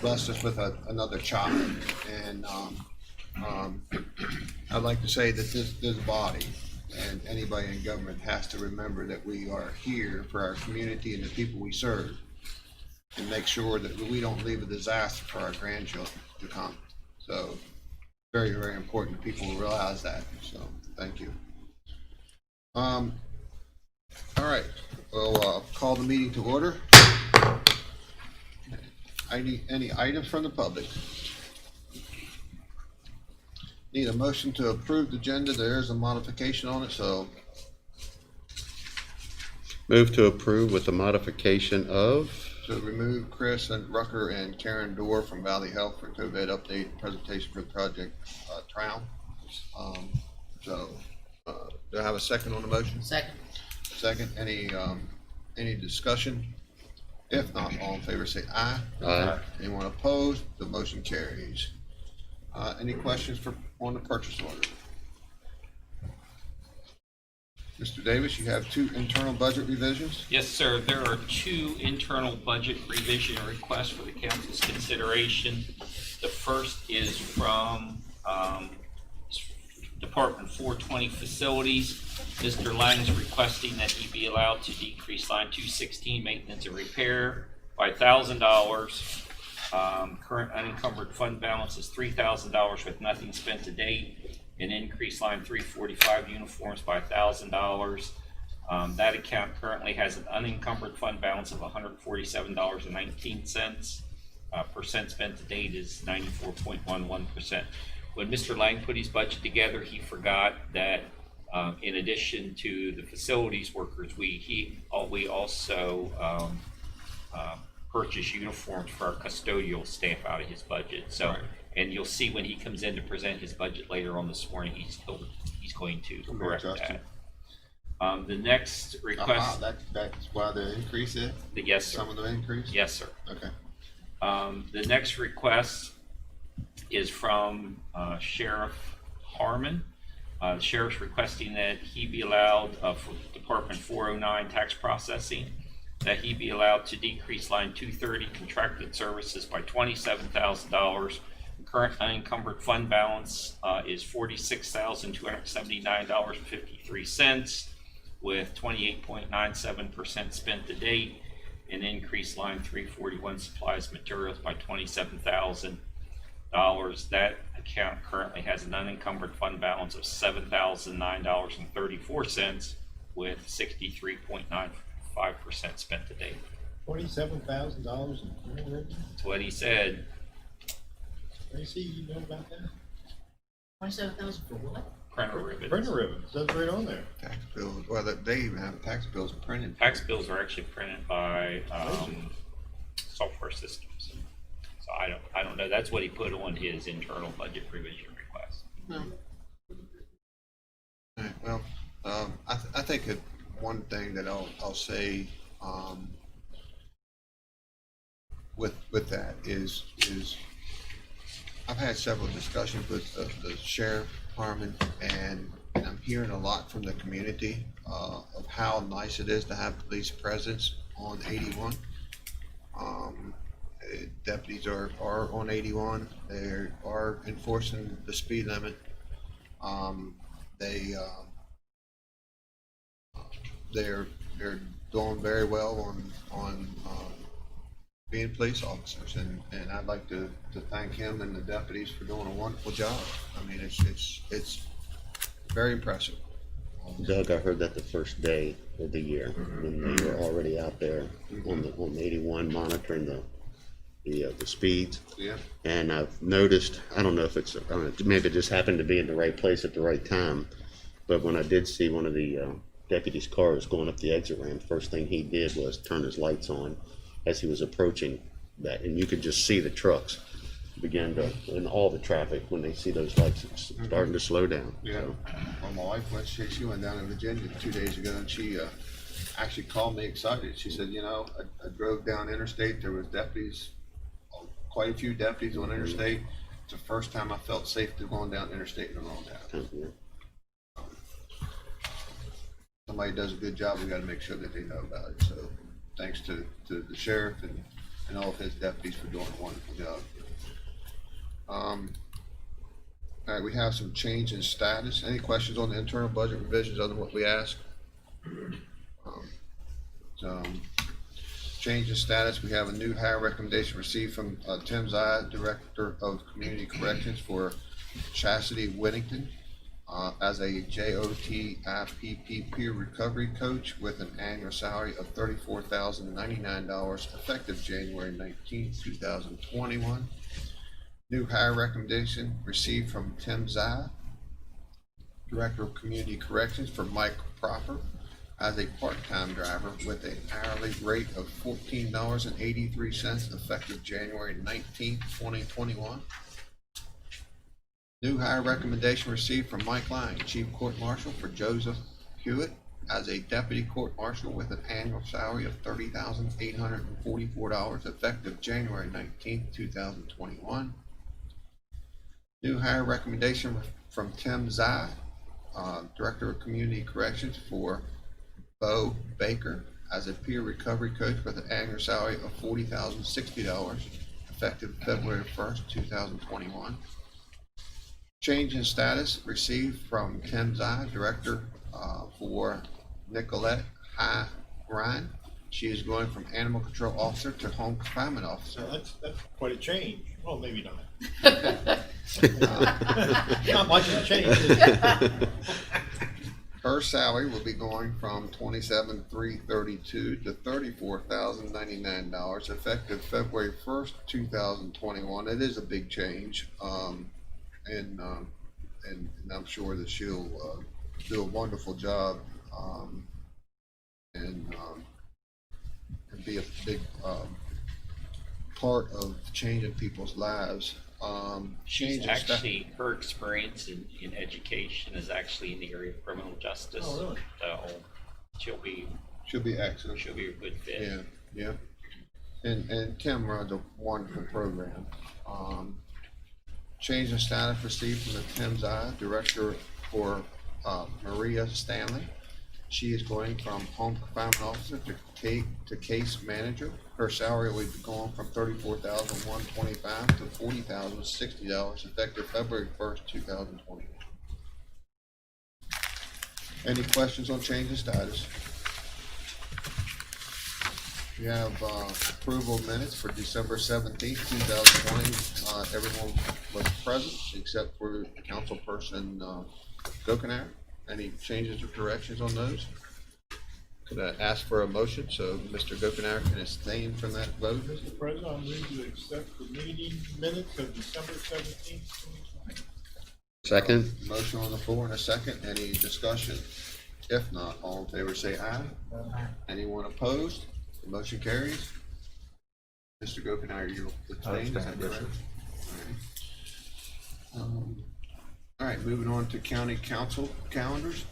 blessed us with another child. And I'd like to say that this body and anybody in government has to remember that we are here for our community and the people we serve, and make sure that we don't leave a disaster for our grandchildren to come. So very, very important people realize that. So thank you. All right, we'll call the meeting to order. Any items from the public? Need a motion to approve the agenda. There is a modification on it, so Move to approve with the modification of, to remove Chris and Rucker and Karen Dorr from Valley Health for COVID update and presentation for the project trial. Do I have a second on the motion? Second. Second. Any discussion? If not, all in favor say aye. Aye. Anyone opposed? The motion carries. Any questions on the purchase order? Mr. Davis, you have 2 internal budget revisions. Yes, sir. There are 2 internal budget revision requests for the council's consideration. The first is from Department 420 Facilities. Mr. Lang is requesting that he be allowed to decrease line 216 maintenance and repair by $1,000. Current unencumbered fund balance is $3,000 with nothing spent to date. And increase line 345 uniforms by $1,000. That account currently has an unencumbered fund balance of $147.19. Percent spent to date is 94.11%. When Mr. Lang put his budget together, he forgot that in addition to the facilities workers, we also purchase uniforms for our custodial staff out of his budget. So. Right. And you'll see when he comes in to present his budget later on this morning, he's going to correct that. The next request. That's why the increase is? Yes, sir. Some of the increase? Yes, sir. Okay. The next request is from Sheriff Harmon. The sheriff's requesting that he be allowed for Department 409 tax processing, that he be allowed to decrease line 230 contracted services by $27,000. Current unencumbered fund balance is $46,279.53 with 28.97% spent to date, and increased line 341 supplies materials by $27,000. That account currently has an unencumbered fund balance of $7,009.34 with 63.95% spent to date. $27,000 in printer ribbon? That's what he said. Tracy, you know about that? 27,000 for what? Printer ribbons. Printer ribbons, that's right on there. Tax bills, well, they even have tax bills printed. Tax bills are actually printed by software systems. So I don't know. That's what he put on his internal budget revision request. No. All right, well, I think that one thing that I'll say with that is I've had several discussions with the Sheriff Harmon, and I'm hearing a lot from the community of how nice it is to have police presence on 81. Deputies are on 81. They are enforcing the speed limit. They're doing very well on being police officers, and I'd like to thank him and the deputies for doing a wonderful job. I mean, it's very impressive. Doug, I heard that the first day of the year when they were already out there on 81 monitoring the speeds. Yeah. And I've noticed, I don't know if it's, maybe it just happened to be in the right place at the right time, but when I did see one of the deputies' cars going up the exit ramp, first thing he did was turn his lights on as he was approaching that, and you could just see the trucks begin to, and all the traffic when they see those lights starting to slow down. Yeah. So. Well, my wife she went down to Virginia 2 days ago, and she actually called me excited. She said, I drove down interstate. There was deputies, quite a few deputies on interstate. It's the first time I felt safe to going down interstate in a long time. Somebody does a good job, we got to make sure that they know about it. So thanks to the sheriff and and all of his deputies for doing a wonderful job. All right, we have some change in status. Any questions on the internal budget revisions other than what we asked? Change in status, we have a new hire recommendation received from Tim Zai, Director of Community Corrections, for Chastity Whittington as a JOTIPP peer recovery coach with an annual salary of $34,099 effective January 19th, 2021. New hire recommendation received from Tim Zai, Director of Community Corrections, for Mike Proper as a part-time driver with an hourly rate of $14.83 effective January 19th, 2021. New hire recommendation received from Mike Lang, Chief Court Marshal, for Joseph Hewitt as a Deputy Court Marshal with an annual salary of $30,844 effective January 19th, 2021. New hire recommendation from Tim Zai, Director of Community Corrections, for Bo Baker as a peer recovery coach with an annual salary of $40,060 effective February 1st, 2021. Change in status received from Tim Zai, Director for Nicolette High Ryan. She is going from Animal Control Officer to Home Confinement Officer. So that's quite a change. Well, maybe not. Not much of a change, is it? Her salary will be going from $27,332 to $34,099 effective February 1st, 2021. It is a big change, and I'm sure that she'll do a wonderful job, and be a big part of changing people's lives. She's actually, her experience in education is actually in the area of criminal justice. Oh, really? So she'll be excellent. a good fit. Yeah. And Tim runs a wonderful program. Change in status received from the Tim Zai, Director for Maria Stanley. She is going from Home Confinement Officer to Case Manager. Her salary will be going from $34,125 to $40,060 effective February 1st, 2021. Any questions on change in status? We have approval of minutes for December 17th, 2020. Everyone was present except for Councilperson Gokenhour. Any changes or corrections on those? Could I ask for a motion so Mr. Gokenhour can abstain from that vote? Mr. President, I move to accept the meeting minutes of December 17th, 2020. Second? Motion on the floor in a second. Any discussion? If not, all in favor say aye. Anyone opposed? The motion carries. Mr. Gokenhour, you're abstaining, is that correct? All right, moving on to county council calendars.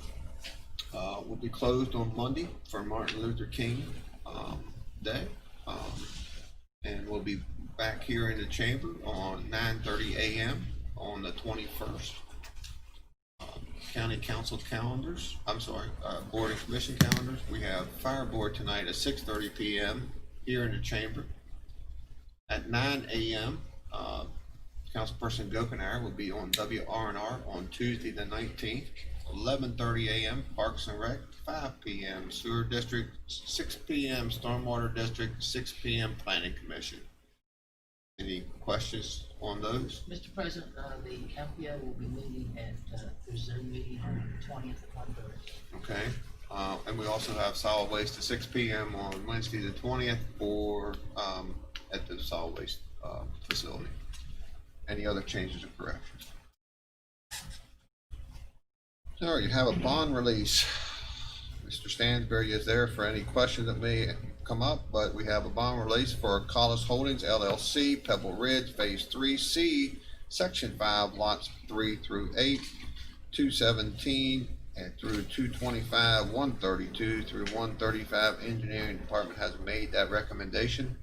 Will be closed on Monday for Martin Luther King Day. And we'll be back here in the chamber on 9:30 a.m. on the 21st. County council calendars, board and commission calendars. We have fire board tonight at 6:30 p.m. here in the chamber. At 9 a.m., Councilperson Gokenhour will be on WRNR on Tuesday the 19th. 11:30 a.m. Parks and Rec, 5 p.m. Sewer District, 6 p.m. Stormwater District, 6 p.m. Planning Commission. Any questions on those? Mr. President, the MPO will be meeting at, their Zoom meeting on the 20th at 1:30. Okay. And we also have solid waste at 6 p.m. on Wednesday the 20th for at the solid waste facility. Any other changes or corrections? All right, you have a bond release. Mr. Stansberry is there for any questions that may come up, but we have a bond release for Collis Holdings LLC, Pebble Ridge, Phase 3C, Section 5, Lots 3 through 8, 217 and through 225, 132 through 135. Engineering Department has made that recommendation.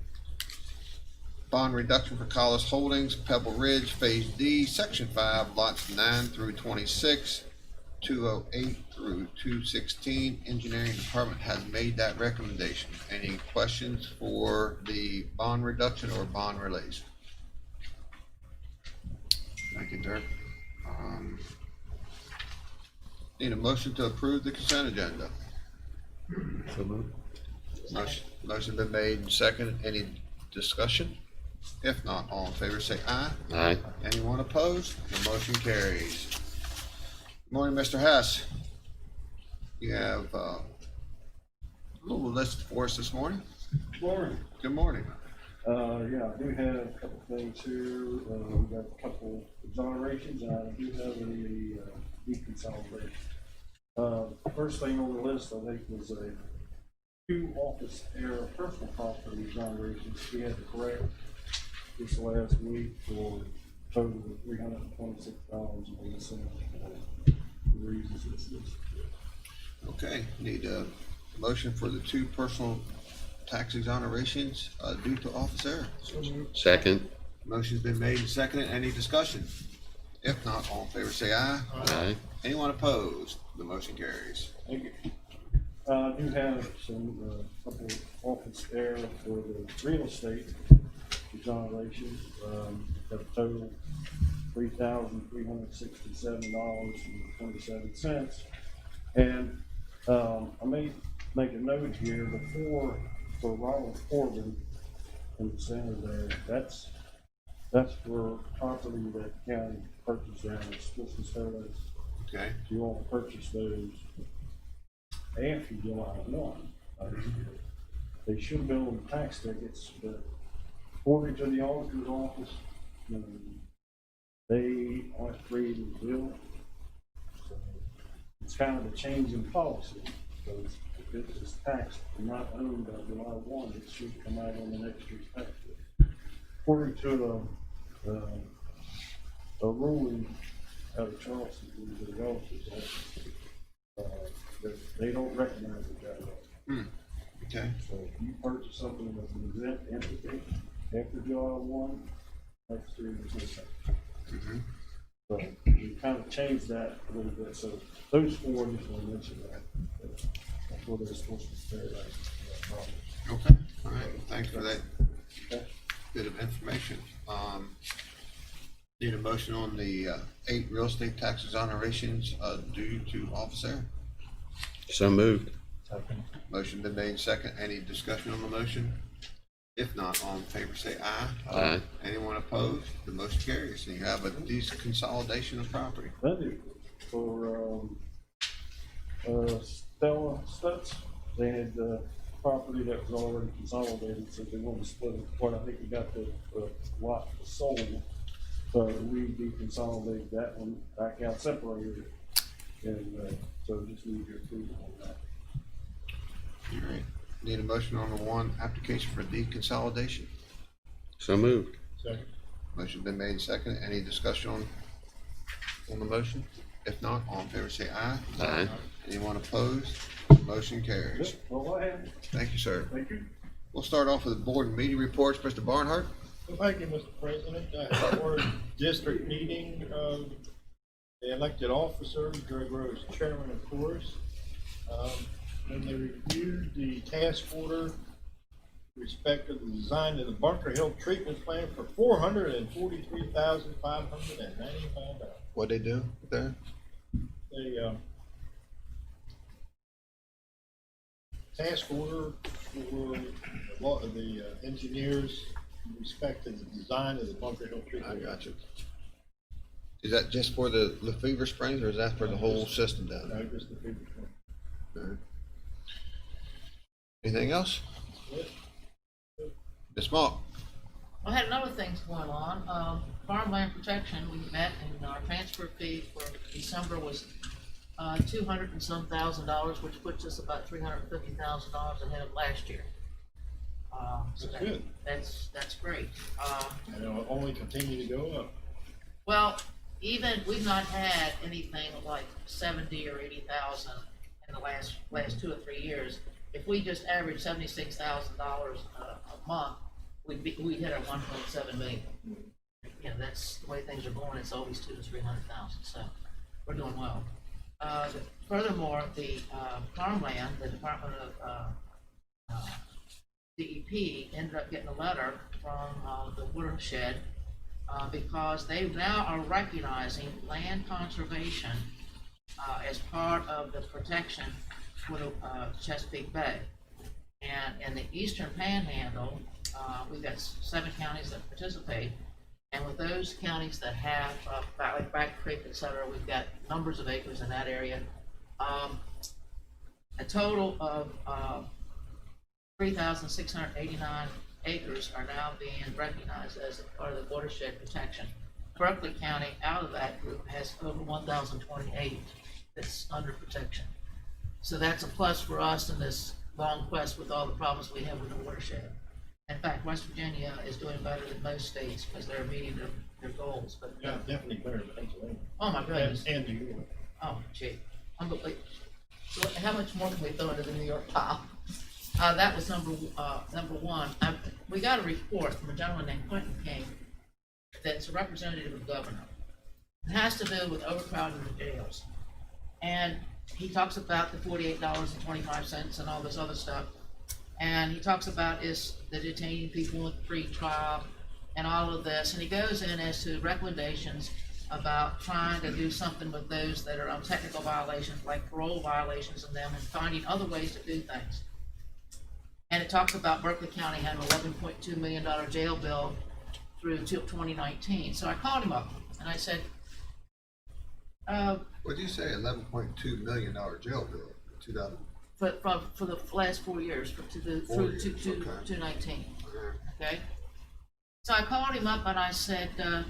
Bond reduction for Collis Holdings, Pebble Ridge, Phase D, Section 5, Lots 9 through 26, 208 through 216. Engineering Department has made that recommendation. Any questions for the bond reduction or bond release? Thank you, Dirk. Need a motion to approve the consent agenda. Motion been made and second. Any discussion? If not, all in favor say aye. Aye. Anyone opposed? The motion carries. Good morning, Mr. Hess. You have a little list for us this morning. Morning. Good morning. Yeah, I do have a couple things here. We've got a couple exonerations, and I do have a deconsolidation. First thing on the list, I think, was a 2 office area personal property exonerations. We had to correct this last week for a total of $326.80. The reasons it's listed. Okay, need a motion for the 2 personal tax exonerations due to office error. Second. Motion's been made and seconded. Any discussion? If not, all in favor say aye. Aye. Anyone opposed? The motion carries. Thank you. I do have some, couple of office error for the real estate exoneration. Got a total $3,367.27. And, I may make a note here before, for Ronald Corbin in the center there, that's for property that the county purchased down in Swisson Sterling. Okay, If you want to purchase those after July 1, they should bill them tax tickets, but according to the auditor's office, they aren't free to bill. So it's kind of a change in policy, because if it's taxed and not owned by July 1, it should come out on the next year's tax bill. According to a ruling out of Charleston, the auditor's office, they don't recognize it that way. okay, So if you purchase something with an exempt entity after July 1, next year is no tax. So we kind of changed that a little bit. So those 4, just want to mention that. That's what they're supposed to carry out. okay, all right, thanks for that Okay. bit of information. Need a motion on the 8 real estate tax exonerations due to office error. So moved. Motion been made second. Any discussion on the motion? If not, all in favor say aye. Aye. Anyone opposed? The motion carries. And you have a deconsolidation of property. Thank you. For Stella Stutz, they had property that was already consolidated, so they wanted to split it. Well, I think we got the lot sold, so we deconsolidated that one back out, separated it, and so just need your approval on that. All right. Need a motion on the 1 application for deconsolidation. So moved. Second. Motion been made second. Any discussion on the motion? If not, all in favor say aye. Aye. Anyone opposed? Motion carries. Yep, all I have. Thank you, sir. Thank you. We'll start off with the board and meeting reports. Mr. Barnhart? Well, thank you, Mr. President. I had our district meeting, the elected officers, Greg Rose, chairman, of course. When they reviewed the task order with respect to the design of the Bunker Hill treatment plant for $443,595. What'd they do there? The task order for a lot of the engineers with respect to the design of the Bunker Hill I treatment. got you. Is that just for the Lefevre Springs or is that for the whole system down No, there? just the figure. All right. Anything else? Ms. Mock? I had another things going on. Farmland protection, we met and our transfer fee for December was $200 and some thousand, which puts us about $350,000 ahead of last year. So That's good. That's great. And it'll only continue to go up. Well, even, we've not had anything like 70 or 80,000 in the last 2 or 3 years. If we just average $76,000 a month, we'd hit our 1.7 million. You know, that's the way things are going. It's always 200,000 to 300,000. So we're doing well. Furthermore, the farmland, the Department of DEP ended up getting a letter from the watershed because they now are recognizing land conservation as part of the protection for the Chesapeake Bay. And in the eastern panhandle, we've got 7 counties that participate. And with those counties that have, like Back Creek, et cetera, we've got numbers of acres in that area. A total of 3,689 acres are now being recognized as a part of the watershed protection. Berkeley County, out of that group, has over 1,028 that's under protection. So that's a plus for us in this long quest with all the problems we have with the watershed. In fact, West Virginia is doing better than most states because they're meeting their goals. But Yeah, definitely better than Pennsylvania. oh my goodness. And New York. Oh, gee, unbelievable. So how much more can we throw into the New York pile? That was number one. We got a report from a gentleman named Quentin King that's a representative of the governor. It has to do with overcrowding the jails. And he talks about the $48.25 and all this other stuff. And he talks about is the detaining people with pre-trial and all of this. And he goes in as to recommendations about trying to do something with those that are on technical violations, like parole violations and them, and finding other ways to do things. And it talks about Berkeley County having $11.2 million jail bill through till 2019. So I called him up and I said, What'd you say, $11.2 million jail bill, 2000? for the last 4 years, through 2019, okay? So I called him up and I said, I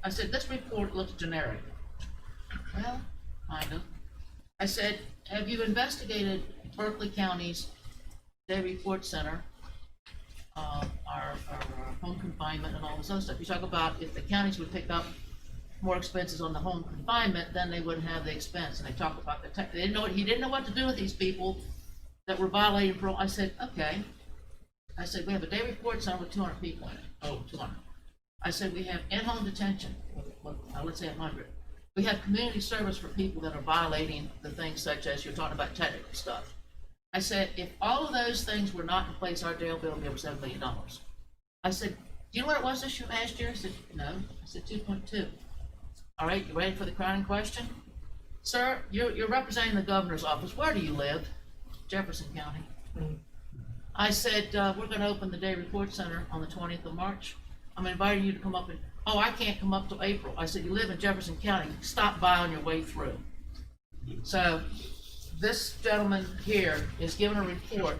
said, this report looks generic. Well, kind of. I said, have you investigated Berkeley County's Day Report Center, our home confinement and all this other stuff? You talk about if the counties would pick up more expenses on the home confinement, then they wouldn't have the expense. And they talk about he didn't know what to do with these people that were violating parole. I said, okay. I said, we have a day report center with 200 people in it. Oh, 200. I said, we have in-home detention, let's say 100. We have community service for people that are violating the things such as you're talking about technical stuff. I said, if all of those things were not in place, our jail bill would be over $7 million. I said, do you know what it was this year, last year? I said, no. I said, 2.2. All right, you ready for the crowning question? Sir, you're representing the governor's office. Where do you live? Jefferson County. Mm-hmm. I said, we're going to open the Day Report Center on the 20th of March. I'm inviting you to come up and, oh, I can't come up till April. I said, you live in Jefferson County. Stop by on your way through. So this gentleman here is giving a report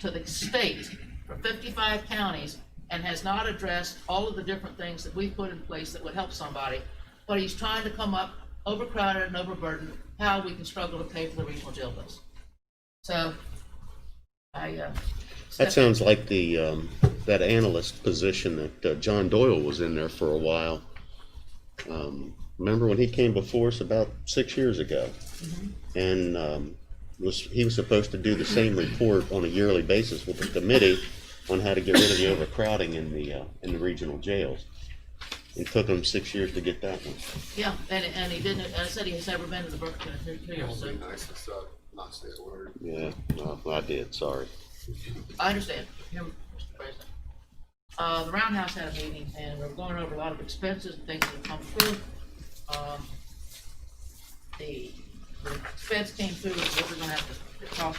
to the state for 55 counties and has not addressed all of the different things that we've put in place that would help somebody. But he's trying to come up overcrowded and overburdened, how we can struggle to pay for the regional jail bills. So, That sounds like the, that analyst position that John Doyle was in there for a while. Remember when he came before us about 6 years ago? Mm-hmm. And he was supposed to do the same report on a yearly basis with the committee on how to get rid of the overcrowding in the regional jails. It took him 6 years to get that one. Yeah, and he didn't. I said he has never been to the Berkeley here. So Nice to not say a word. Yeah, no, I did. Sorry. I understand, Mr. President. The Roundhouse had a meeting, and we were going over a lot of expenses and things that have come through. The expense came through with what we're going to have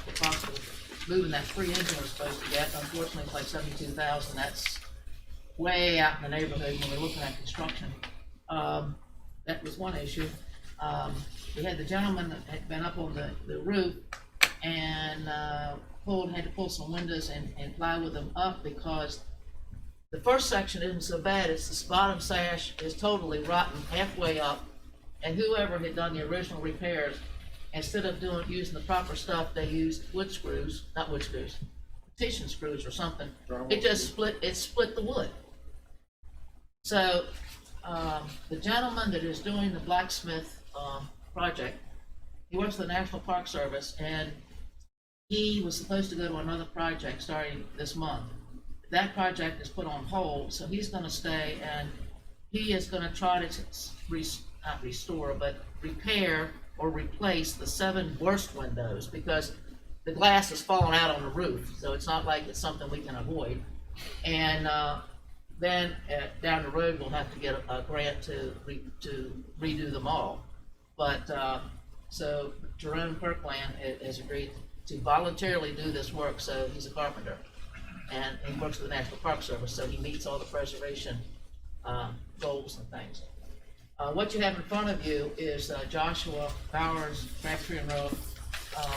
to cost of moving that free engine we're supposed to get. Unfortunately, it's like $72,000. That's way out in the neighborhood when we're looking at construction. That was one issue. We had the gentleman that had been up on the roof and had to pull some windows and plywood them up because the first section isn't so bad. It's the bottom sash is totally rotten halfway up, and whoever had done the original repairs, instead of using the proper stuff, they used petition screws or something. It just split the wood. So the gentleman that is doing the blacksmith project, he works for the National Park Service, and he was supposed to go to another project starting this month. That project is put on hold, so he's going to stay, and he is going to try to not restore, but repair or replace the 7 worst windows, because the glass is falling out on the roof, so it's not like it's something we can avoid. And then down the road, we'll have to get a grant to redo them all. But so Jerome Kirkland has agreed to voluntarily do this work, so he's a carpenter. And he works for the National Park Service, so he meets all the preservation goals and things. What you have in front of you is Joshua Bowers' Factory and Road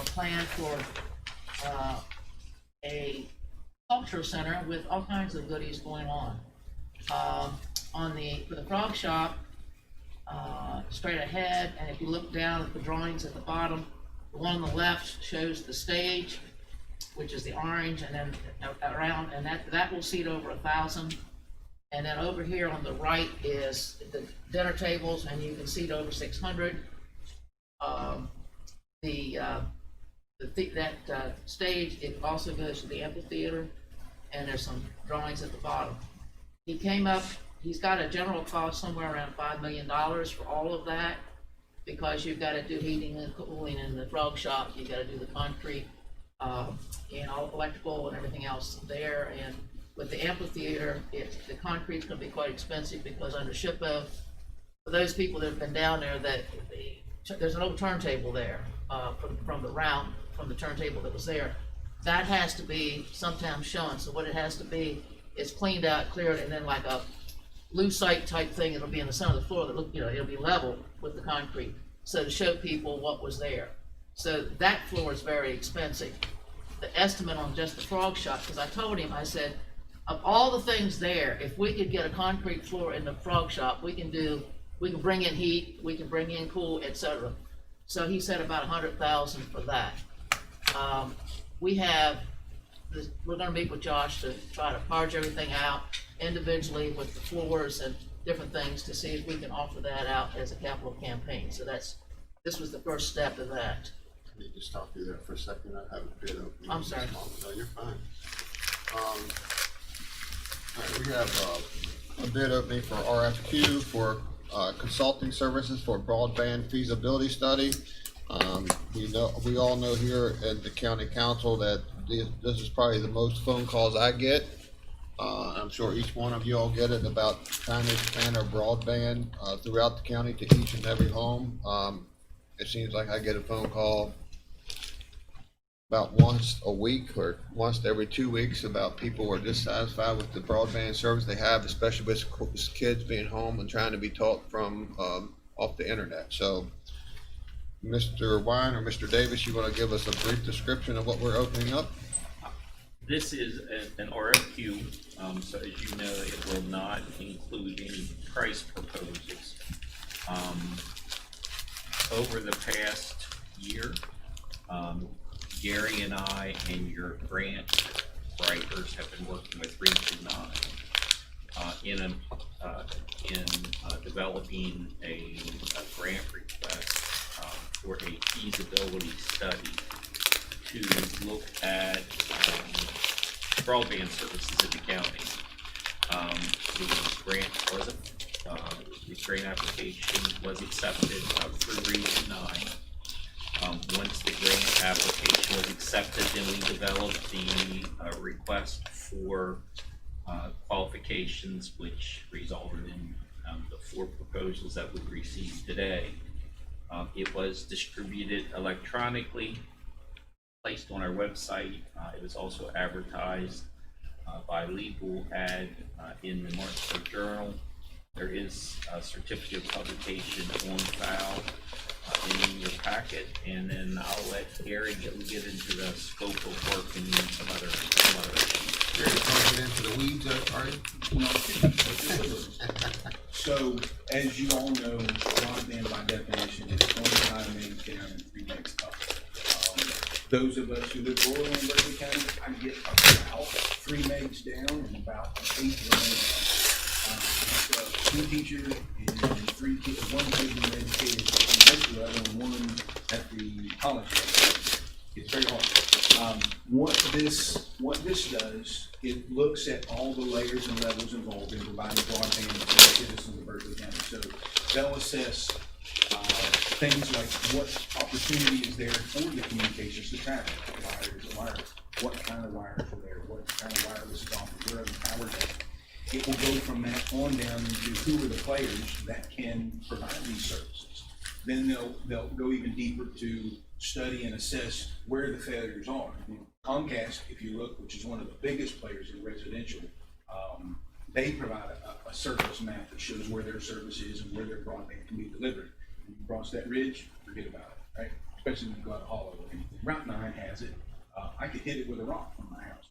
plan for a culture center with all kinds of goodies going on. For the Frog Shop, straight ahead, and if you look down at the drawings at the bottom, the one on the left shows the stage, which is the orange, and then around, and that will seat over 1,000. And then over here on the right is the dinner tables, and you can seat over 600. That stage, it also goes to the amphitheater, and there's some drawings at the bottom. He's got a general cost somewhere around $5 million for all of that, because you've got to do heating and cooling in the Frog Shop, you've got to do the concrete, and all electrical and everything else there. And with the amphitheater, the concrete's going to be quite expensive, because under SHPO, for those people that have been down there, there's an old turntable there from the turntable that was there. That has to be sometimes shown. So what it has to be is cleaned out, cleared, and then like a lucite type thing, it'll be in the center of the floor that it'll be level with the concrete, so to show people what was there. So that floor is very expensive. The estimate on just the Frog Shop, because I told him, I said, of all the things there, if we could get a concrete floor in the Frog Shop, we can bring in heat, we can bring in cool, etc. So he said about $100,000 for that. We're going to meet with Josh to try to parge everything out individually with the floors and different things to see if we can offer that out as a capital campaign. So this was the first step of that. I need to stop you there for a second. I have a bid opening. I'm sorry. No, you're fine. All right, we have a bid opening for RFQ for consulting services for broadband feasibility study. We all know here at the county council that this is probably the most phone calls I get. I'm sure each one of you all get it about trying to expand our broadband throughout the county to each and every home. It seems like I get a phone call about once a week or once every 2 weeks about people who are dissatisfied with the broadband service they have, especially with kids being home and trying to be taught from off the internet. So Mr. Wine or Mr. Davis, you want to give us a brief description of what we're opening up? This is an RFQ, so as you know, it will not include any price proposals. Over the past year, Gary and I and your grant writers have been working with Region 9 in developing a grant request for a feasibility study to look at broadband services in the county. The grant application was accepted through Region 9. Once the grant application was accepted, then we developed the request for qualifications, which resulted in the 4 proposals that we received today. It was distributed electronically, placed on our website. It was also advertised by legal ad in the Martinsburg Journal. There is a certificate of publication on file in your packet, and then I'll let Gary get into the scope of work and some other issues. Gary, want to get into the weeds, are you? So, as you all know, broadband by definition is 25 megs down and 3 megs up. Those of us who live rural in Berkeley County, I get about 3 megs down and about 8 megs up. I'm a school teacher and 3 kids, 1 kid in educated at the level and 1 at the college level. It's very hard. What this does, it looks at all the layers and levels involved in providing broadband to the citizens of Berkeley County. So they'll assess things like what opportunity is there for the communications to travel, wires or wireless, what kind of wires are there, what kind of wireless is offered, where are the towers at. It will go from that on down into who are the players that can provide these services. Then they'll go even deeper to study and assess where the failures are. Comcast, if you look, which is one of the biggest players in residential, they provide a service map that shows where their service is and where their broadband can be delivered. When you cross that ridge, forget about it, right? Especially when you go out of Hollow or anything. Route 9 has it. I could hit it with a rock from my house.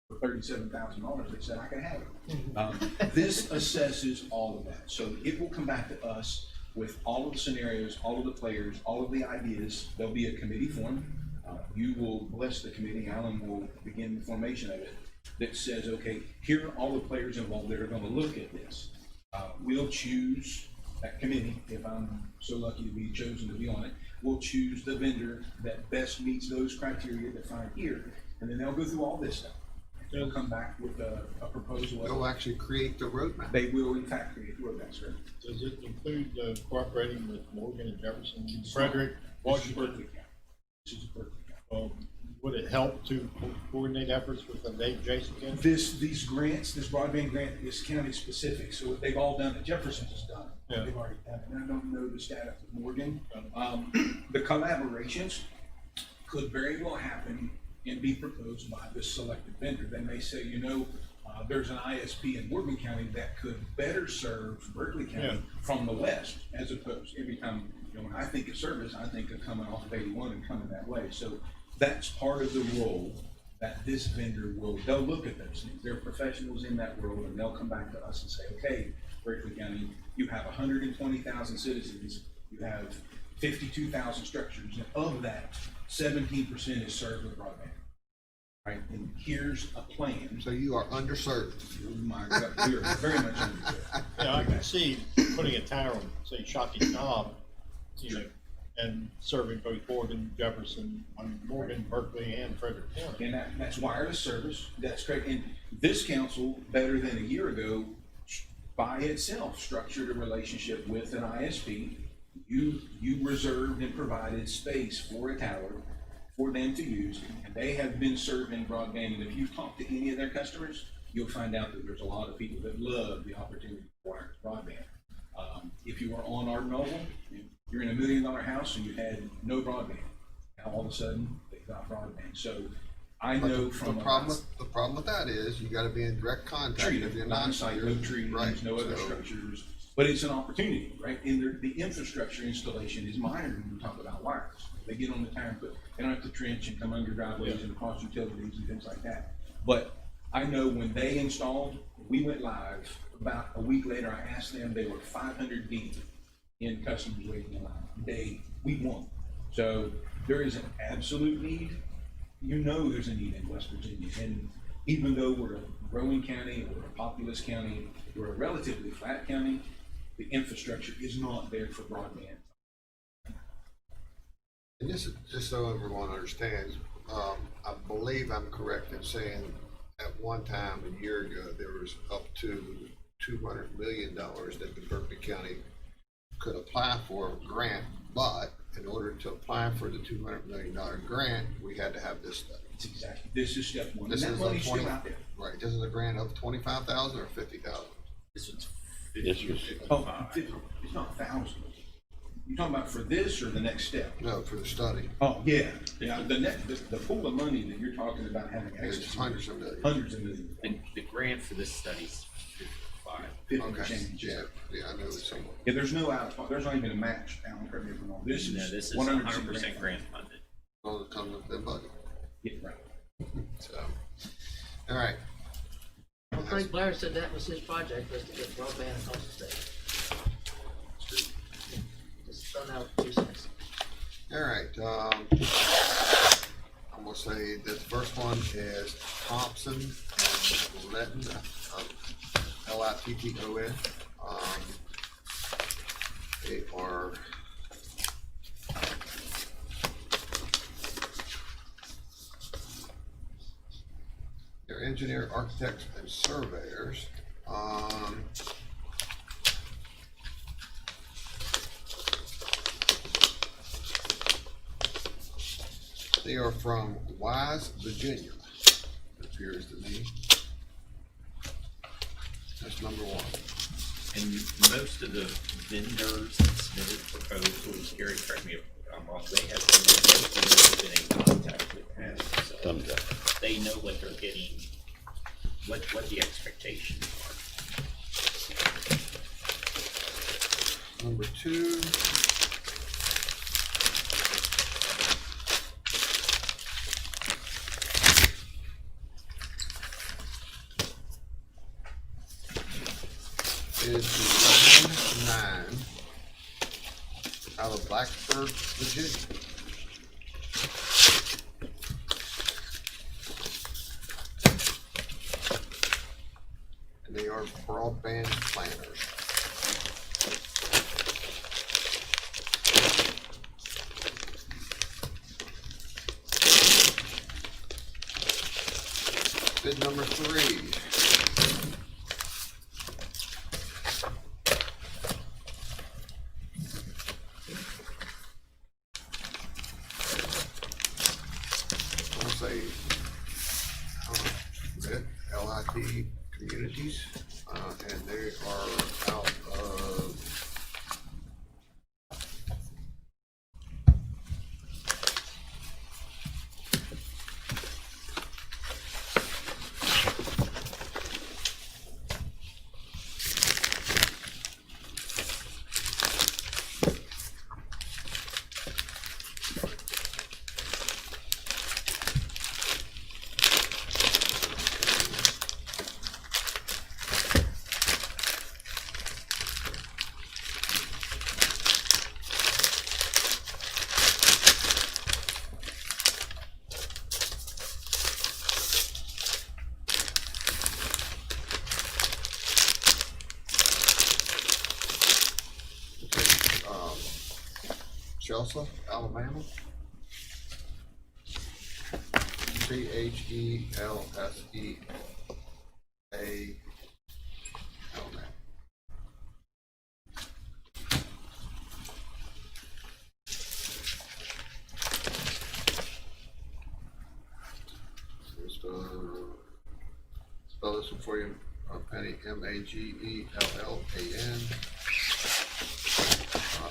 For $37,000, they said I could have it. This assesses all of that. So it will come back to us with all of the scenarios, all of the players, all of the ideas. There'll be a committee formed. You will bless the committee. Alan will begin the formation of it that says, okay, here are all the players involved that are going to look at this. We'll choose that committee, if I'm so lucky to be chosen to be on it. We'll choose the vendor that best meets those criteria defined here, and then they'll go through all this stuff. They'll come back with a proposal. They'll actually create the roadmap. They will, in fact, create the roadmap, sir. Does it include cooperating with Morgan and Jefferson, Frederick, Washington? Berkeley County. This is Berkeley County. Would it help to coordinate efforts with the adjacent counties? These grants, this broadband grant is county specific, so what they've all done, that Jefferson has done. Yeah. They've already done it, and I don't know the status of Morgan. The collaborations could very well happen and be proposed by the selected vendor. They may say, there's an ISP in Morgan County that could better serve Berkeley County from the west, as opposed, every time, when I think of service, I think of coming off of 81 and coming that way. So that's part of the role that this vendor they'll look at those things. They're professionals in that world, and they'll come back to us and say, okay, Berkeley County, you have 120,000 citizens, you have 52,000 structures, and of that, 17% is served with broadband. Right, and here's a plan. So you are underserved. Oh my God, we are very much underserved. Yeah, I can see putting a tower on, say, Shotty Knob, and serving both Morgan, Jefferson, Morgan, Berkeley, and Frederick County. And that's wireless service. That's great. And this council, better than a year ago, by itself structured a relationship with an ISP. You reserved and provided space for a tower for them to use, and they have been serving broadband. And if you talk to any of their customers, you'll find out that there's a lot of people that love the opportunity for wireless broadband. If you are on our mobile, you're in $1 million house and you had no broadband. Now all of a sudden they've got broadband. So I know the problem with that is you got to be in direct contact. If you're not non-site, no trees, right, no other structures. But it's an opportunity, right? And the infrastructure installation is minor when we talk about wireless. They get on the tower, but they don't have to trench and come under driveways and across utilities and things like that. But I know when they installed, we went live. About a week later, I asked them, they were 500 deep in customers waiting in line. We won. So there is an absolute need. There's a need in West Virginia. And even though we're a growing county, we're a populous county, we're a relatively flat county, the infrastructure is not there for broadband. And this is just so everyone understands, I believe I'm correct in saying at one time, a year ago, there was up to $200 million that the Berkeley County could apply for a grant, but in order to apply for the $200 million grant, we had to have this study. It's exactly, this is step one. This And is that money's a still out there. Right, this is a grant of 25,000 or 50,000. This one's This was, Oh, it's not thousands. You talking about for this or the next step? No, for the study. Oh, yeah. The pool of money that you're talking about having It's access to. hundreds of millions. Hundreds of millions. the grant for this study's 55. 50 Okay, change. yeah, I know it's somewhat. Yeah, there's no there's not even a match, Alan, correct me if I'm wrong. This No, is this is 100% 100% grant funded. All that comes with their budget, Yeah, right. so, all right. Well, Frank Blair said that was his project, was to get broadband across the state. Just thrown out 2 cents. All right, I'm gonna say this first one is Thompson and Letton, Litton. They are they're engineer, architects, and surveyors. They are from Wise, Virginia, it appears to me. That's number one. And most of the vendors that submitted proposals, Gary, correct me if I'm wrong, they have been in contact with them, so Thumbs up. they know what they're getting, what the expectations are. Number two. Is Design 9 out of Blacksburg, Virginia. And they are broadband planners. Bid number 3. Say, LIT Communities, and they are out of Chelsea, Alabama. CHELSEA, Alabama. Just, spell this one for you, Penny, MAGELLAN.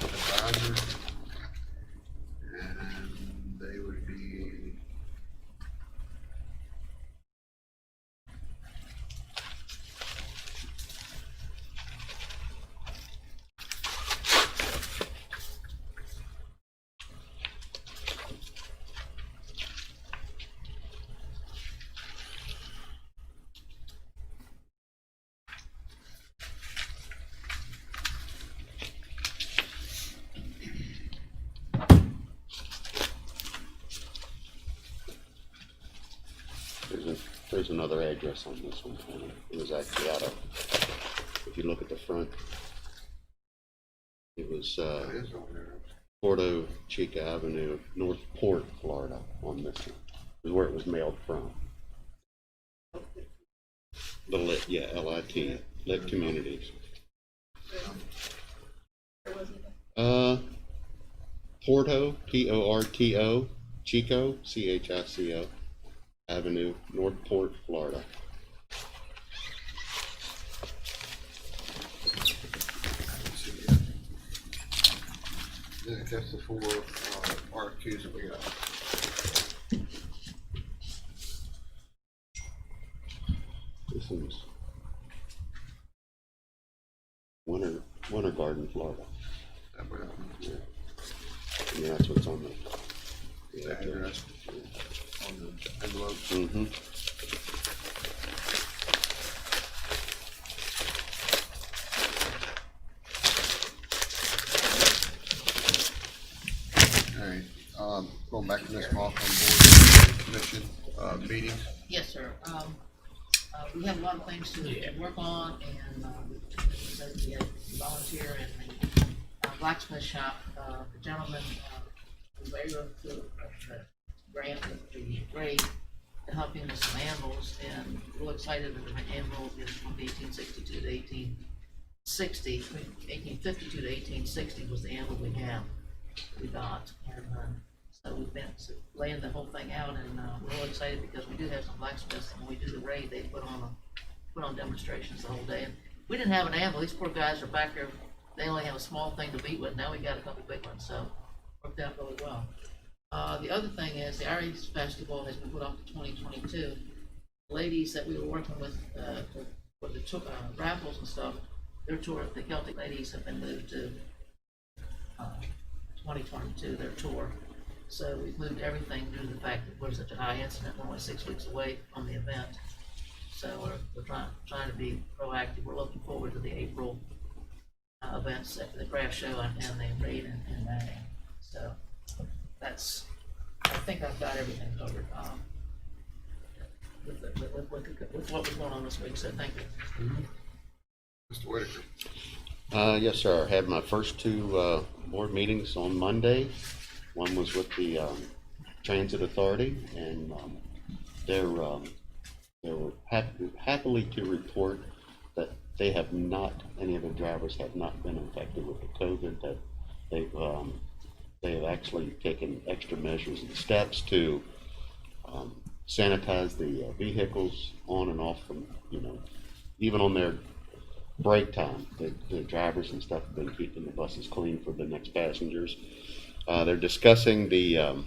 Advisor. And they would be There's another address on this one. It was actually out of, if you look at the front, it was that is on there. Porto Chica Avenue, North Port, Florida on this one. Is where it was mailed from. The lit, yeah, LIT, Lit Communities. Porto, PORTO, Chico, CHICO, Avenue, North Port, Florida. Then that's the 4 RFQs that we got. This is Winter Garden, Florida. That way, Yeah. And that's what's on the the address on the envelope. Mm-hmm. All right, going back to Ms. Mock on board commission, meetings. Yes, sir. We have a lot of things to work on, and, said we had volunteer in the blacksmith shop, the gentleman, who was able to, grant the grade to help him with some animals, and real excited that the animal is from 1862 to 1860, 1852 to 1860 was the animal we got, and, So we've been laying the whole thing out, and we're all excited because we do have some blacksmiths, and when we do the raid, they put on demonstrations the whole day. And we didn't have an anvil. These poor guys are back there. They only have a small thing to beat with. Now we got a couple big ones, so worked out really well. The other thing is the Aries Festival has been put off to 2022. Ladies that we were working with for the raffles and stuff, their tour, the Celtic ladies, have been moved to 2022, their tour. So we've moved everything due to the fact that we're such a high incident. We're only 6 weeks away from the event. So we're trying to be proactive. We're looking forward to the April events, the craft show and the raid in May. So I think I've got everything covered with what was going on this week. So thank you. Mr. Whitaker. Yes, sir. I had my first two board meetings on Monday. One was with the Transit Authority, and they were happily to report that they have not, any of the drivers have not been infected with the COVID, that they have actually taken extra measures and steps to sanitize the vehicles on and off from, even on their break time. The drivers and stuff have been keeping the buses clean for the next passengers. They're discussing the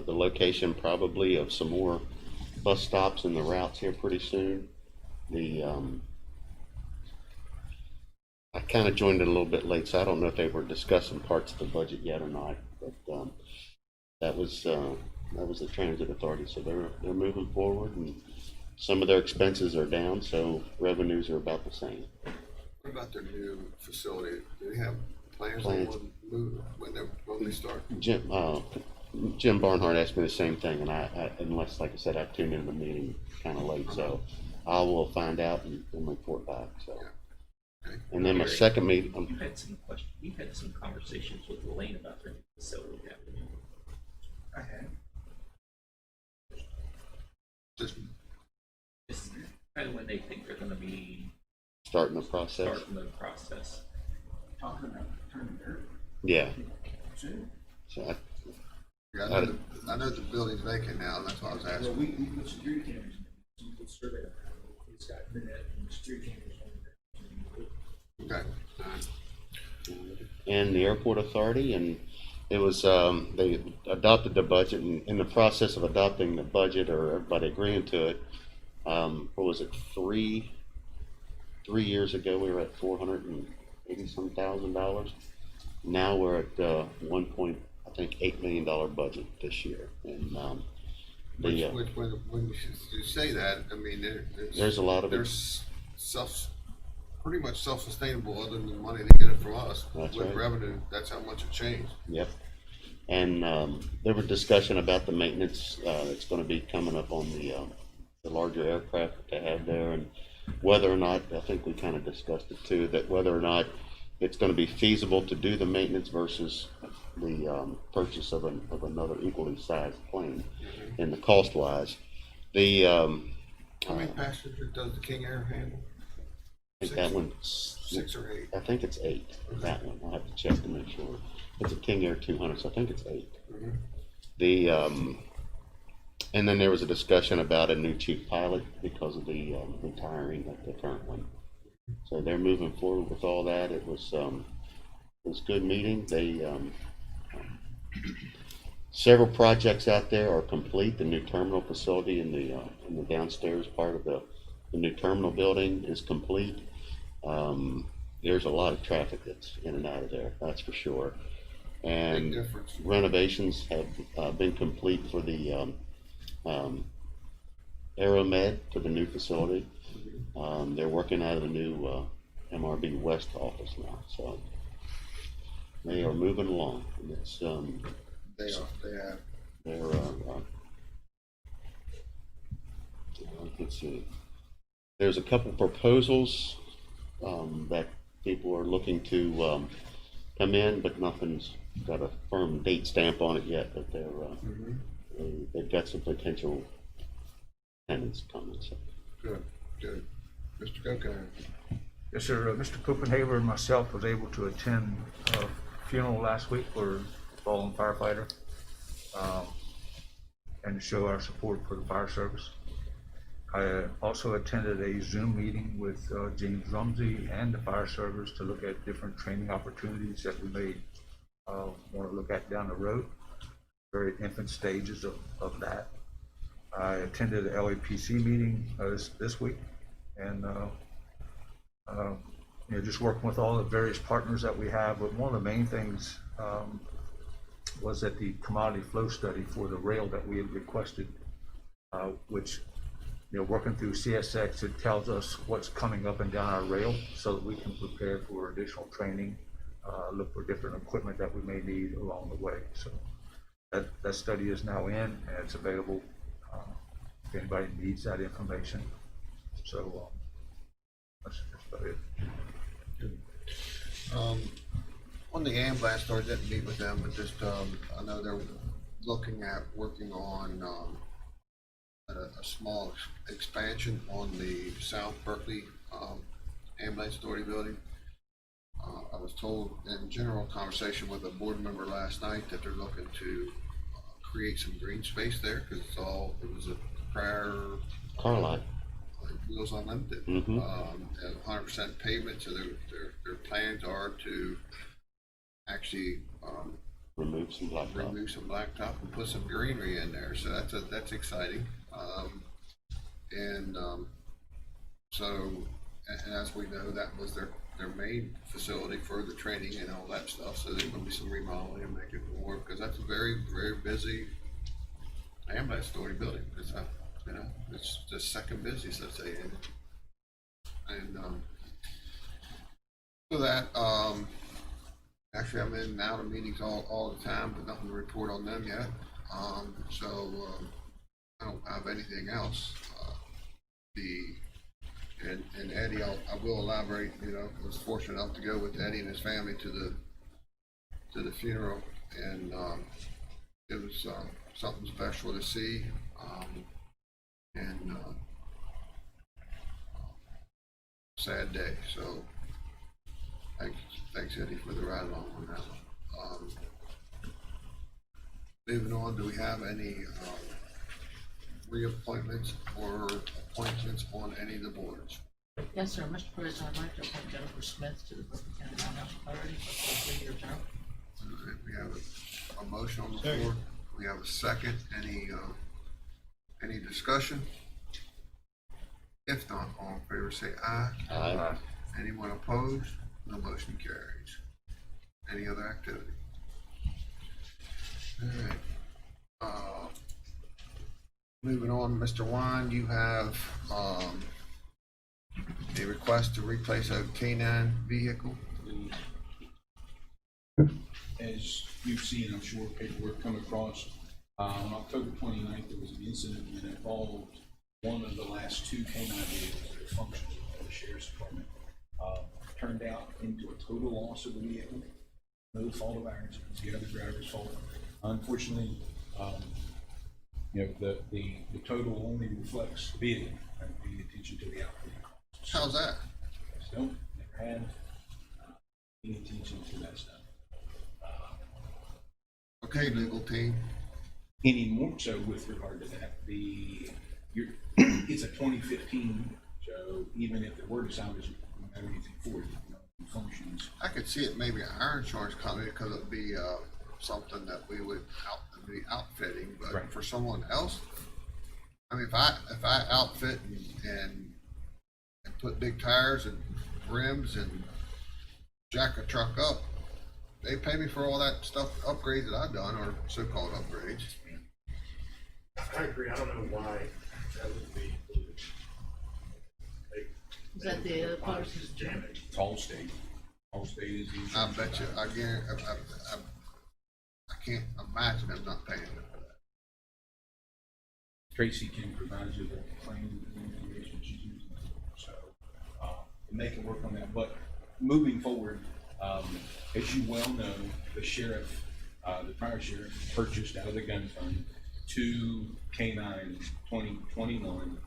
location probably of some more bus stops and the routes here pretty soon. I kind of joined it a little bit late, so I don't know if they were discussing parts of the budget yet or not. But that was the Transit Authority, so they're moving forward, and some of their expenses are down, so revenues are about the same. What about their new facility? Do they have plans on when they start? Jim Barnhart asked me the same thing, and I unless, like I said, I tuned in the meeting kind of late, so I will find out and report back. So, Okay. And then my second meeting. You've had some conversations with Elaine about their new facility, haven't you? I had. Just Just kind of when they think they're gonna be Starting the process. starting the process. Talking about turning dirt. Yeah. Soon. So I know the building's vacant now, and that's why I was Well, asking. we put security cameras in, we put survey. It's got internet and security cameras on it. Okay. All right. and the airport authority, and it was they adopted the budget, and in the process of adopting the budget or everybody agreeing to it, what was it, 3 years ago we were at $480,000. Now we're at $1.8 million budget this year, and When you say that, I mean, there's a lot of it. There's pretty much self-sustainable other than the money they get it from us. That's With right. revenue, that's how much it changed. Yep. And there was discussion about the maintenance that's going to be coming up on the larger aircraft that they have there, and whether or not, I think we kind of discussed it too, that whether or not it's going to be feasible to do the maintenance versus the purchase of another equally sized plane, and the cost wise. How many passengers does the King Air handle? I think that one's 6 or 8. I think it's 8. That one, I'll have to check to make sure. It's a King Air 200, so I think it's 8. Mhm. And then there was a discussion about a new chief pilot because of the retiring of the current one. So they're moving forward with all that. It was a good meeting. They several projects out there are complete. The new terminal facility in the downstairs part of the new terminal building is complete. There's a lot of traffic that's in and out of there, that's for sure. And Big difference. renovations have been complete for the Aeromed, to the new facility. They're working out of the new MRB West office now, so they are moving along. And it's They have. they're let's see. There's a couple proposals that people are looking to come in, but nothing's got a firm date stamp on it yet. But they've got some potential tenants coming. So. Good. Mr. Coker. Yes, sir. Mr. Copenhaver and myself was able to attend a funeral last week for fallen firefighter, and to show our support for the fire service. I also attended a Zoom meeting with James Rumsey and the fire service to look at different training opportunities that we may want to look at down the road. Very infant stages of that. I attended the LAPC meeting this week, and just working with all the various partners that we have. But one of the main things was that the commodity flow study for the rail that we had requested, which, working through CSX, it tells us what's coming up and down our rail so that we can prepare for additional training, look for different equipment that we may need along the way. So that study is now in, and it's available if anybody needs that information. So that's about it. On the ambulance store, I didn't meet with them, but just, I know they're looking at working on, a small expansion on the South Berkeley, ambulance authority building. I was told in general conversation with a board member last night that they're looking to create some green space there, because it was a prior Car lot. Wheels Unlimited, Mhm. 100% pavement, so their plans are to actually, Remove some blacktop. remove some blacktop and put some greenery in there, so that's exciting. And as we know, that was their main facility for the training and all that stuff, so there's gonna be some remodeling and make it more, because that's a very, very busy ambulance authority building. It's the second busiest, let's say, and so that, actually I'm in and out of meetings all the time, but nothing to report on them yet. I don't have anything else. And Eddie, I will elaborate, I was fortunate enough to go with Eddie and his family to the funeral, and it was something special to see, and sad day, so thanks Eddie for the ride along on that one. Moving on, do we have any reappointments or appointments on any of the boards? Yes, sir. Mr. President, I'd like to appoint Jennifer Smith to the Berkeley County Townhouse Authority for a 3-year term. All right, we have a motion on the floor. We have a second. Any discussion? If not, all in favor say aye. Aye. Anyone opposed? No motion carries. Any other activity? All right. Moving on, Mr. Wine, you have a request to replace a K-9 vehicle. As you've seen, I'm sure paperwork come across, on October 29th, there was an incident that involved one of the last 2 K-9 vehicles that are functional at the Sheriff's Department. Turned out into a total loss of the vehicle. No fault of ours, it was the other driver's fault. Unfortunately, the total only reflects the vehicle, and paying attention to the outfitting costs. How's that? So, never had any attention to that stuff. Okay, legal team. Any more so with regard to that, it's a 2015, so even if the word salvage, we don't have anything for it, it functions. I could see it maybe our insurance company, because it'd be something that we would be outfitting, but Right. for someone else, I mean, if I outfit and put big tires and rims and jack a truck up, they pay me for all that stuff, upgrades that I've done, or so-called upgrades. I agree, I don't know why that would be included. Is that the policy? Damage. It's all state. All state is the I insurance. bet you, provider. I guarantee, I can't imagine them not paying them for that. Tracy can provide you the claim information she's using, so, and they can work on that, but moving forward, as you well know, the sheriff, the prior sheriff purchased out of the gun fund 2 K-9 2021,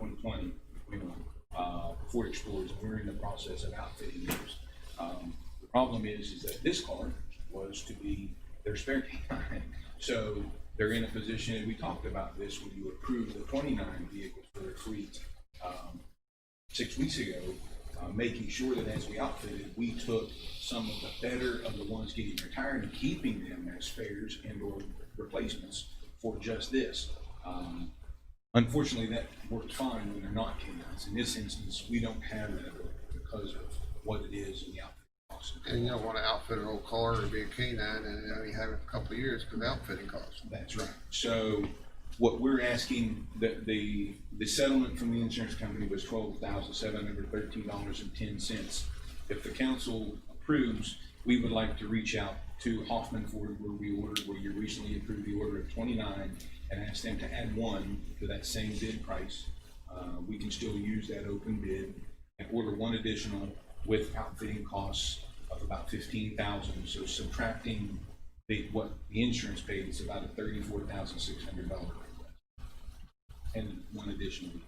Ford Explorers. We're in the process of outfitting those. The problem is that this car was to be their their spare canine. So they're in a position, and we talked about this when you approved the 29 vehicles for their fleet 6 weeks ago, making sure that as we outfitted, we took some of the better of the ones getting retired and keeping them as spares and or replacements for just this. Unfortunately, that worked fine when they're not canines. In this instance, we don't have that because of what it is in the outfit cost. And you don't wanna outfit an old car or be a canine and only have it for a couple of years because outfitting costs. That's right. So what we're asking, the settlement from the insurance company was $12,713.10. If the council approves, we would like to reach out to Hoffman Ford where you recently approved the order of 29 and ask them to add one to that same bid price. We can still use that open bid and order one additional with outfitting costs of about $15,000. So subtracting what the insurance paid, it's about a $34,600 and one additional. It's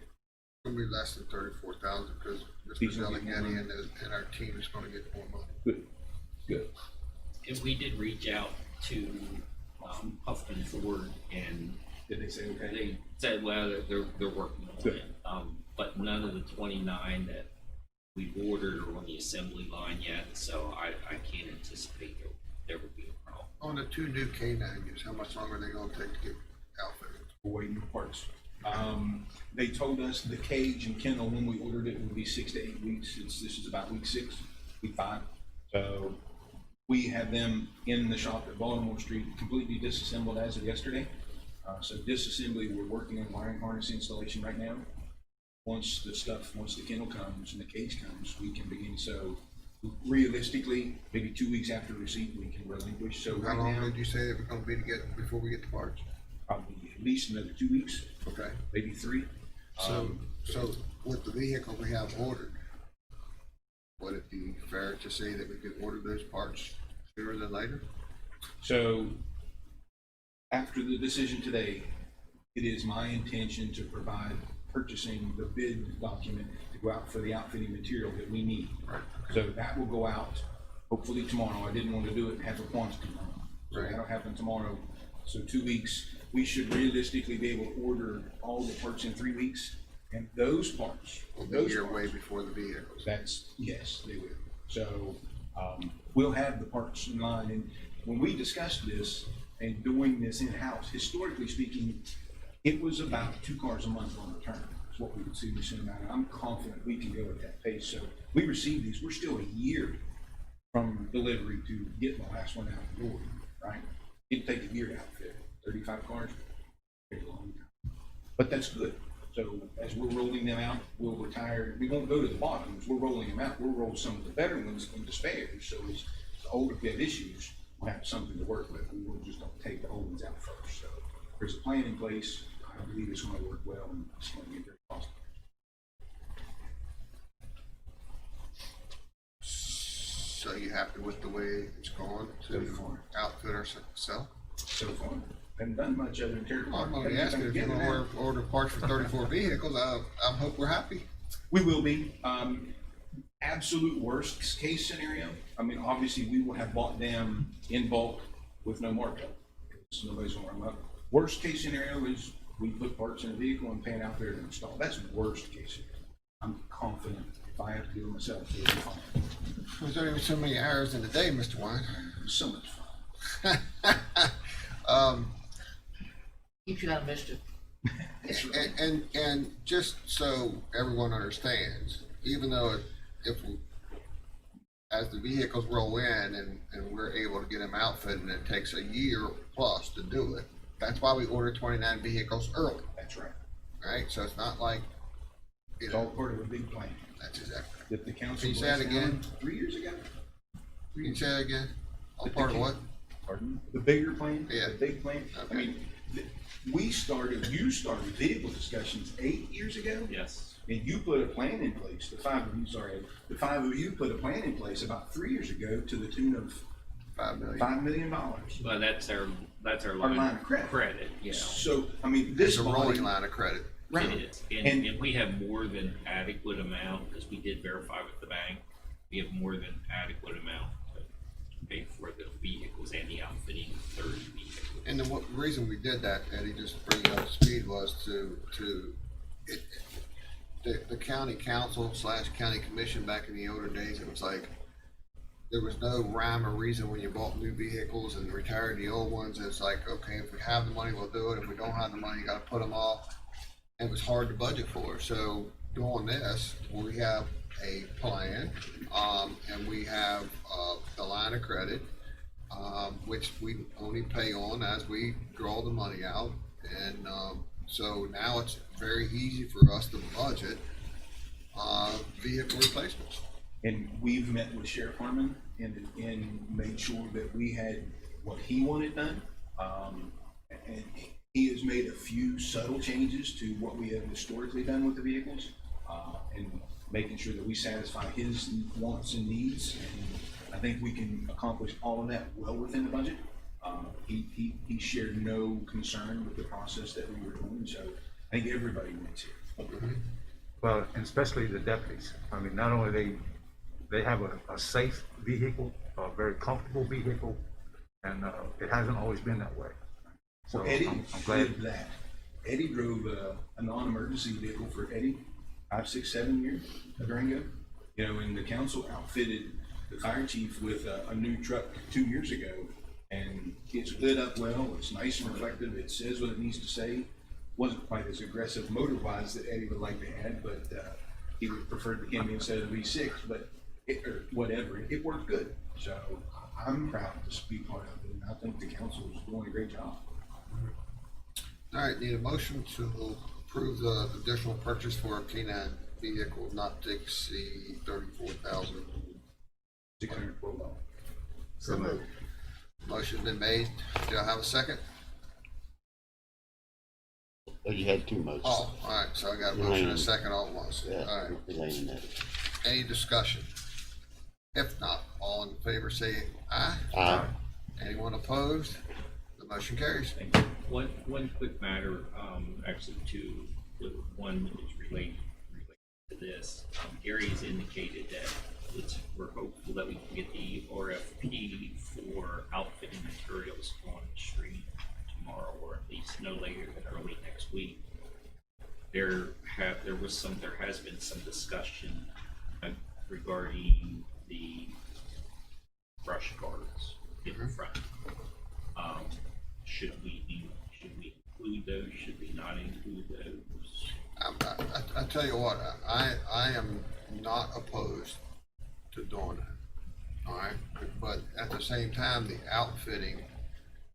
gonna be less than 34,000 because He's Mr. gonna get more Delegati and our team is gonna get more money. Good, good. And we did reach out to Huffman Ford, and Did they say okay? they said, well, they're working on Good. it. But none of the 29 that we've ordered are on the assembly line yet, so I can't anticipate there would be a problem. On the two new canines, how much longer are they gonna take to get outfitted? We're waiting for parts. They told us the cage and kennel when we ordered it would be 6 to 8 weeks. This is about week 6, week 5. So we have them in the shop at Baltimore Street, completely disassembled as of yesterday. So disassembly, we're working on wiring harness installation right now. Once the kennel comes and the cage comes, we can begin. So realistically, maybe 2 weeks after receipt, we can relinquish. So How right long now, did you say that we're gonna be to get, before we get the parts? probably at least another 2 weeks, Okay, maybe 3. so with the vehicle we have ordered, would it be fair to say that we could order those parts sooner than later? So after the decision today, it is my intention to provide purchasing the bid document to go out for the outfitting material that we need. Right. So that will go out hopefully tomorrow. I didn't want to do it and have a quantity wrong. So Right. that'll happen tomorrow. So 2 weeks, we should realistically be able to order all the parts in 3 weeks. And those parts, We'll be those here parts, way before the vehicles. yes, they will. So, we'll have the parts in line, and when we discussed this and doing this in-house, historically speaking, it was about 2 cars a month on return, is what we would see the same amount. And I'm confident we can go at that pace. So we received these, we're still a year from delivery to getting the last one out the door, right? It'd take a year to outfit 35 cars, take a long time. But that's good. So as we're rolling them out, we'll retire. We won't go to the bottoms. We're rolling them out. We'll roll some of the better ones into spares. So as the older we have issues, we'll have something to work with. We will just don't take the old ones out first. So there's a plan in place. I believe it's going to work well, and it's going to be very cost. So you happy with the way it's going So to far. outfit ourselves? So far, haven't done much other than tear I'm apart. only asking if you're gonna order parts for 34 vehicles, I hope we're happy. We will be. Absolute worst case scenario, I mean, obviously, we will have bought them in bulk with no markup. Because nobody's gonna run them up. Worst case scenario is we put parts in a vehicle and pay it out there to install. That's worst case scenario. I'm confident if I have to do it myself, it'll be fine. There's only so many hours in the day, Mr. Wine. So much fun. Keeps you out of mischief. That's right. And just so everyone understands, even though if we, as the vehicles roll in and we're able to get them outfitted and it takes a year plus to do it, that's why we ordered 29 vehicles early, That's right. right? So it's not like, you It's all know, part of a big plan that's exactly. that the council. Can you say that blessed down again? 3 years ago. Can you say that again? All But part of the what? Pardon? The bigger plan? Yeah. The big plan? Okay. I mean, you started vehicle discussions 8 years ago? Yes. And you put a plan in place, the five of you put a plan in place about 3 years ago to the tune of $5 million. $5 million. Well, that's our Our line of credit. you know. So, I mean, It's this a body. rolling line of credit. Right. It is, And- and we have more than adequate amount, because we did verify with the bank, we have more than adequate amount. to pay for the vehicles and the outfitting of 30 vehicles. And the reason we did that, Eddie, just to bring you up to speed, was the county council / county commission back in the older days, it was like, there was no rhyme or reason when you bought new vehicles and retired the old ones. It's like, okay, if we have the money, we'll do it. If we don't have the money, you gotta put them off. And it was hard to budget for. So doing this, we have a plan, and we have, the line of credit, which we only pay on as we draw the money out. And, so now it's very easy for us to budget, vehicle replacements. And we've met with Sheriff Harmon and made sure that we had what he wanted done. And he has made a few subtle changes to what we have historically done with the vehicles, and making sure that we satisfy his wants and needs. And I think we can accomplish all of that well within the budget. He shared no concern with the process that we were doing, so I think everybody wins here. Well, and especially the deputies. I mean, not only they have a safe vehicle, a very comfortable vehicle, and it hasn't always been that way. So Well, Eddie I'm glad. did that. Eddie drove a non-emergency vehicle for Eddie 5, 6, 7 years, a Durango. You know, and the council outfitted the fire chief with a new truck 2 years ago, and it's lit up well. It's nice and reflective. It says what it needs to say. Wasn't quite as aggressive motor-wise that Eddie would like to add, but he would prefer the Hemi instead of the V6. But or whatever, it worked good. So I'm proud to be part of it, and I think the council is doing a great job. All right, need a motion to approve the additional purchase for a K-9 vehicle not to exceed $34,000. $612. So moved. Motion's been made. Do I have a second? Oh, you had two motions. Oh, all right, so I got a motion and a second all at once. All Yeah, right, Elaine and Eddie. any discussion? If not, all in favor say aye. Aye. Anyone opposed? The motion carries. One quick matter, actually two, the one that is related to this. Gary has indicated that we're hopeful that we can get the RFP for outfitting materials on the street tomorrow, or at least no later than early next week. There has been some discussion regarding the brush guards in the front. Should we include those? Should we not include those? I tell you what, I am not opposed to doing that, all right? But at the same time, the outfitting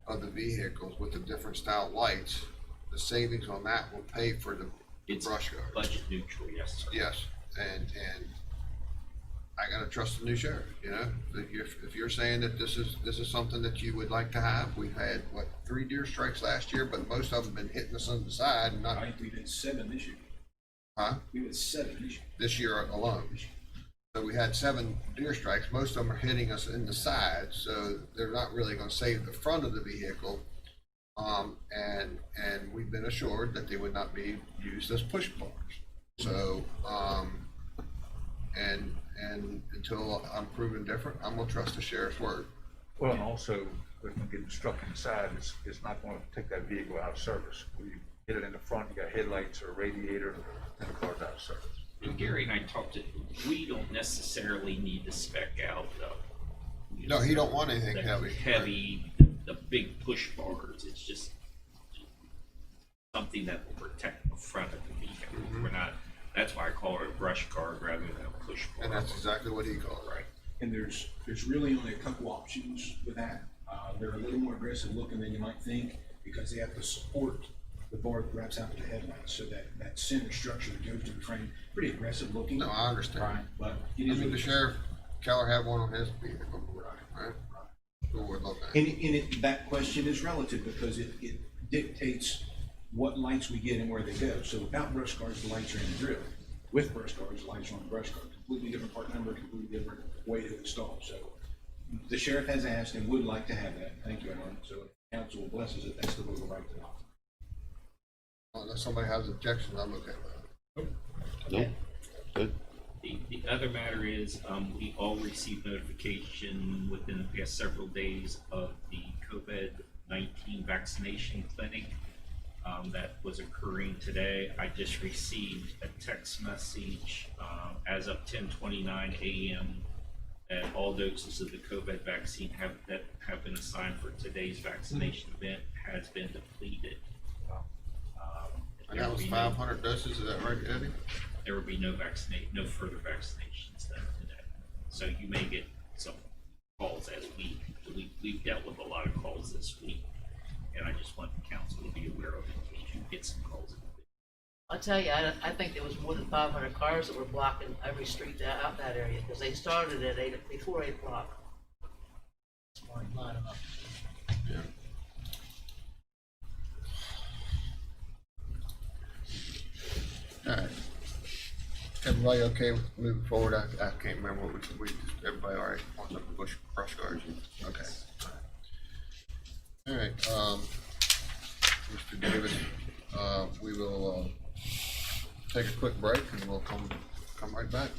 of the vehicles with the different style lights, the savings on that will pay for the It's brush guard. budget neutral, yes, sir. Yes, and I gotta trust the new sheriff, you know? If you're saying that this is something that you would like to have, we've had, 3 deer strikes last year, but most of them been hitting us on the side and I not, think we did 7 this year. huh? We did 7 this year. This year alone. So we had 7 deer strikes, most of them are hitting us in the side, so they're not really gonna save the front of the vehicle. And we've been assured that they would not be used as push bars. So, and until I'm proven different, I'm gonna trust the sheriff's word. Well, and also, if you get struck inside, it's not going to take that vehicle out of service. When you get it in the front, you got headlights or a radiator, and the car's out of service. And Gary and I talked we don't necessarily need to spec out No, he don't want anything heavy. heavy, the big push bars. It's just something that will protect the front of the vehicle. We're not, that's why I call it a brush guard rather than a push bar. And that's exactly what he called it. Right. And there's really only a couple options with that. They're a little more aggressive looking than you might think, because they have to support the bar that wraps out the headlights, so that center structure that goes to the frame, pretty aggressive looking. No, I understand. Right, but it I is. mean, what the it is. sheriff, Keller had one on his vehicle, right? We'll worry about that. And that question is relative, because it dictates what lights we get and where they go. So without brush guards, the lights are in the drill. With brush guards, the lights are on the brush guard. Completely different part number, completely different way to install. So the sheriff has asked and would like to have that. Thank you, Alan. So if the council blesses it, that's the way we'll write it off. Unless somebody has objections, I'm okay with that. Nope. Good. The other matter is, we all received notification within the past several days of the COVID-19 vaccination clinic that was occurring today. I just received a text message as of 10:29 a.m. that all doses of the COVID vaccine that have been assigned for today's vaccination event has been depleted. And that was 500 doses, is that right, Eddie? There will be no further vaccinations done today. So you may get some calls as we've dealt with a lot of calls this week. And I just want the council to be aware of it in case you get some calls. I'll tell you, I think there was more than 500 cars that were blocking every street out that area, because they started at before 8 o'clock. This morning, lining up. Yeah. All right. Everybody okay with moving forward? I can't remember what we everybody all right on the bush brush guards? Okay. All right, Mr. Davis, we will, take a quick break and we'll come right back.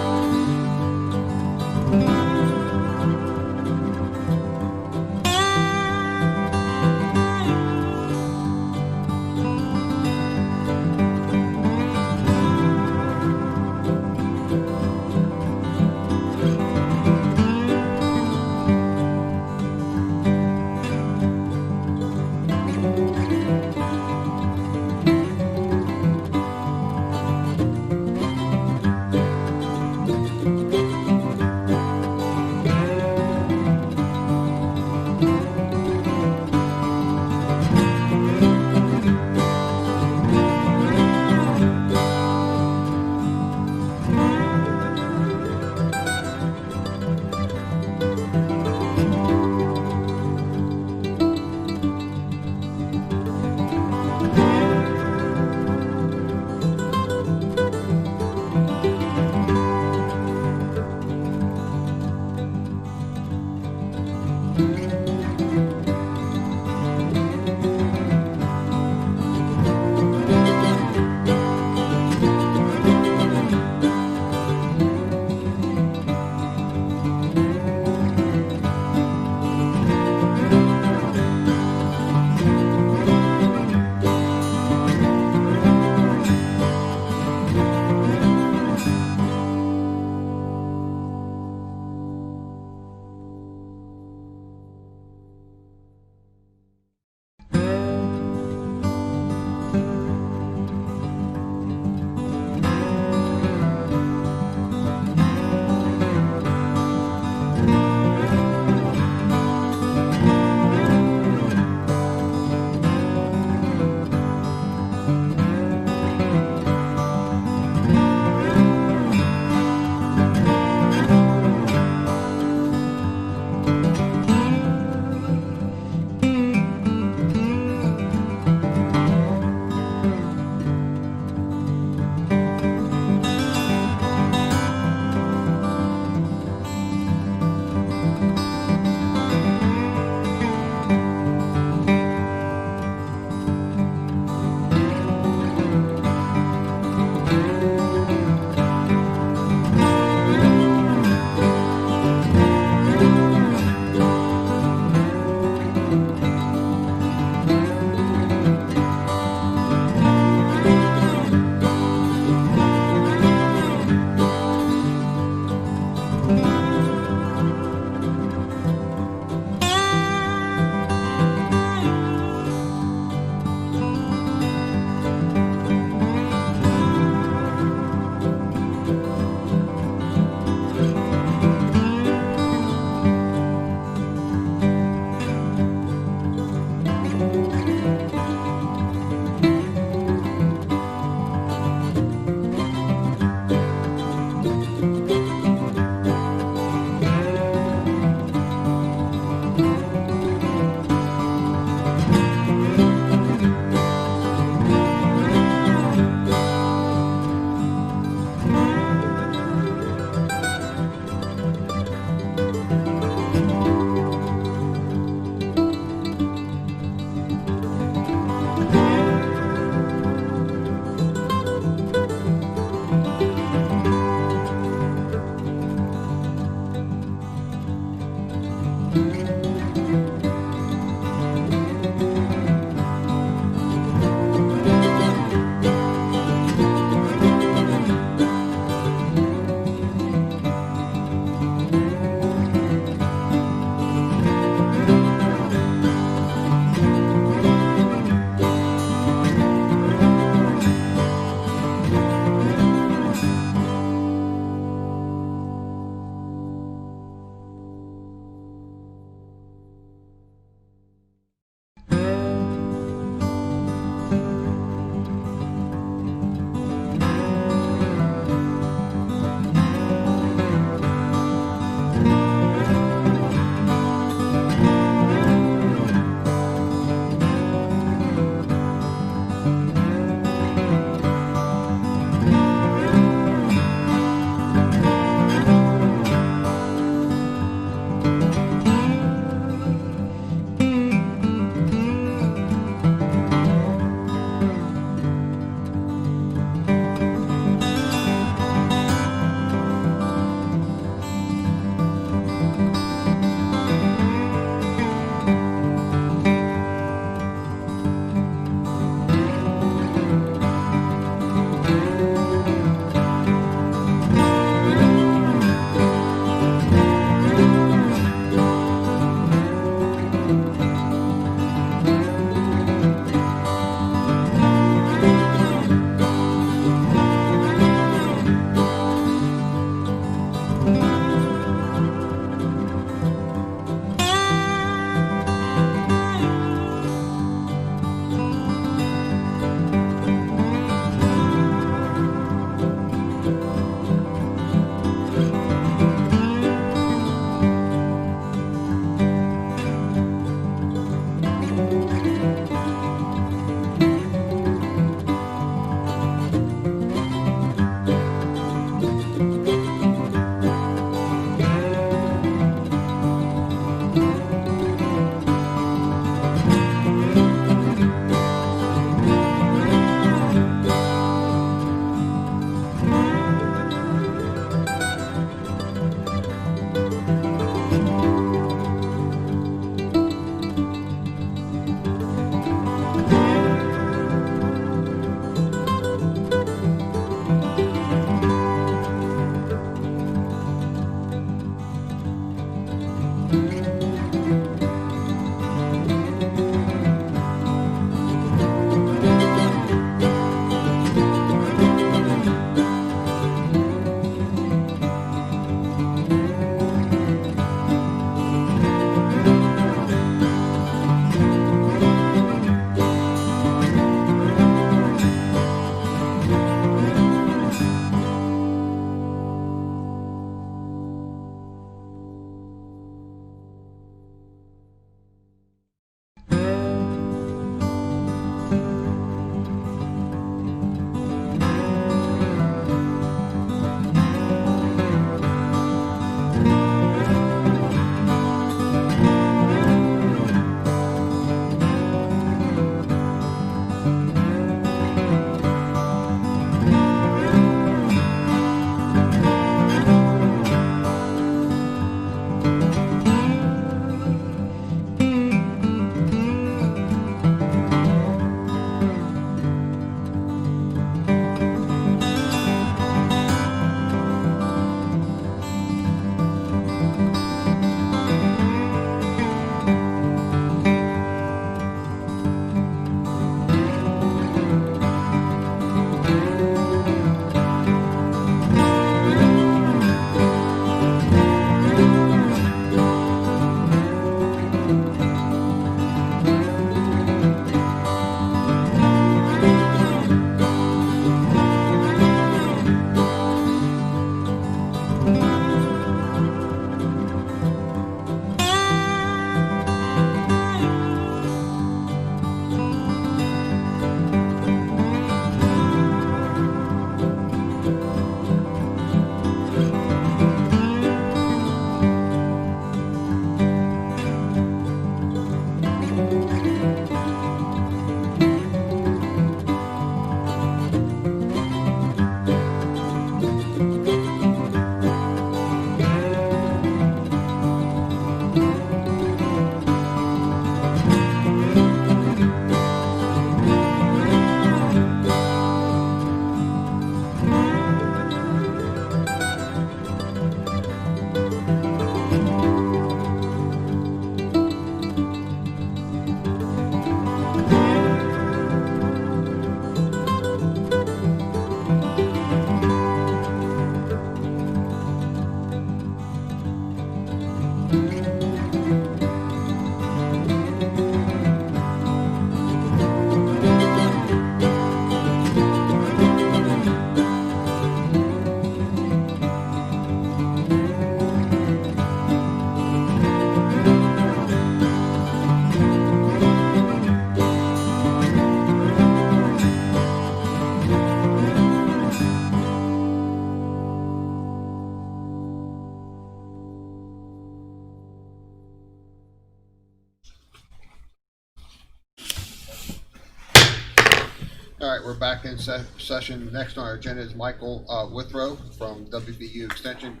All right, we're back in session. Next on our agenda is Michael Withrow from WVU Extension,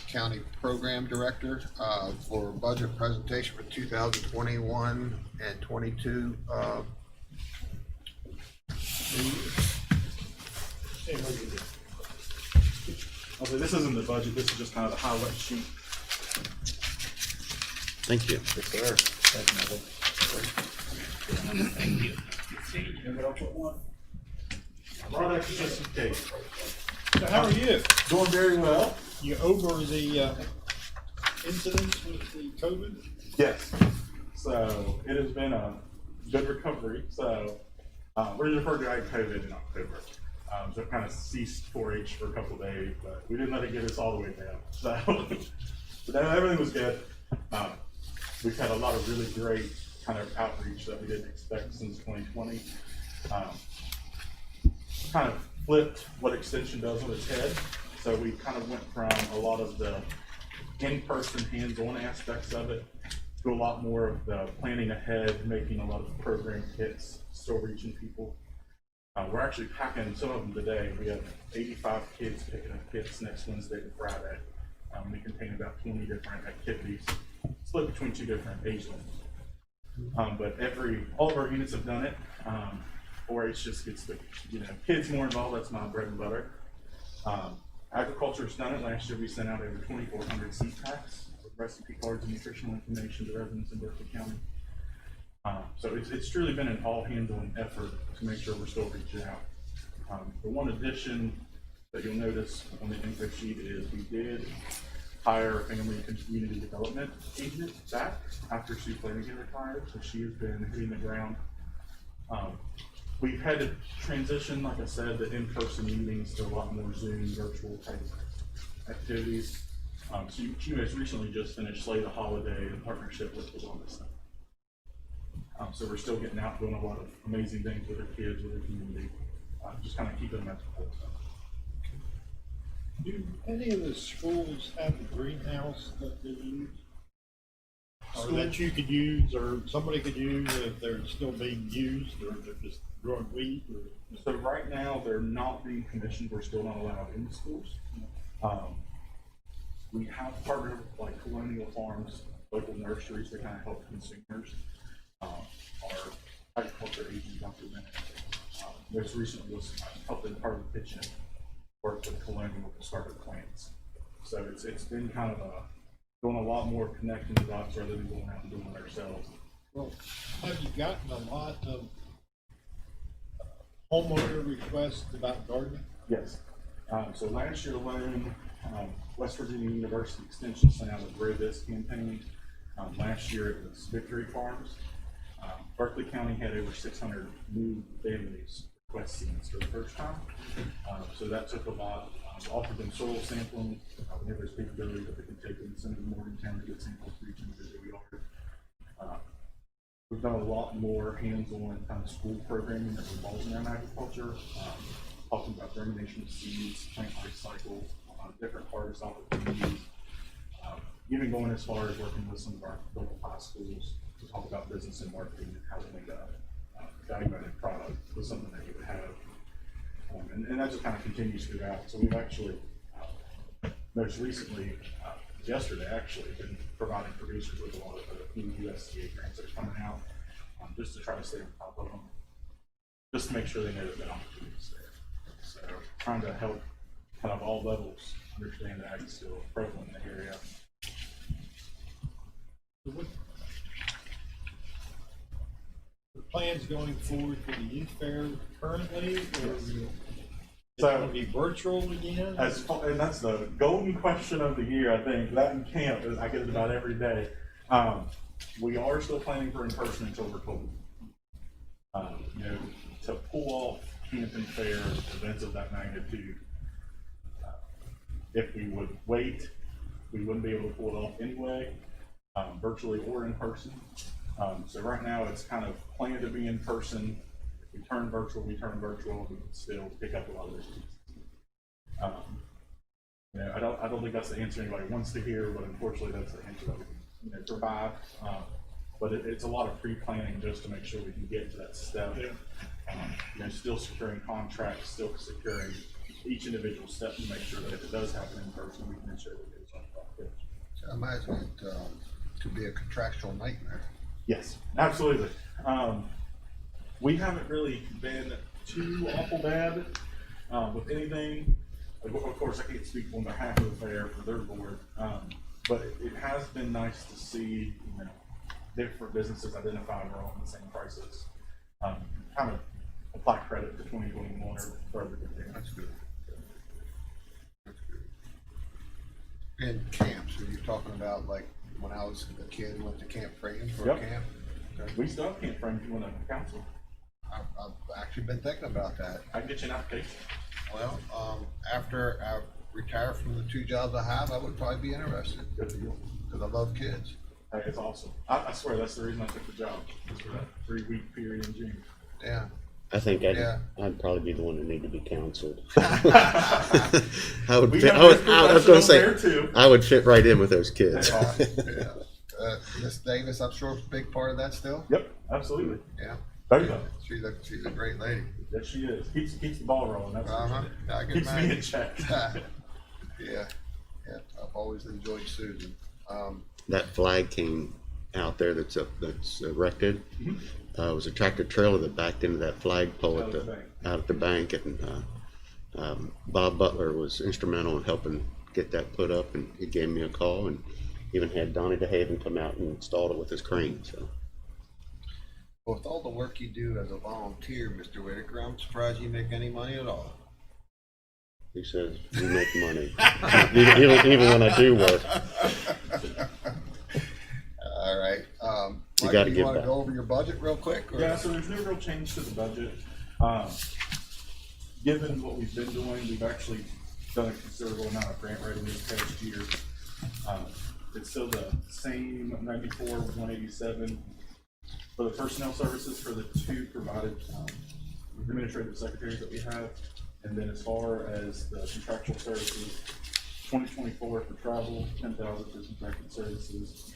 County Program Director, for budget presentation for 2021 and 22. Okay, this isn't the budget, this is just kind of the highlight sheet. Thank you. Thank you. Anybody else want one? Right, that's just in case. So how are you? Doing very well. You over the incidents with the COVID? Yes. So it has been a good recovery. So we referred to COVID in October. So it kind of ceased 4-H for a couple of days, but we didn't let it get us all the way down. So but then everything was good. We've had a lot of really great kind of outreach that we didn't expect since 2020. Kind of flipped what Extension does on its head. So we kind of went from a lot of the in-person, hands-on aspects of it to a lot more of the planning ahead, making a lot of program kits, still reaching people. We're actually packing some of them today. We have 85 kids picking up kits next Wednesday to Friday. They contain about 20 different activities, split between 2 different age limits. But all of our units have done it. 4-H just gets the kids more involved. That's my bread and butter. Agriculture's done it. Last year we sent out over 2,400 seed packs with recipe cards and nutritional information to residents in Berkeley County. So it's truly been an all-hands-on effort to make sure we're still reaching out. The one addition that you'll notice on the info sheet is we did hire a family and community development agent back after Sue Flanagan retired, so she has been hitting the ground. We've had to transition, like I said, the in-person meetings to a lot more Zoom, virtual type activities. So she has recently just finished Slay the Holiday in partnership with the Wellness Center. So we're still getting out, doing a lot of amazing things with our kids, with our community, just kind of keeping them at the forefront. Do any of the schools have a greenhouse that they use? Or that you could use, or somebody could use if they're still being used, or they're just growing wheat? So right now, they're not being commissioned. We're still not allowed in the schools. We have partnered with like Colonial Farms, local nurseries that kind of help consumers. Our agriculture agent, Dr. Bennett, most recently was helping part of the kitchen work with Colonial to start with plants. So it's been kind of doing a lot more connecting the dots rather than going out and doing it ourselves. Well, have you gotten a lot of homeowner requests about gardening? Yes. So last year alone, West Virginia University Extension sent out a Grow This campaign. Last year it was Victory Farms. Berkeley County had over 600 new families request seeds for the first time. So that took a lot. Offered them soil sampling. We have this capability that they can take them to Morgantown to get samples for each individual yard. We've done a lot more hands-on kind of school programming that revolves around agriculture, talking about germination of seeds, plant life cycle, different harvest opportunities, even going as far as working with some of our local high schools to talk about business and marketing and how to make a value-added product was something that you would have. And that just kind of continues throughout. So we've actually, most recently, yesterday actually, been providing producers with a lot of the new USDA grants that are coming out, just to try to stay on top of them, just to make sure they know that the opportunity's there. So trying to help kind of all levels understand that ag is still prevalent in the area. The plans going forward for the youth fair currently, or is it So- going to be virtual again? And that's the golden question of the year, I think. That in camp, I get it about every day. We are still planning for in-person until we're told. To pull off camp and fair events of that magnitude, if we would wait, we wouldn't be able to pull it off anyway, virtually or in person. So right now it's kind of planned to be in person. If we turn virtual, we can still pick up a lot of those pieces. I don't think that's the answer anybody wants to hear, but unfortunately that's the answer that we can provide. but it's a lot of pre-planning just to make sure we can get to that step. Still securing contracts, still securing each individual step to make sure that if it does happen in person, we can ensure that it's on top. I imagine it could be a contractual nightmare. Yes, absolutely. We haven't really been too awful bad with anything. Of course, I can't speak on behalf of the fair for their board, but it has been nice to see different businesses identify and all in the same prices. Kind of apply credit to 2021 or further. That's good. That's good. And camps, are you talking about like when I was a kid and went to Camp Freedom for Yep. a camp? Okay. We still have camp friends when a council. I've actually been thinking about that. I can get you an application. Well, after I retire from the 2 jobs I have, I would probably be interested Good deal. because I love kids. It's awesome. I swear that's the reason I took the job, was for that 3-week period in June. Yeah. I think Yeah. I'd probably be the one that need to be counseled. I would We fit, have I, would, those I was going to professionals there say, too. I would fit right in with those kids. Yeah. Miss Davis, I'm sure is a big part of that still. Yep, absolutely. Yeah. There you go. She's a great lady. Yes, she is. Keeps the ball rolling. That's for Uh-huh. sure. I can Keeps me imagine. in check. Yeah. I've always enjoyed Susan. That flag came out there that's erected. It was a tractor trailer that backed into that flagpole out at the bank, and Bob Butler was instrumental in helping get that put up, and he gave me a call and even had Donnie DeHaven come out and installed it with his crane. So Well, with all the work you do as a volunteer, Mr. Whitaker, I'm surprised you make any money at all. he says we make money, even when I do work. All right. You Mike, gotta you give want to back. go over your budget real quick? Or? Yeah, so there's no real change to the budget. Given what we've been doing, we've actually done a considerable amount of grant writing this past year. It's still the same 94,187 for the personnel services for the 2 provided administrative secretaries that we have. And then as far as the contractual services, 2024 for travel, 10,000 for contracted services,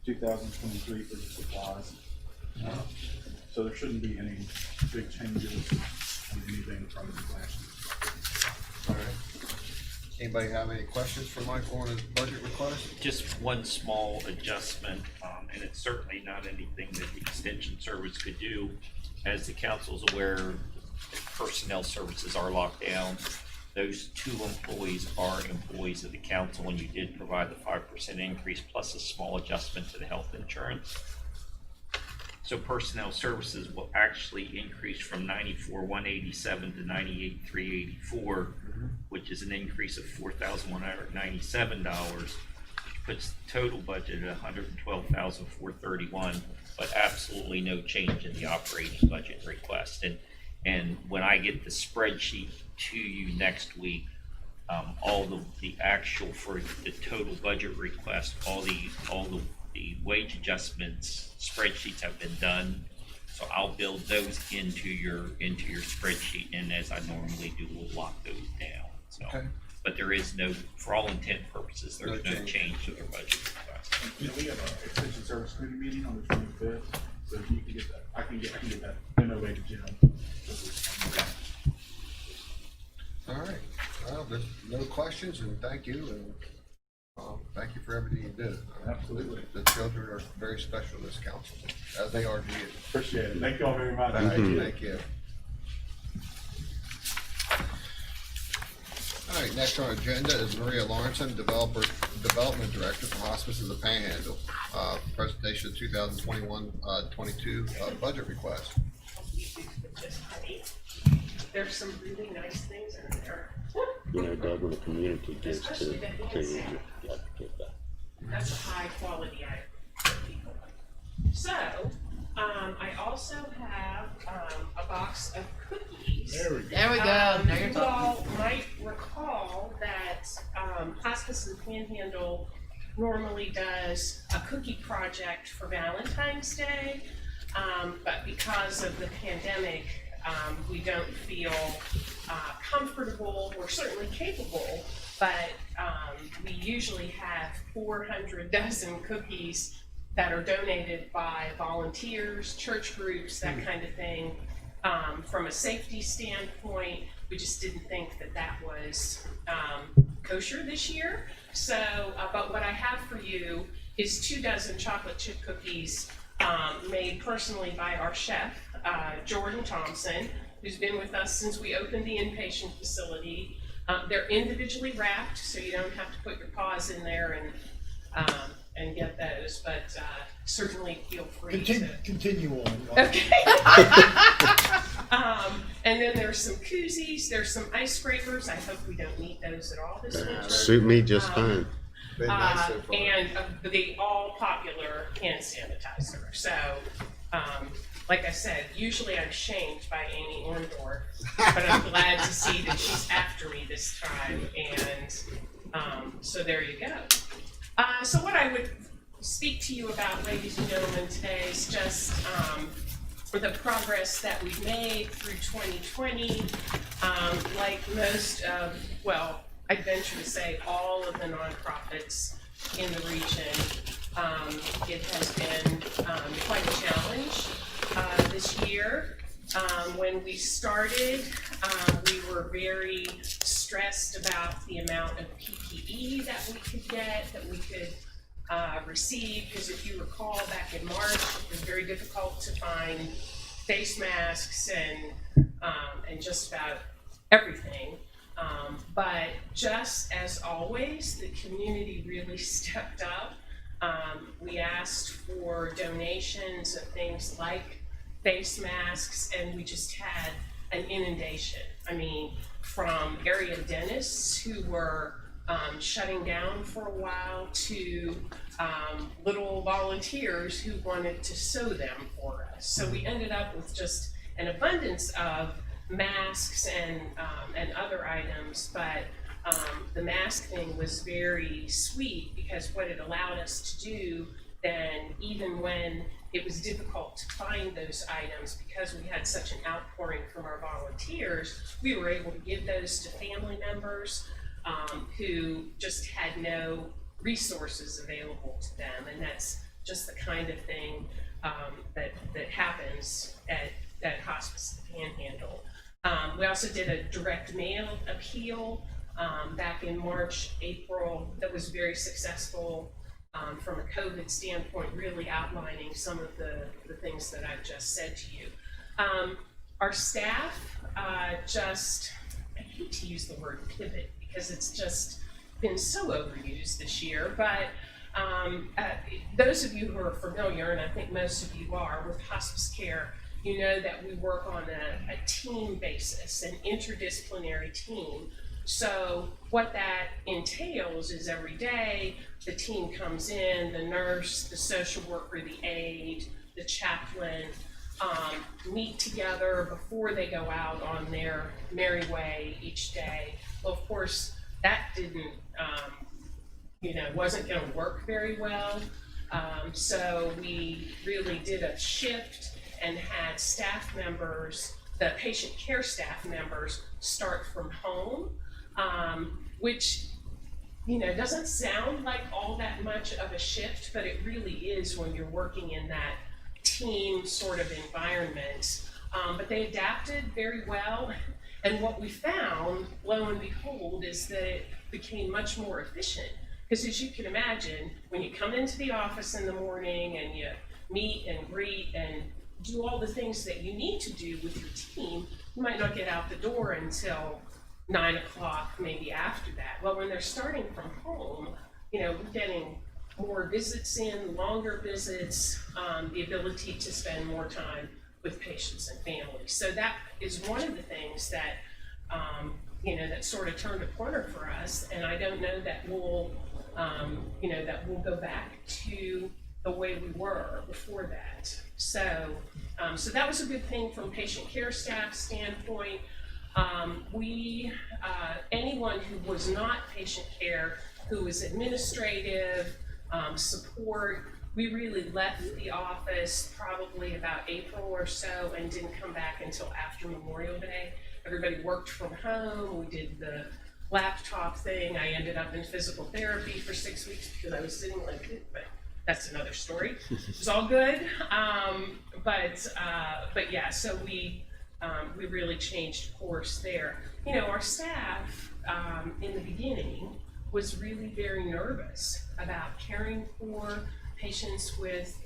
2023 for supplies. So there shouldn't be any big changes in anything from last year. All right. Anybody have any questions for Mike on his budget request? Just one small adjustment, and it's certainly not anything that the extension service could do. As the council's aware, personnel services are locked down. Those 2 employees are employees of the council, and you did provide the 5% increase plus a small adjustment to the health insurance. So personnel services will actually increase from 94,187 to 98,384, which is an increase of $4,197, which puts the total budget at $112,431, but absolutely no change in the operating budget request. And when I get the spreadsheet to you next week, all the actual for the total budget request, all the wage adjustments spreadsheets have been done. So I'll build those into your spreadsheet, and as I normally do, we'll lock those down. So, Okay. but there is no, for all intent purposes, there's No no change. change to their budget request. We have an extension service committee meeting on the 25th, so if you can get that, I can get that MOA to Jim. All right. Well, there's no questions, and thank you, and thank you for everything you do. Absolutely. The children are very special to this council, as they are to you. Appreciate it. Thank you all very much. All right, thank you. All right, next on our agenda is Maria Lawrenson, Development Director for Hospice of the Panhandle. Presentation of 2021-22 budget request. There's some really nice things in there. You know, Doug, when the community gives to Especially that we can you, say. you have to give back. That's a high quality item for people. So, I also have, a box of cookies. There we go. There we go. Now you're You talking. all might recall that, Hospice of the Panhandle normally does a cookie project for Valentine's Day. But because of the pandemic, we don't feel comfortable or certainly capable, but we usually have 400 dozen cookies that are donated by volunteers, church groups, that kind of thing. From a safety standpoint, we just didn't think that that was kosher this year. So, but what I have for you is 2 dozen chocolate chip cookies made personally by our chef, Jordan Thompson, who's been with us since we opened the inpatient facility. They're individually wrapped, so you don't have to put your paws in there and get those, but certainly feel free to. Continue on. Okay. And then there's some koozies, there's some ice scrapers. I hope we don't need those at all this winter. Suit me just fine. Been nice so far. And the all popular hand sanitizer. So, like I said, usually I'm shamed by Amy Orndorff, but I'm glad to see that she's after me this time. And so there you go. So what I would speak to you about, ladies and gentlemen, today is just the progress that we've made through 2020. Like most of, well, I'd venture to say all of the nonprofits in the region, it has been quite a challenge this year. When we started, we were very stressed about the amount of PPE that we could get, that we could receive, because if you recall, back in March, it was very difficult to find face masks and just about everything. But just as always, the community really stepped up. We asked for donations of things like face masks, and we just had an inundation. I mean, from area dentists who were shutting down for a while to little volunteers who wanted to sew them for us. So we ended up with just an abundance of masks and other items, but the mask thing was very sweet, because what it allowed us to do then, even when it was difficult to find those items, because we had such an outpouring from our volunteers, we were able to give those to family members who just had no resources available to them. And that's just the kind of thing that happens at Hospice of the Panhandle. We also did a direct mail appeal back in March, April, that was very successful from a COVID standpoint, really outlining some of the things that I've just said to you. Our staff I hate to use the word pivot, because it's just been so overused this year, but those of you who are familiar, and I think most of you are, with hospice care, you know that we work on a team basis, an interdisciplinary team. So what that entails is every day the team comes in, the nurse, the social worker, the aide, the chaplain, meet together before they go out on their merry way each day. Well, of course, that didn't, wasn't going to work very well. So we really did a shift and had staff members, the patient care staff members, start from home, which, doesn't sound like all that much of a shift, but it really is when you're working in that team sort of environment. But they adapted very well. And what we found, lo and behold, is that it became much more efficient. Because as you can imagine, when you come into the office in the morning and you meet and greet and do all the things that you need to do with your team, you might not get out the door until 9 o'clock, maybe after that. Well, when they're starting from home, we're getting more visits in, longer visits, the ability to spend more time with patients and families. So that is one of the things that, that sort of turned a corner for us. And I don't know that we'll go back to the way we were before that. So that was a good thing from patient care staff standpoint. Anyone who was not patient care, who was administrative, support, we really left the office probably about April or so and didn't come back until after Memorial Day. Everybody worked from home. We did the laptop thing. I ended up in physical therapy for 6 weeks because I was sitting like this, but that's another story. It was all good, but yeah, so we really changed course there. You know, our staff in the beginning was really very nervous about caring for patients with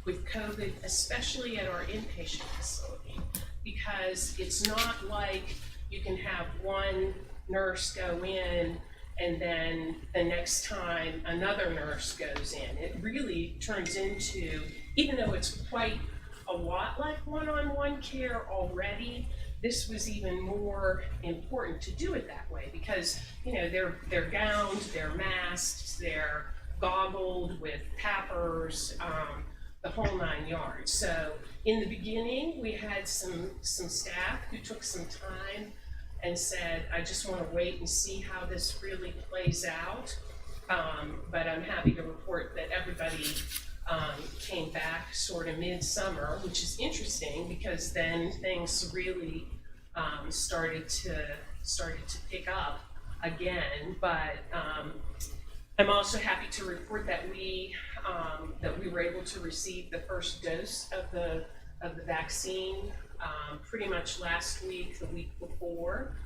COVID, especially at our inpatient facility, because it's not like you can have one nurse go in and then the next time another nurse goes in. It really turns into, even though it's quite a lot like one-on-one care already, this was even more important to do it that way because, you know, they're gowned, they're masked, they're goggled with PAPRs, the whole 9 yards. So in the beginning, we had some staff who took some time and said, I just want to wait and see how this really plays out. But I'm happy to report that everybody came back sort of midsummer, which is interesting because then things really started to pick up again. But I'm also happy to report that we were able to receive the first dose of the vaccine pretty much last week, the week before.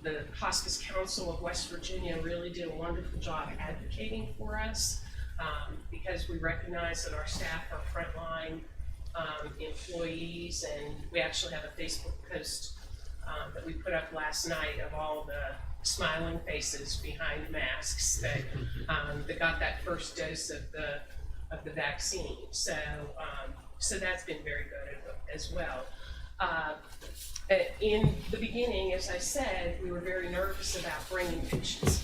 The Hospice Council of West Virginia really did a wonderful job advocating for us because we recognize that our staff are frontline employees, and we actually have a Facebook post that we put up last night of all the smiling faces behind the masks that got that first dose of the vaccine. So that's been very good as well. In the beginning, as I said, we were very nervous about bringing patients,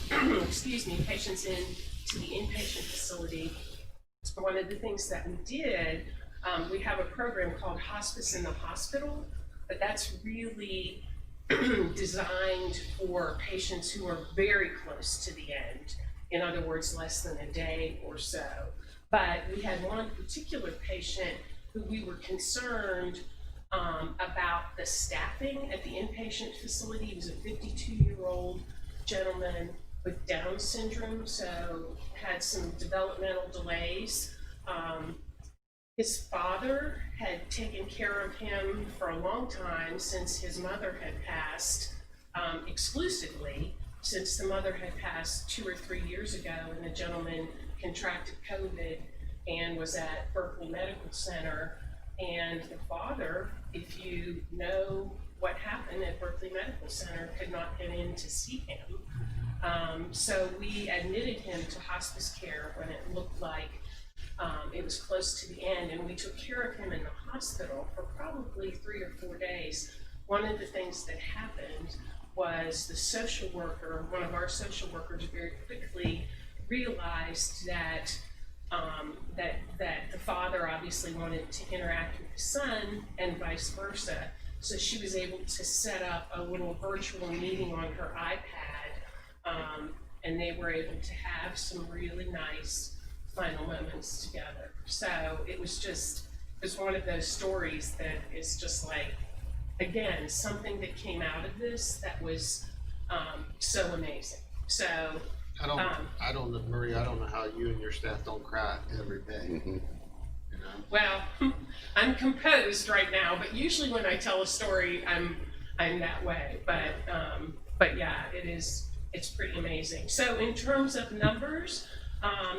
patients in to the inpatient facility. One of the things that we did, we have a program called Hospice in the Hospital, but that's really designed for patients who are very close to the end. In other words, less than a day or so. But we had one particular patient who we were concerned about the staffing at the inpatient facility. He was a 52-year-old gentleman with Down syndrome, so had some developmental delays. His father had taken care of him for a long time since his mother had passed, exclusively since the mother had passed 2 or 3 years ago, and the gentleman contracted COVID and was at Berkeley Medical Center. And the father, if you know what happened at Berkeley Medical Center, could not get in to see him. So we admitted him to hospice care when it looked like it was close to the end, and we took care of him in the hospital for probably 3 or 4 days. One of the things that happened was the social worker, one of our social workers, very quickly realized that that the father obviously wanted to interact with the son and vice versa. So she was able to set up a little virtual meeting on her iPad, and they were able to have some really nice final moments together. So it was one of those stories that is just like, again, something that came out of this that was so amazing. So I don't know, Marie, I don't know how you and your staff don't cry every day. Mhm. You know? well, I'm composed right now, but usually when I tell a story, I'm that way. But yeah, it's pretty amazing. So in terms of numbers,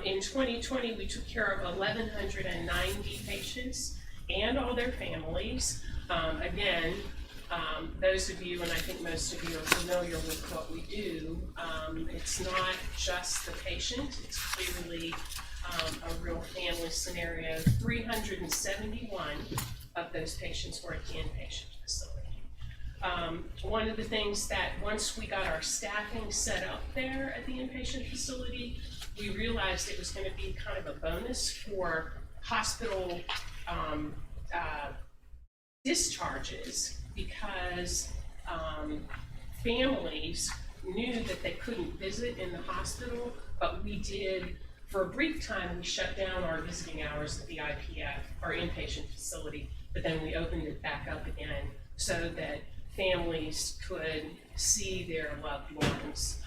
in 2020 we took care of 1,190 patients and all their families. Again, those of you, and I think most of you are familiar with what we do, it's not just the patient, it's clearly a real family scenario. 371 of those patients were at the inpatient facility. One of the things that once we got our staffing set up there at the inpatient facility, we realized it was going to be kind of a bonus for hospital discharges, because families knew that they couldn't visit in the hospital, but we did, for a brief time, we shut down our visiting hours at the IPF, our inpatient facility, but then we opened it back up again so that families could see their loved ones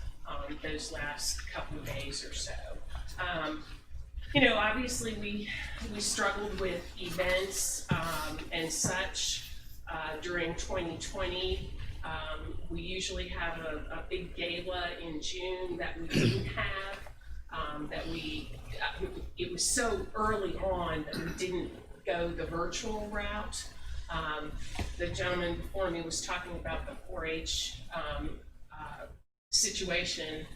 those last couple of days or so. you know, obviously we struggled with events and such during 2020. We usually have a big gala in June that we didn't have. It was so early on that we didn't go the virtual route. The gentleman before me was talking about the 4-H situation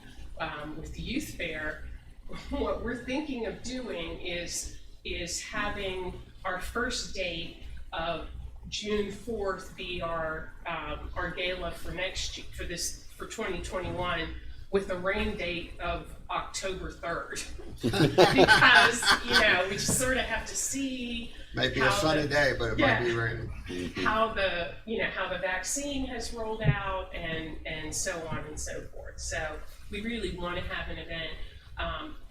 with the youth fair. What we're thinking of doing is having our first date of June 4th be our gala for for 2021, with a rain date of October 3rd. Because, you know, we just sort of have to see Maybe a sunny day, but it might be raining. how the vaccine has rolled out and so on and so forth. So we really want to have an event.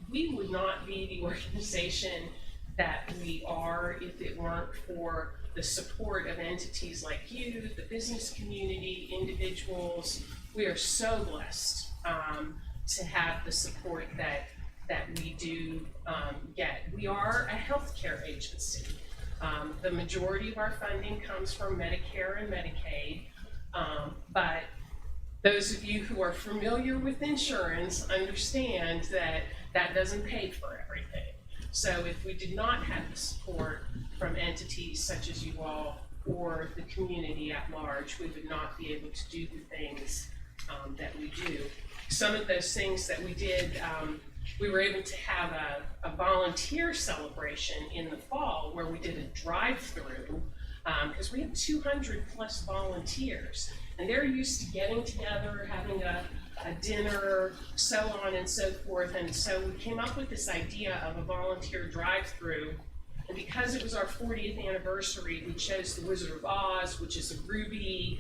We would not be the organization that we are if it weren't for the support of entities like you, the business community, individuals. We are so blessed to have the support that we do get. We are a healthcare agency. The majority of our funding comes from Medicare and Medicaid, but those of you who are familiar with insurance understand that that doesn't pay for everything. So if we did not have the support from entities such as you all or the community at large, we would not be able to do the things that we do. Some of those things that we did, we were able to have a volunteer celebration in the fall where we did a drive-through, because we have 200 plus volunteers, and they're used to getting together, having a dinner, so on and so forth. And so we came up with this idea of a volunteer drive-through. And because it was our 40th anniversary, we chose the Wizard of Oz, which is a ruby.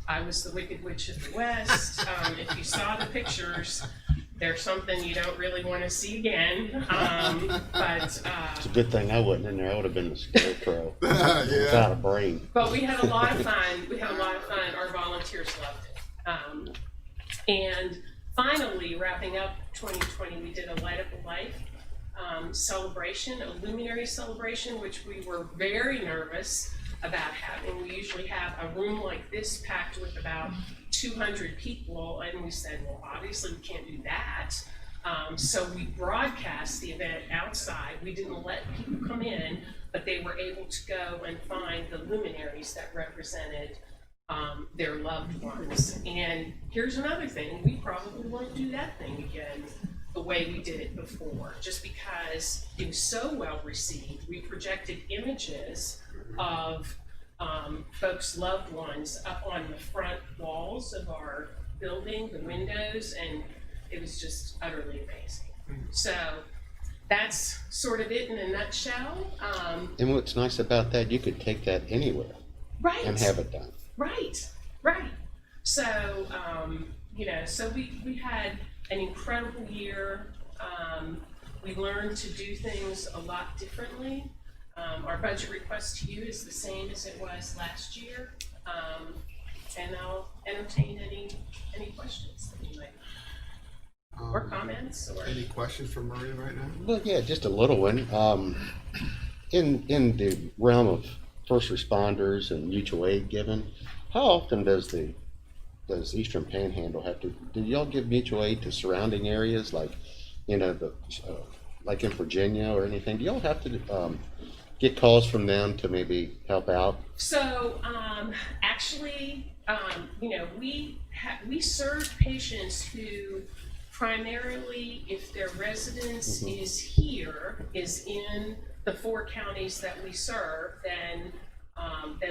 I was the Wicked Witch of the West. If you saw the pictures, they're something you don't really want to see again. But It's a good thing I wasn't in there. I would have been the scarecrow without a brain. But we had a lot of fun. Our volunteers loved it. And finally, wrapping up 2020, we did a Light Up a Life celebration, a luminary celebration, which we were very nervous about having. We usually have a room like this packed with about 200 people, and we said, well, obviously we can't do that. So we broadcast the event outside. We didn't let people come in, but they were able to go and find the luminaries that represented their loved ones. And here's another thing, we probably won't do that thing again the way we did it before, just because it was so well received. We projected images of folks' loved ones up on the front walls of our building, the windows, and it was just utterly amazing. So that's sort of it in a nutshell. And what's nice about that, you could take that anywhere Right. and have it done. Right. So, so we had an incredible year. We learned to do things a lot differently. Our budget request to you is the same as it was last year. And I'll entertain any questions that you might have, or comments, or. Any questions for Maria right now? Well, yeah, just a little one. In the realm of first responders and mutual aid given, how often does Eastern Panhandle have to, do y'all give mutual aid to surrounding areas like, like in Virginia or anything? Do y'all have to get calls from them to maybe help out? So, actually, we serve patients who primarily, if their residence is in the 4 counties that we serve, then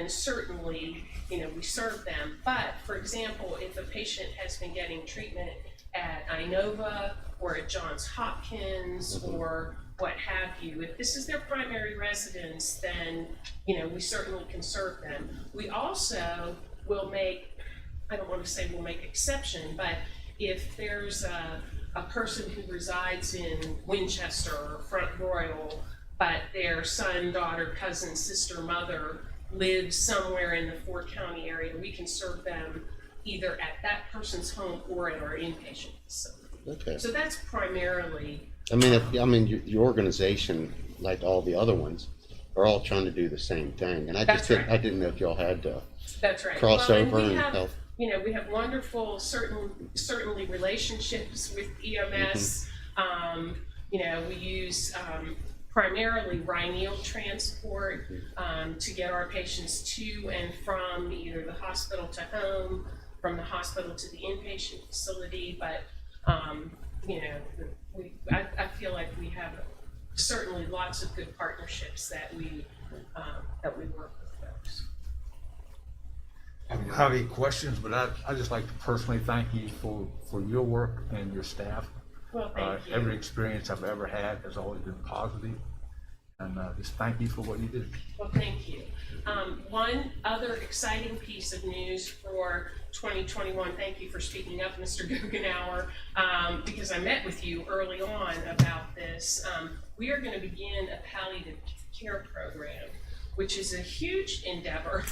certainly, we serve them. But for example, if a patient has been getting treatment at Inova or at Johns Hopkins or what have you, if this is their primary residence, then, we certainly can serve them. We also will I don't want to say we'll make exception, but if there's a person who resides in Winchester or Front Royal, but their son, daughter, cousin, sister, mother lives somewhere in the 4-county area, we can serve them either at that person's home or at our inpatient facility. Okay. So that's primarily I mean, your organization, like all the other ones, are all trying to do the same thing. And That's right. I didn't know if y'all had to That's right. cross Well, and over we and have, help. you know, we have wonderful, certainly relationships with EMS. You know, we use primarily Rhineal transport to get our patients to and from either the hospital to home, from the hospital to the inpatient facility. But you know, I feel like we have certainly lots of good partnerships that we work with folks. I don't have any questions, but I just like to personally thank you for your work and your staff. Well, thank you. Every experience I've ever had has always been positive, and just thank you for what you did. Well, thank you. One other exciting piece of news for 2021, thank you for speaking up, Mr. Guggenauer, because I met with you early on about this. We are going to begin a palliative care program, which is a huge endeavor.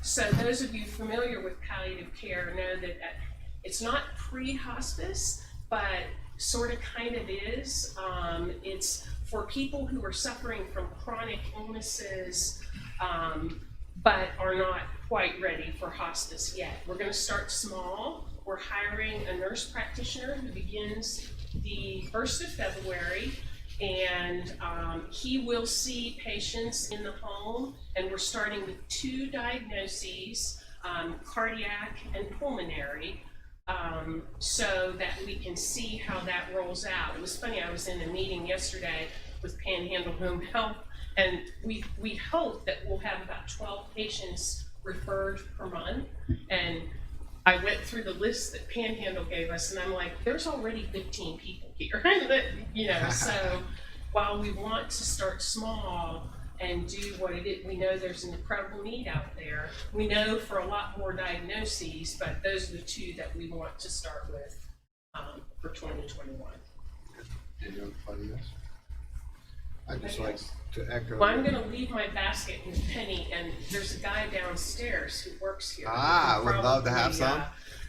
So those of you familiar with palliative care know that it's not pre-hospice, but sort of kind of is. It's for people who are suffering from chronic illnesses, but are not quite ready for hospice yet. We're going to start small. We're hiring a nurse practitioner who begins the 1st of February, and he will see patients in the home, and we're starting with 2 diagnoses, cardiac and pulmonary, so that we can see how that rolls out. It was funny, I was in a meeting yesterday with Panhandle Home Health, and we hope that we'll have about 12 patients referred per month. And I went through the list that Panhandle gave us, and I'm like, there's already 15 people here. You know, so while we want to start small and do what it is, we know there's an incredible need out there. We know for a lot more diagnoses, but those are the 2 that we want to start with for 2021. Anybody else? I'd just like to echo. Well, I'm gonna leave my basket with Penny, and there's a guy downstairs who works here. I who would love to have probably, some.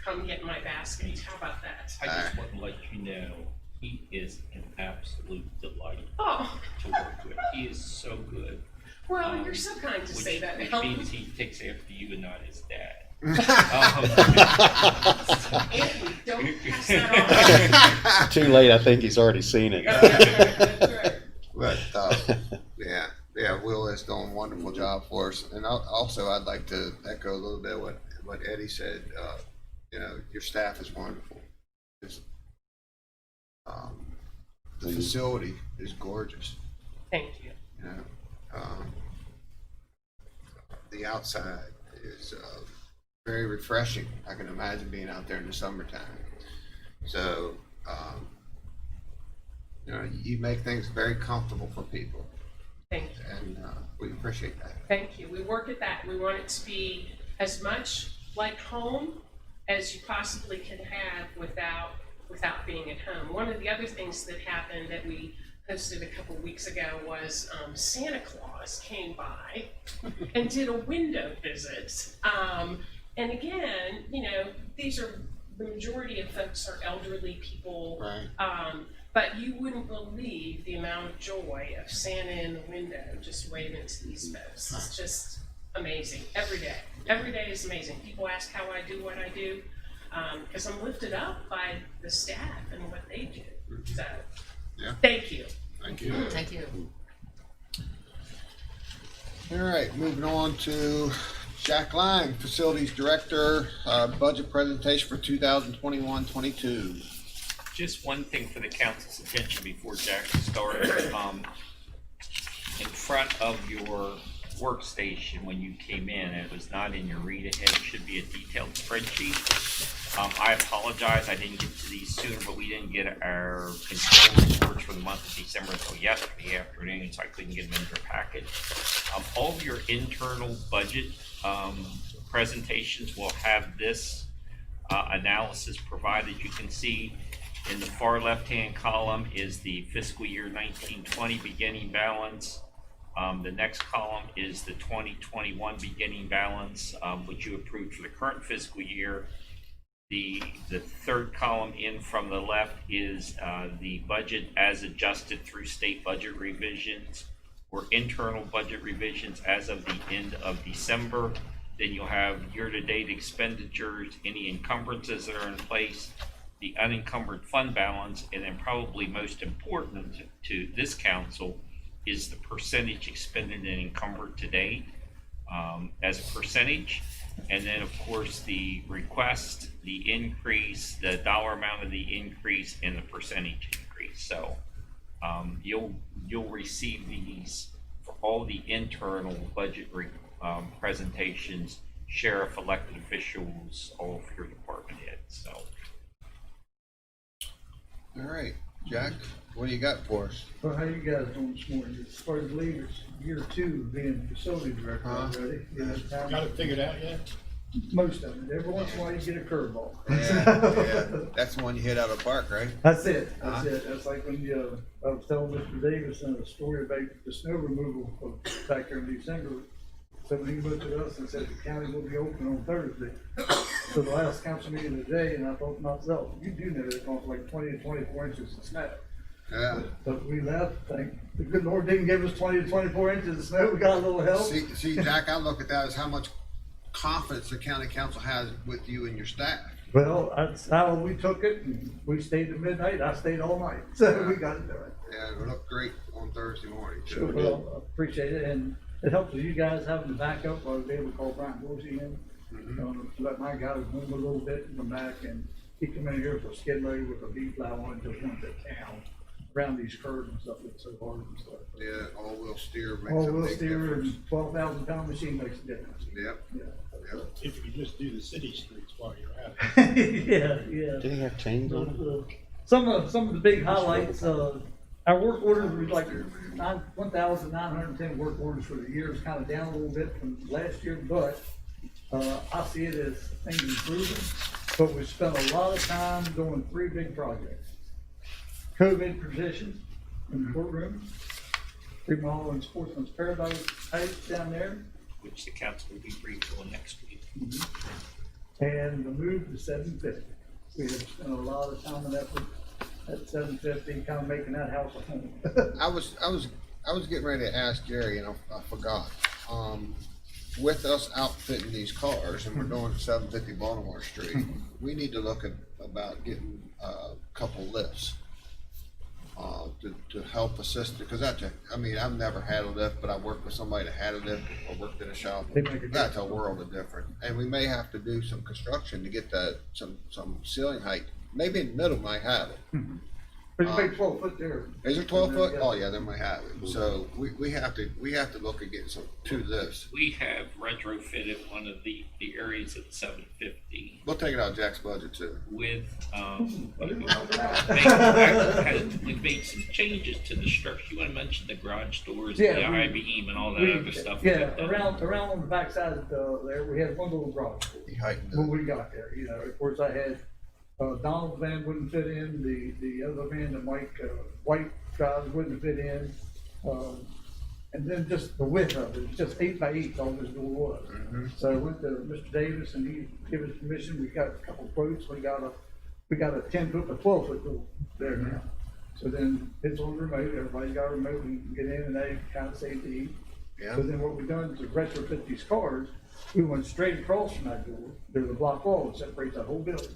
Come get my basket. How about that? I just want to let you know, he is an absolute delight Oh, to work with. He is so good. well, you're so kind to say that. Which Now. means he takes after you and not his dad. Andy, don't pass that on. Too late. I think he's already seen it. That's right. But yeah, Will is doing a wonderful job for us. And also, I'd like to echo a little bit what Eddie said. You know, your staff is wonderful. Just, the facility is gorgeous. Thank you. You know, the outside is very refreshing. I can imagine being out there in the summertime. So, you know, you make things very comfortable for people, Thank you. and we appreciate that. Thank you. We work at that. We want it to be as much like home as you possibly can have without being at home. One of the other things that happened that we posted a couple weeks ago was Santa Claus came by and did a window visit. And again, you know, the majority of folks are elderly people. Right. But you wouldn't believe the amount of joy of Santa in the window just waving to these folks. It's just amazing. Every day. Every day is amazing. People ask how I do what I do, because I'm lifted up by the staff and what they do. So, Yeah. thank you. Thank you. Thank you. All right, moving on to Jack Line, Facilities Director, budget presentation for 2021-22. Just one thing for the council's attention before Jack starts. In front of your workstation when you came in, it was not in your read ahead, it should be a detailed spreadsheet. I apologize, I didn't get to these sooner, but we didn't get our control reports for the month of December until yesterday afternoon, so I couldn't get them in your packet. All of your internal budget presentations will have this analysis provided. You can see in the far left-hand column is the fiscal year 1920 beginning balance. The next column is the 2021 beginning balance, which you approved for the current fiscal year. The third column in from the left is the budget as adjusted through state budget revisions or internal budget revisions as of the end of December. Then you'll have year-to-date expenditures, any encumbrances that are in place, the unencumbered fund balance, and then probably most important to this council is the percentage expended and encumbered to date as a percentage. And then, of course, the request, the increase, the dollar amount of the increase, and the percentage increase. So you'll receive these for all the internal budget presentations, sheriff, elected officials, all of your department heads. So. All right, Jack, what do you got for us? Well, how you guys doing this morning? It's hard to believe it's year 2 of being facility director already. Got it figured out yet? Most of it. Every once in a while you get a curveball. Yeah, that's the one you hit out of the park, right? That's it. That's it. That's like when you, I was telling Mr. Davidson a story about the snow removal back there in December. So when he looked at us and said the county will be open on Thursday. So the last council meeting of the day, and I thought to myself, you do know it's going like 20 to 24 inches of snow. Yeah. But we left, thank the good Lord didn't give us 20 to 24 inches of snow. We got a little help. See, Jack, I look at that as how much confidence the county council has with you and your staff. Well, that's how we took it, and we stayed to midnight. I stayed all night, so we got it done. Yeah, it looked great on Thursday morning. Sure, well, I appreciate it, and it helps with you guys having the backup. I was able to call Brian Dorsey in, let my guys move a little bit and come back, and he come in here for a skid load with a beef plow on, just went to town around these curves and stuff. It's so hard and stuff. Yeah, all-wheel steer makes a All-wheel big steer difference. and 12,000 pound machine makes a difference. Yep, Yeah. yep. If you could just do the city streets while you're at it. Yeah. Do they have chains on it? Some of the big highlights, our work orders were like 1,910 work orders for the year. It's kind of down a little bit from last year, but I see it as things improving. But we spent a lot of time doing 3 big projects. COVID positions in the courtroom, remodeling Sportsman's Paradise Heights down there, Which the council will be briefed on next week. and the move to 750. We have spent a lot of time and effort at 750, kind of making that house a home. I was getting ready to ask Jerry, and I forgot. With us outfitting these cars, and we're doing 750 Baltimore Street, we need to look at about getting a couple lifts to help assist, because I've never had a lift, but I worked with somebody that had a lift or worked in a shop. They make a That's a world of difference, and we may have to do some construction to get that some ceiling height. Maybe in the middle might have it. But you make 12 foot there. Is it 12 foot? Oh yeah, they might have it. So we have to look at getting 2 lifts. We have retrofitted one of the areas at 750 We'll take it out of Jack's budget too. with, we've made some changes to the structure. You want to mention the garage doors, the Yeah, I-beam and all that other stuff? Yeah, around on the backside there, we had one little garage He heightened when it. we got there. Of course, I had Donald's van wouldn't fit in, the other van that Mike White drives wouldn't fit in, and then just the width of it, it's just 8 by 8 all this door was. So I went to Mr. Davis and he gave us permission. We got a couple quotes. We got a 10 foot, a 12 foot door there now. So then it's on remote. Everybody's got a remote. We can get in and they kind of save the heat. Yeah. So then what we done to retrofit these cars, we went straight across from that door. There's a block wall that separates that whole building.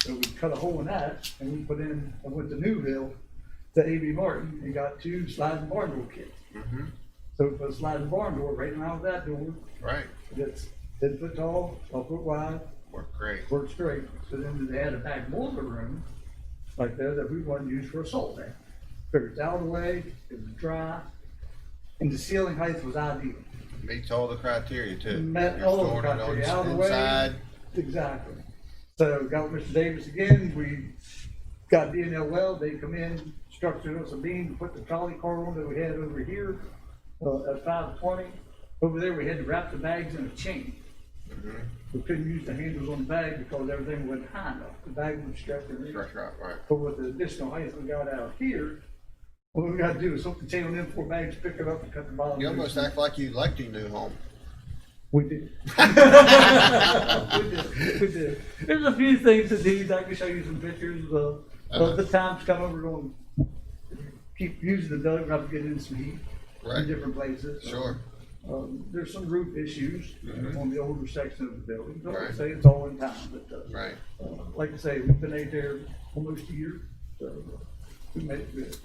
So we cut a hole in that and we put in, I went to Newville to A.B. Martin and got 2 sliding barn door kits. So we put a sliding barn door right around that door. Right. It's 10 foot tall, 12 foot wide, Worked great. works straight. So then they had a back boiler room like there that we wanted to use for a salt tank. Figured it's out of the way, it was dry, and the ceiling height was ideal. Meets all the criteria too. Met You're all the storing it on criteria, out of the way. inside. Exactly. So got Mr. Davis again, we got D&L Weld, they come in, structured us a beam, put the trolley car on that we had over here, at 520. Over there, we had to wrap the bags in a chain. We couldn't use the handles on the bag because everything wasn't high enough. The bag was strapped in. Right. But with the additional height we got out here, what we gotta do is hook the chain on them 4 bags, pick it up and cut the bottom. You almost act like you liked your new home. We did. We did. There's a few things to do. I can show you some pictures of the times coming. We're going to keep using the Doug, not to get in some heat Right. in different places. Sure. There's some roof issues on the older section of the building. Don't Right. say it's all in time, but Right. like I say, we've been out there almost a year, so we made it good.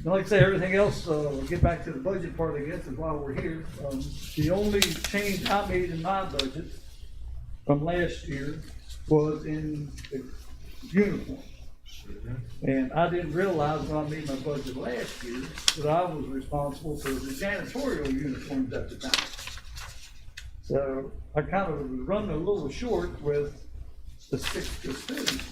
Like I say, everything else, we'll get back to the budget part, I guess, is why we're here. The only change I made in my budget from last year was in the uniform. And I didn't realize when I made my budget last year that I was responsible for the janitorial uniforms at the time. So I kind of was running a little short with the 6 custodians.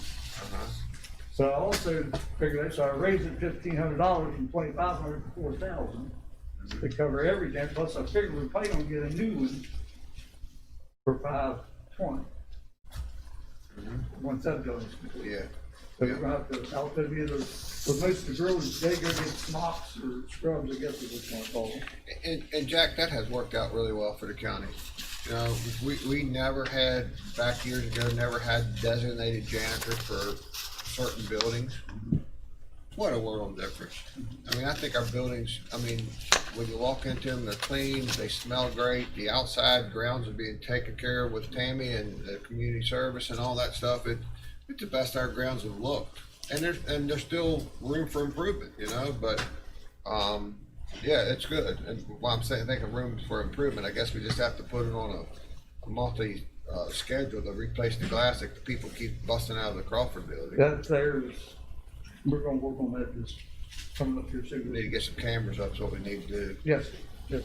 So I also figured that, so I raised it $1,500 from $2,500 to $4,000 to cover everything. Plus I figured we're probably gonna get a new one for $520. Once that goes complete. Yeah. So we're gonna have to outfit either, with most of the girls, they go get smocks or scrubs, I guess is what you wanna call them. And Jack, that has worked out really well for the county. You know, we never had, back years ago, never had designated janitors for certain buildings. What a world of difference. I mean, I think our buildings, I mean, when you walk into them, they're clean, they smell great, the outside grounds are being taken care of with Tammy and the community service and all that stuff. It's the best our grounds have looked. And there's still room for improvement, you know, but, yeah, it's good. And while I'm saying, thinking room for improvement, I guess we just have to put it on a multi, schedule to replace the glass that the people keep busting out of the Crawford building. That's theirs, we're gonna work on that this coming up here We need soon. to get some cameras up, is what we need to do. Yes, yes.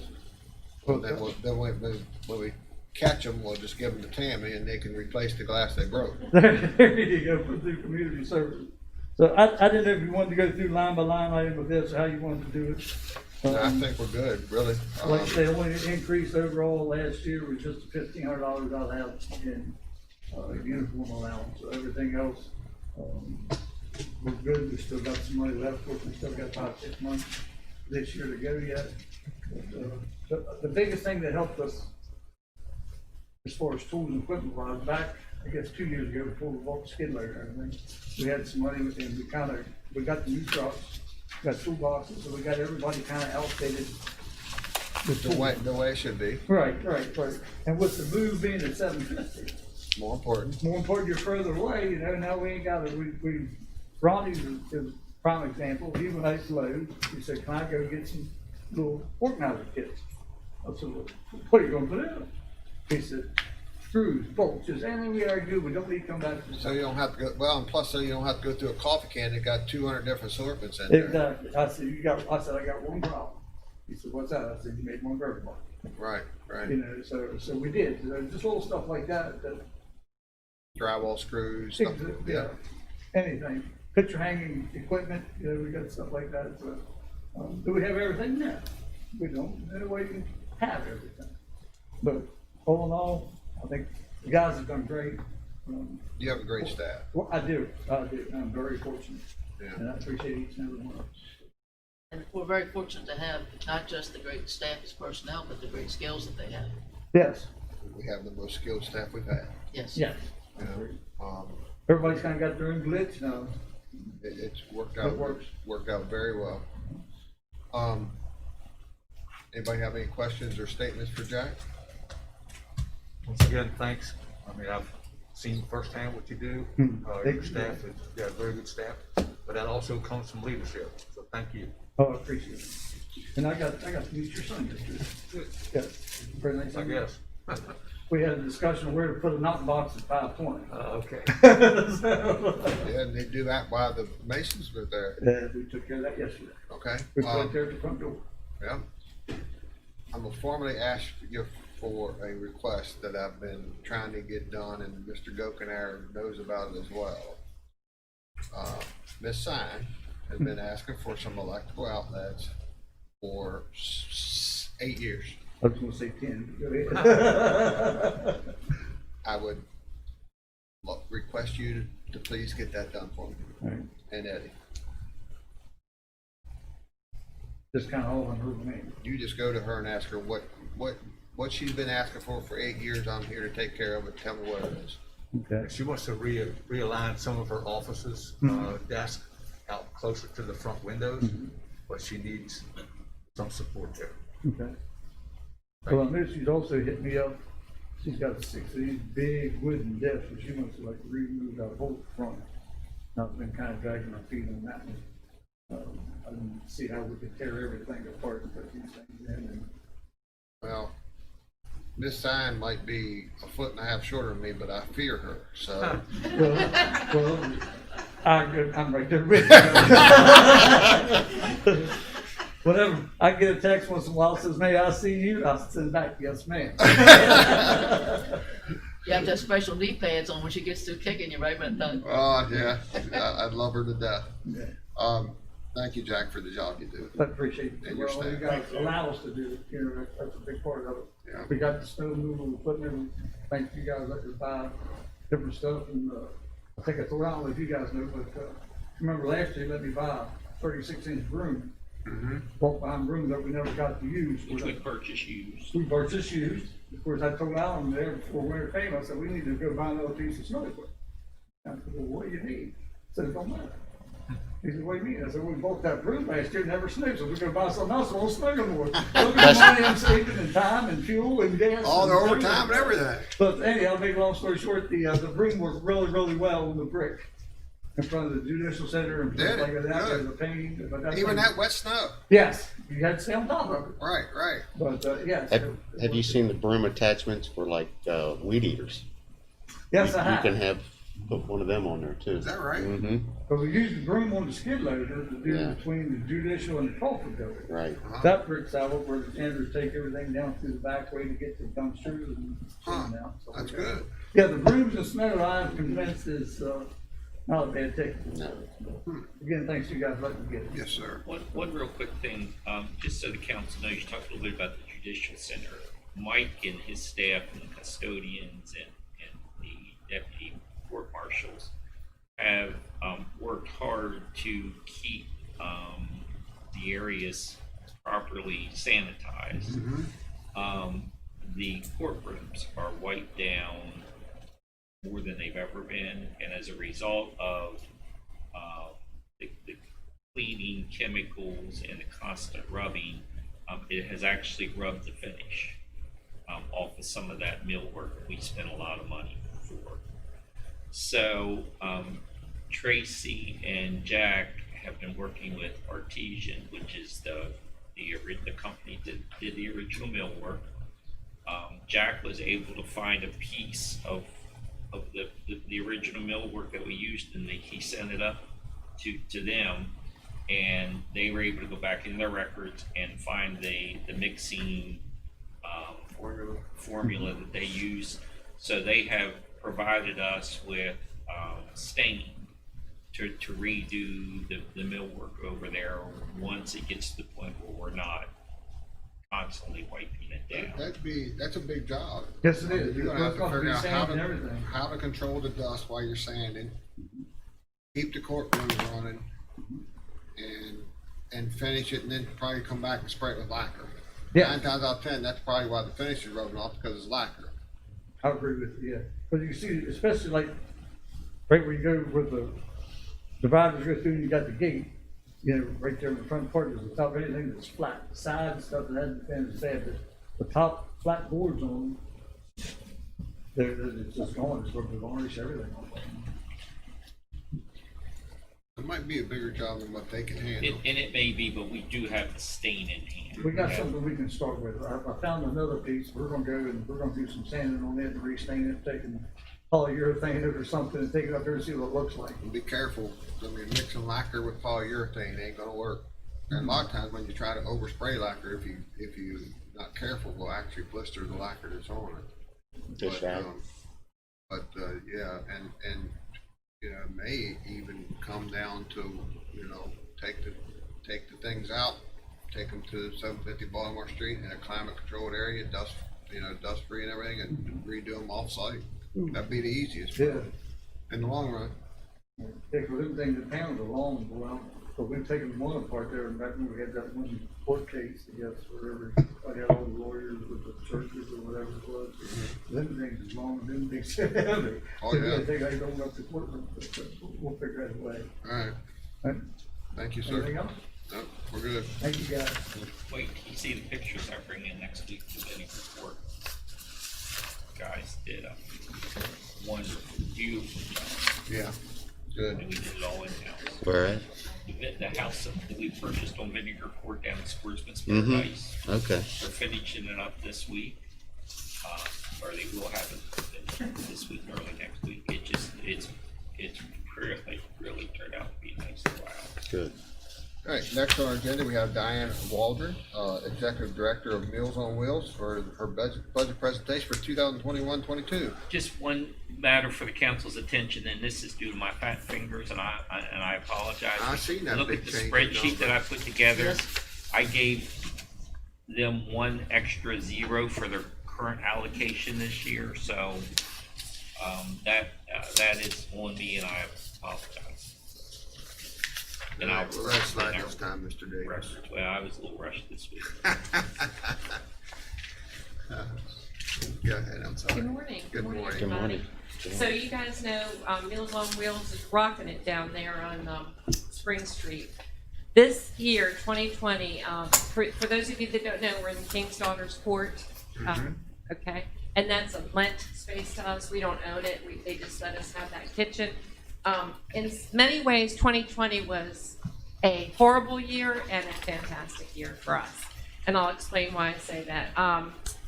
Well, then when we catch them, we'll just give them to Tammy and they can replace the glass they broke. There you go, put through community service. So I didn't know if you wanted to go through line by line item with this, or how you wanted to do it. I think we're good, really. Like I say, the only increase overall last year was just the $1,500 I have in, uniform allowance, so everything else, we're good, we still got some money left, we still got 5-6 months this year to go yet. But, the biggest thing that helped us as far as tools and equipment was back, I guess 2 years ago, before we bought the skid loader and everything, we had some money and we got the new trucks, got toolboxes, so we got everybody kind of allocated. The way it should be, Right. And with the move being at 750, more important. more important, you're further away, you know, now we ain't got to, Ronnie is a prime example. He went out to Lowe's, he said, can I go get some little organizer kits? I said, well, what are you gonna put in them? He said, screws, bolts, just anything we already do, we don't need to come back to the. So you don't have to go, well, and plus so you don't have to go through a coffee can that got 200 different assortments in there. Exactly. I said, I got one problem. He said, what's that? I said, you made one for everybody. Right. You know, so we did. So just little stuff like that, Drywall screws, stuff. yeah, anything. Picture hanging equipment, you know, we got stuff like that. So, do we have everything? No, we don't. Any way you can have everything. But all in all, I think the guys have done great. You have a great staff. Well, I do. I'm very fortunate. Yeah. And I appreciate each and every one of us. And we're very fortunate to have not just the great staff as personnel, but the great skills that they have. Yes. We have the most skilled staff we've had. Yes. Yes. You know, Everybody's kind of got their own glitch now. it's worked out. It works. Worked out very well. Anybody have any questions or statements for Jack? Once again, thanks. I mean, I've seen firsthand what you do. Your staff is, you have very good staff, but that also comes from leadership. So thank you. Oh, I appreciate it. And I got to meet your son yesterday. Yes. Very nice. I guess. We had a discussion of where to put a knock box at 520. Okay. Yeah, and they do that while the Masons were there. We took care of that yesterday. Okay. We put it there at the front door. Yeah. I'm gonna formally ask you for a request that I've been trying to get done, and Mr. Gokenair knows about it as well. Ms. Sign has been asking for some electrical outlets for 8 years. I was gonna say 10. Go ahead. I would request you to please get that done for me. All right. And Eddie. just kind of all on her name. You just go to her and ask her what she's been asking for 8 years. I'm here to take care of it. Tell me what it is. Okay. She wants to realign some of her offices, desk out closer to the front windows, but she needs some support there. Okay. Well, I know she's also hit me up. She's got 6 of these big wooden desks, and she wants to like remove that whole front. And I've been kind of dragging my feet on that one. I didn't see how we could tear everything apart and put these things in. And Well, this sign might be 1.5 feet shorter than me, but I fear her. So well, I'm right there with you. Whenever I get a text once in a while that says, "May I see you?" I'll send back, "Yes, ma'am." You have to have special knee pads on when she gets through kicking you right in the oh yeah, I'd love her to death. Yeah. Thank you, Jack, for the job you do. I appreciate it. And your Well, you staff. guys allow us to do it, you know, that's a big part of it. Yeah. We got the snow removal equipment, thank you guys, let us buy different stuff, and, I think I told, I don't know if you guys know, but, remember last year, let me buy a 36-inch broom. Walk behind brooms that we never got to use. Which we purchase used. We purchased used. Of course, I told Alan there before winter came, I said, we need to go buy another piece of snow equipment. I said, well, what do you need? I said, it don't matter. He said, what do you mean? I said, we bought that broom last year, never snowed, so we're gonna buy something else, it won't snow no more. Look at the money I'm saving in time and fuel and gas. All the and overtime and everything. But anyhow, make a long story short, the broom worked really, really well on the brick in front of the judicial center and Did stuff like it? that, Good. and the painting, but that's. Even that wet snow. Yes, you had to stay on top of it, Right, right. but, yes. Have you seen the broom attachments for like, weed eaters? Yes, I You have. can put one of them on there too. Is that right? Mm-hmm, But we used the broom on the skid loader to do Yeah. between the judicial and the culvert building. right. That brick's out where the standards take everything down through the back way to get to the dumpsters and Huh, send out. So that's we- good. Yeah, the brooms and snow, I'm convinced is, not a bad take. No. Again, thanks you guys for letting me get it. Yes, sir. One real quick thing, just so the council knows, you talked a little bit about the judicial center. Mike and his staff and the custodians and the deputy court marshals have worked hard to keep the areas properly sanitized. The courtrooms are wiped down more than they've ever been, and as a result of the cleaning chemicals and the constant rubbing, it has actually rubbed the finish off of some of that millwork that we spent a lot of money for. So Tracy and Jack have been working with Artesian, which is the company that did the original millwork. Jack was able to find a piece of the original millwork that we used, and he sent it up to them, and they were able to go back in their records and find the mixing formula that they use. So they have provided us with staining to redo the millwork over there once it gets to the point where we're not constantly wiping it down. That's a big job. Yes, it is. You're gonna have to figure out Sand and everything. how to control the dust while you're sanding, keep the courtrooms running, and finish it, and then probably come back and spray it with lacquer. Yeah. 9 times out of 10, that's probably why the finish is rubbing off, because it's lacquer. I agree with you, yeah. But you see, especially like, right where you go where the dividers go through and you got the gate, you know, right there in the front part, there's the top, anything that's flat, the side stuff that hasn't been as bad, but the top flat boards on them, it's just gone, it's going to varnish everything on them. It might be a bigger job than what they can handle. And it may be, but we do have the stain in hand. We got something we can start with. I found another piece, we're gonna go and we're gonna do some sanding on it and restain it, taking polyurethane or something and take it up there and see what it looks like. And be careful, I mean, mixing lacquer with polyurethane ain't gonna work. And a lot of times when you try to overspray lacquer, if you not careful, will actually blister the lacquer that's on it. Fish out. Yeah, and you know, it may even come down to, you know, take the things out, take them to 750 Baltimore Street in a climate controlled area, dust free and everything, and redo them off site. That'd be the easiest Yeah. in the long run. Yeah, 'cause them things in town are long, well, but we've taken one apart there, and back when we had that one court case, I guess, wherever, I had all the lawyers with the churches or whatever it was. Them things is long, them things heavy. Oh, yeah. I think I don't up the courtroom, but we'll figure out a way. All right, Right? thank you, Anything sir. else? No, we're good. Thank you, guys. Wait, you see the pictures I bring in next week for the report? Guys did a wonderful, beautiful job, Yeah, good. and we did it all in-house. Where at? The house that we purchased on Vinegar Court down in Sportsman's Mhm. Paradise. Okay. They're finishing it up this week, or they will have it this week, early next week. It's really turned out to be a nice little house. Good. All right, next on our agenda, we have Diane Waldron, Executive Director of Meals on Wheels for her budget presentation for 2021-22. Just one matter for the council's attention, and this is due to my fat fingers, and I apologize. I seen that Look big at the change in spreadsheet that I number. put together. Yes. I gave them one extra zero for their current allocation this year, so that is on me, and I apologize. And All I'll right, well, that's not this time, Mr. Davis. rushed. Well, I was a little rushed this week. Go ahead, I'm sorry. Good morning. Good morning. Good morning. So you guys know Meals on Wheels is rocking it down there on Spring Street. This year, 2020, for those of you that don't know, we're in King's Daughters Court. Okay, and that's a lent space to us. We don't own it. They just let us have that kitchen. In many ways, 2020 was a horrible year and a fantastic year for us. And I'll explain why I say that.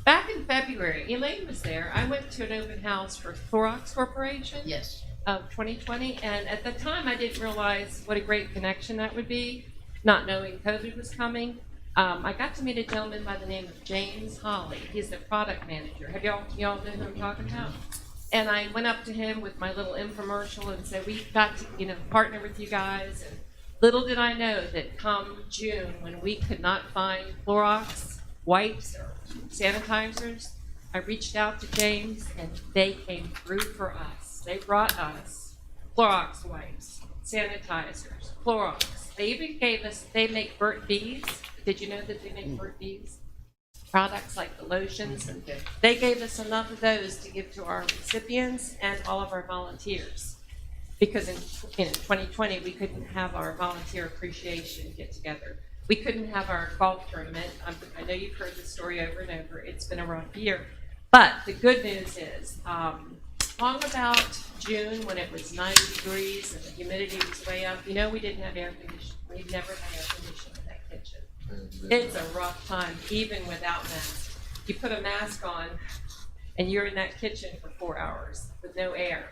Back in February, Elaine was there. I went to an open house for Clorox Corporation Yes. of 2020. And at the time, I didn't realize what a great connection that would be, not knowing COVID was coming. I got to meet a gentleman by the name of James Holly. He's the product manager. Have y'all know who I'm talking about? And I went up to him with my little infomercial and said, we've got to, partner with you guys. And little did I know that come June, when we could not find Clorox wipes or sanitizers, I reached out to James and they came through for us. They brought us Clorox wipes, sanitizers, Clorox. They even they make Burt Bees. Did you know that they make Burt Bees? Products like the lotions. And they gave us enough of those to give to our recipients and all of our volunteers. Because in 2020, we couldn't have our volunteer appreciation get together. We couldn't have our golf tournament. I know you've heard this story over and over. It's been a rough year. But the good news is, long about June, when it was 90 degrees and the humidity was way up, we didn't have air conditioning. We've never had air conditioning in that kitchen. It's a rough time, even without masks. You put a mask on, and you're in that kitchen for 4 hours with no air.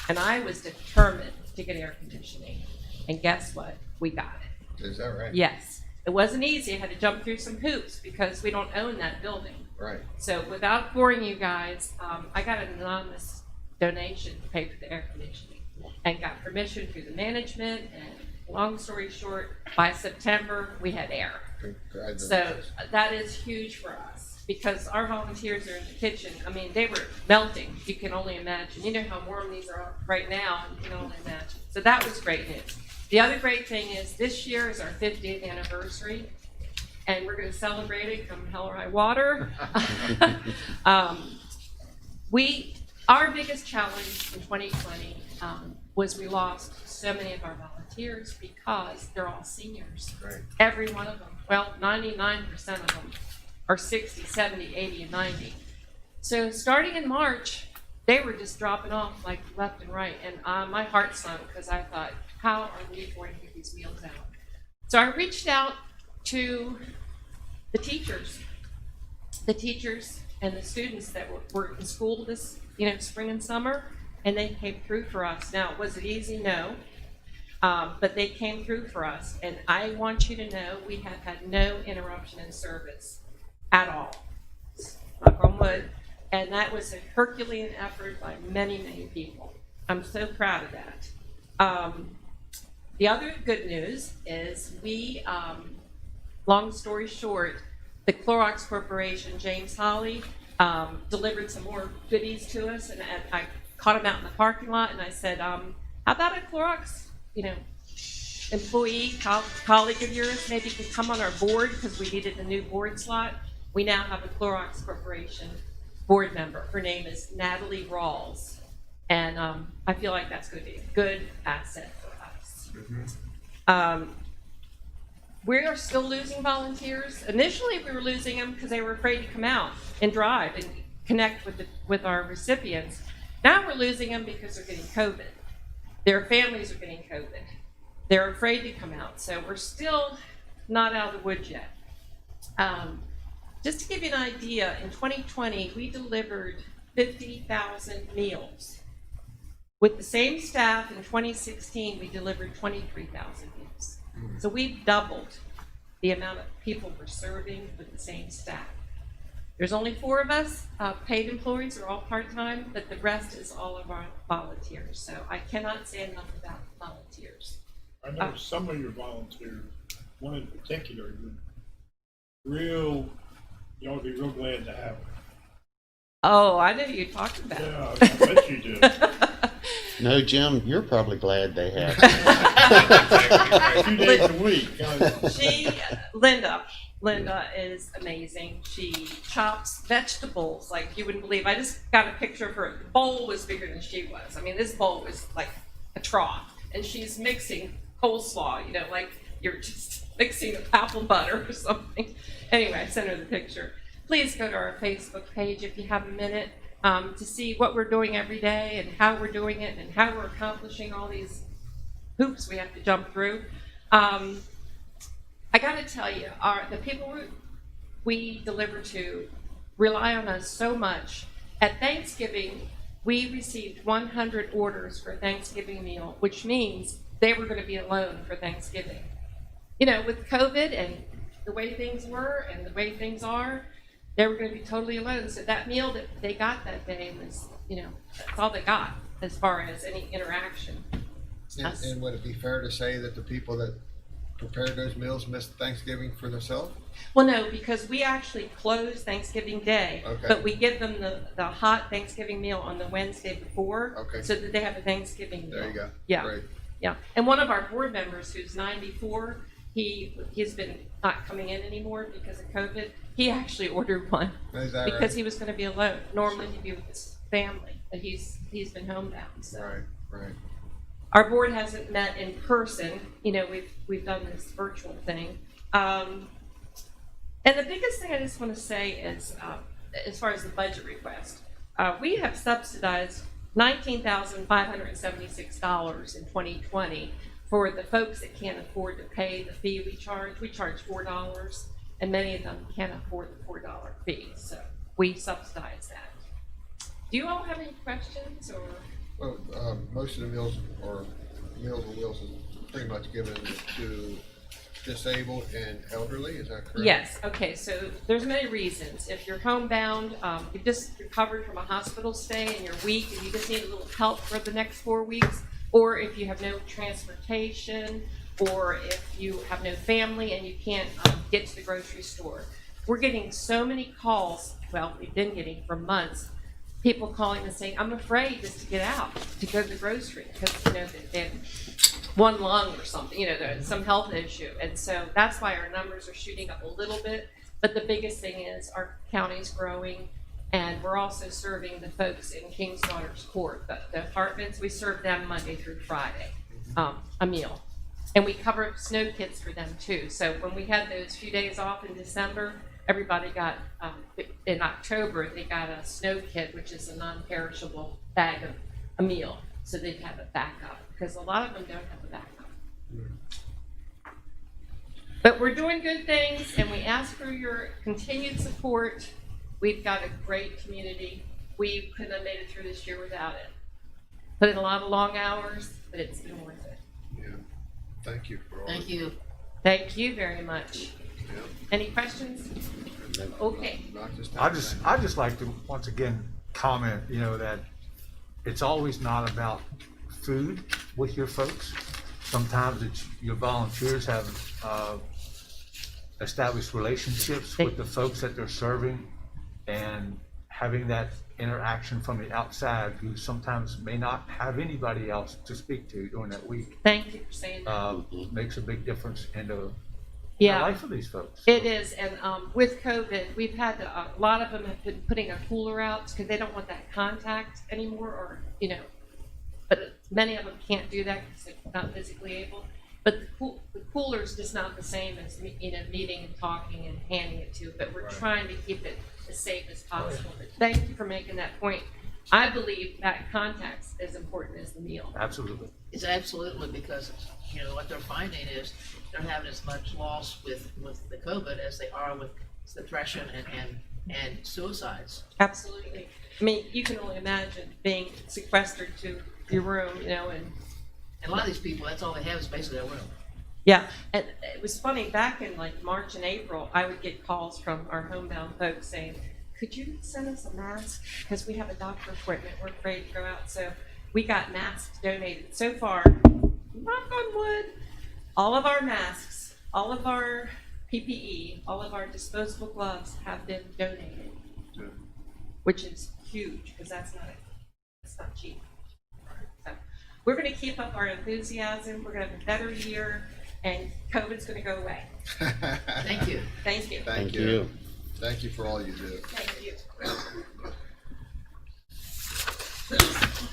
And I was determined to get air conditioning. And guess what? We got it. Is that right? Yes. It wasn't easy. I had to jump through some hoops because we don't own that building. Right. So without boring you guys, I got an anonymous donation to pay for the air conditioning and got permission through the management. And long story short, by September, we had air. So that is huge for us because our volunteers are in the kitchen. I mean, they were melting. You can only imagine. You know how warm these are right now, and you can only imagine. So that was great news. The other great thing is this year is our 50th anniversary, and we're going to celebrate it come hell or high water. Our biggest challenge in 2020 was we lost so many of our volunteers because they're all seniors. Right. Every one of them. Well, 99% of them are 60, 70, 80, and 90. So starting in March, they were just dropping off like left and right. And my heart sunk because I thought, how are we going to get these meals out? So I reached out to the teachers and the students that were in school this spring and summer, and they came through for us. Now, was it easy? No. But they came through for us. And I want you to know we have had no interruption in service at all. Knock on wood. And that was a Herculean effort by many, many people. I'm so proud of that. The other good news is we, long story short, the Clorox Corporation, James Holly, delivered some more goodies to us, and I caught him out in the parking lot, and I said, how about a Clorox, employee, colleague of yours maybe could come on our board because we needed a new board slot. We now have a Clorox Corporation board member. Her name is Natalie Rawls. And I feel like that's going to be a good asset for us. We are still losing volunteers. Initially, we were losing them because they were afraid to come out and drive and connect with our recipients. Now we're losing them because they're getting COVID. Their families are getting COVID. They're afraid to come out. So we're still not out of the woods yet. Just to give you an idea, in 2020, we delivered 50,000 meals. With the same staff in 2016, we delivered 23,000 meals. So we've doubled the amount of people we're serving with the same staff. There's only 4 of us, paid employees are all part-time, but the rest is all of our volunteers. So I cannot say enough about volunteers. I know some of your volunteers, one in particular, you ought to be real glad to have them. Oh, I know who you're talking about. Yeah, I bet you do. No, Jim, you're probably glad they have. 2 days a week. Linda is amazing. She chops vegetables like you wouldn't believe. I just got a picture of her. The bowl was bigger than she was. I mean, this bowl was like a trough. And she's mixing coleslaw, like you're just mixing apple butter or something. Anyway, I sent her the picture. Please go to our Facebook page if you have a minute to see what we're doing every day and how we're doing it and how we're accomplishing all these hoops we have to jump through. I got to tell you, the people we deliver to rely on us so much. At Thanksgiving, we received 100 orders for a Thanksgiving meal, which means they were going to be alone for Thanksgiving. With COVID and the way things were and the way things are, they were going to be totally alone. So that meal that they got that day was, that's all they got as far as any interaction. And would it be fair to say that the people that prepared those meals missed Thanksgiving for themselves? Well, no, because we actually close Thanksgiving Day, Okay. but we give them the hot Thanksgiving meal on the Wednesday before, Okay. so that they have a Thanksgiving meal. There you go. Yeah, Great. yeah. And one of our board members, who's 94, he's been not coming in anymore because of COVID. He actually ordered one Is that because right? he was going to be alone. Normally he'd be with his family, but he's been homebound. So. Right. Our board hasn't met in person. We've done this virtual thing. And the biggest thing I just want to say is, as far as the budget request, we have subsidized $19,576 in 2020 for the folks that can't afford to pay the fee we charge. We charge $4, and many of them can't afford the $4 fee. So we subsidize that. Do you all have any questions or? Well, most of the Meals on Wheels is pretty much given to disabled and elderly, is that correct? Yes, okay, so there's many reasons. If you're homebound, you just recovered from a hospital stay and you're weak and you just need a little help for the next 4 weeks, or if you have no transportation, or if you have no family and you can't get to the grocery store. We're getting so many calls, well, we've been getting for months, people calling and saying, I'm afraid just to get out, to go to the grocery, because, they have one lung or something, there's some health issue. And so that's why our numbers are shooting up a little bit. But the biggest thing is our county's growing, and we're also serving the folks in King's Daughters Court, the apartments. We serve them Monday through Friday, a meal. And we cover snow kits for them too. So when we had those few days off in December, everybody got, in October, they got a snow kit, which is a non-perishable bag of a meal. So they'd have a backup, because a lot of them don't have a backup. But we're doing good things, and we ask for your continued support. We've got a great community. We couldn't have made it through this year without it. Put in a lot of long hours, but it's been worth it. Yeah. Thank you for all. Thank you. Thank you very much. Yeah. Any questions? Okay. Not just I just like to once again comment, that it's always not about food with your folks. Sometimes it's your volunteers have established relationships with the folks that they're serving, and having that interaction from the outside who sometimes may not have anybody else to speak to during that week, Thank you for saying that. makes a big difference in the Yeah. life of these folks. It is, and with COVID, we've had a lot of them have been putting a cooler out because they don't want that contact anymore, or but many of them can't do that because they're not physically able. But the cooler is just not the same as meeting and talking and handing it to. But we're trying to keep it as safe as possible. But thank you for making that point. I believe that contact is as important as the meal. Absolutely. It's absolutely, because, what they're finding is they're having as much loss with the COVID as they are with depression and suicides. Absolutely. I mean, you can only imagine being sequestered to your room, and And a lot of these people, that's all they have is basically their room. yeah. And it was funny, back in like March and April, I would get calls from our homebound folks saying, could you send us a mask? Because we have a doctor appointment, we're afraid to go out. So we got masks donated. So far, knock on wood, all of our masks, all of our PPE, all of our disposable gloves have been donated, which is huge because that's not cheap. So we're going to keep up our enthusiasm. We're going to have a better year, and COVID's going to go away. Thank you. Thank you. Thank you. Thank you for all you do. Thank you.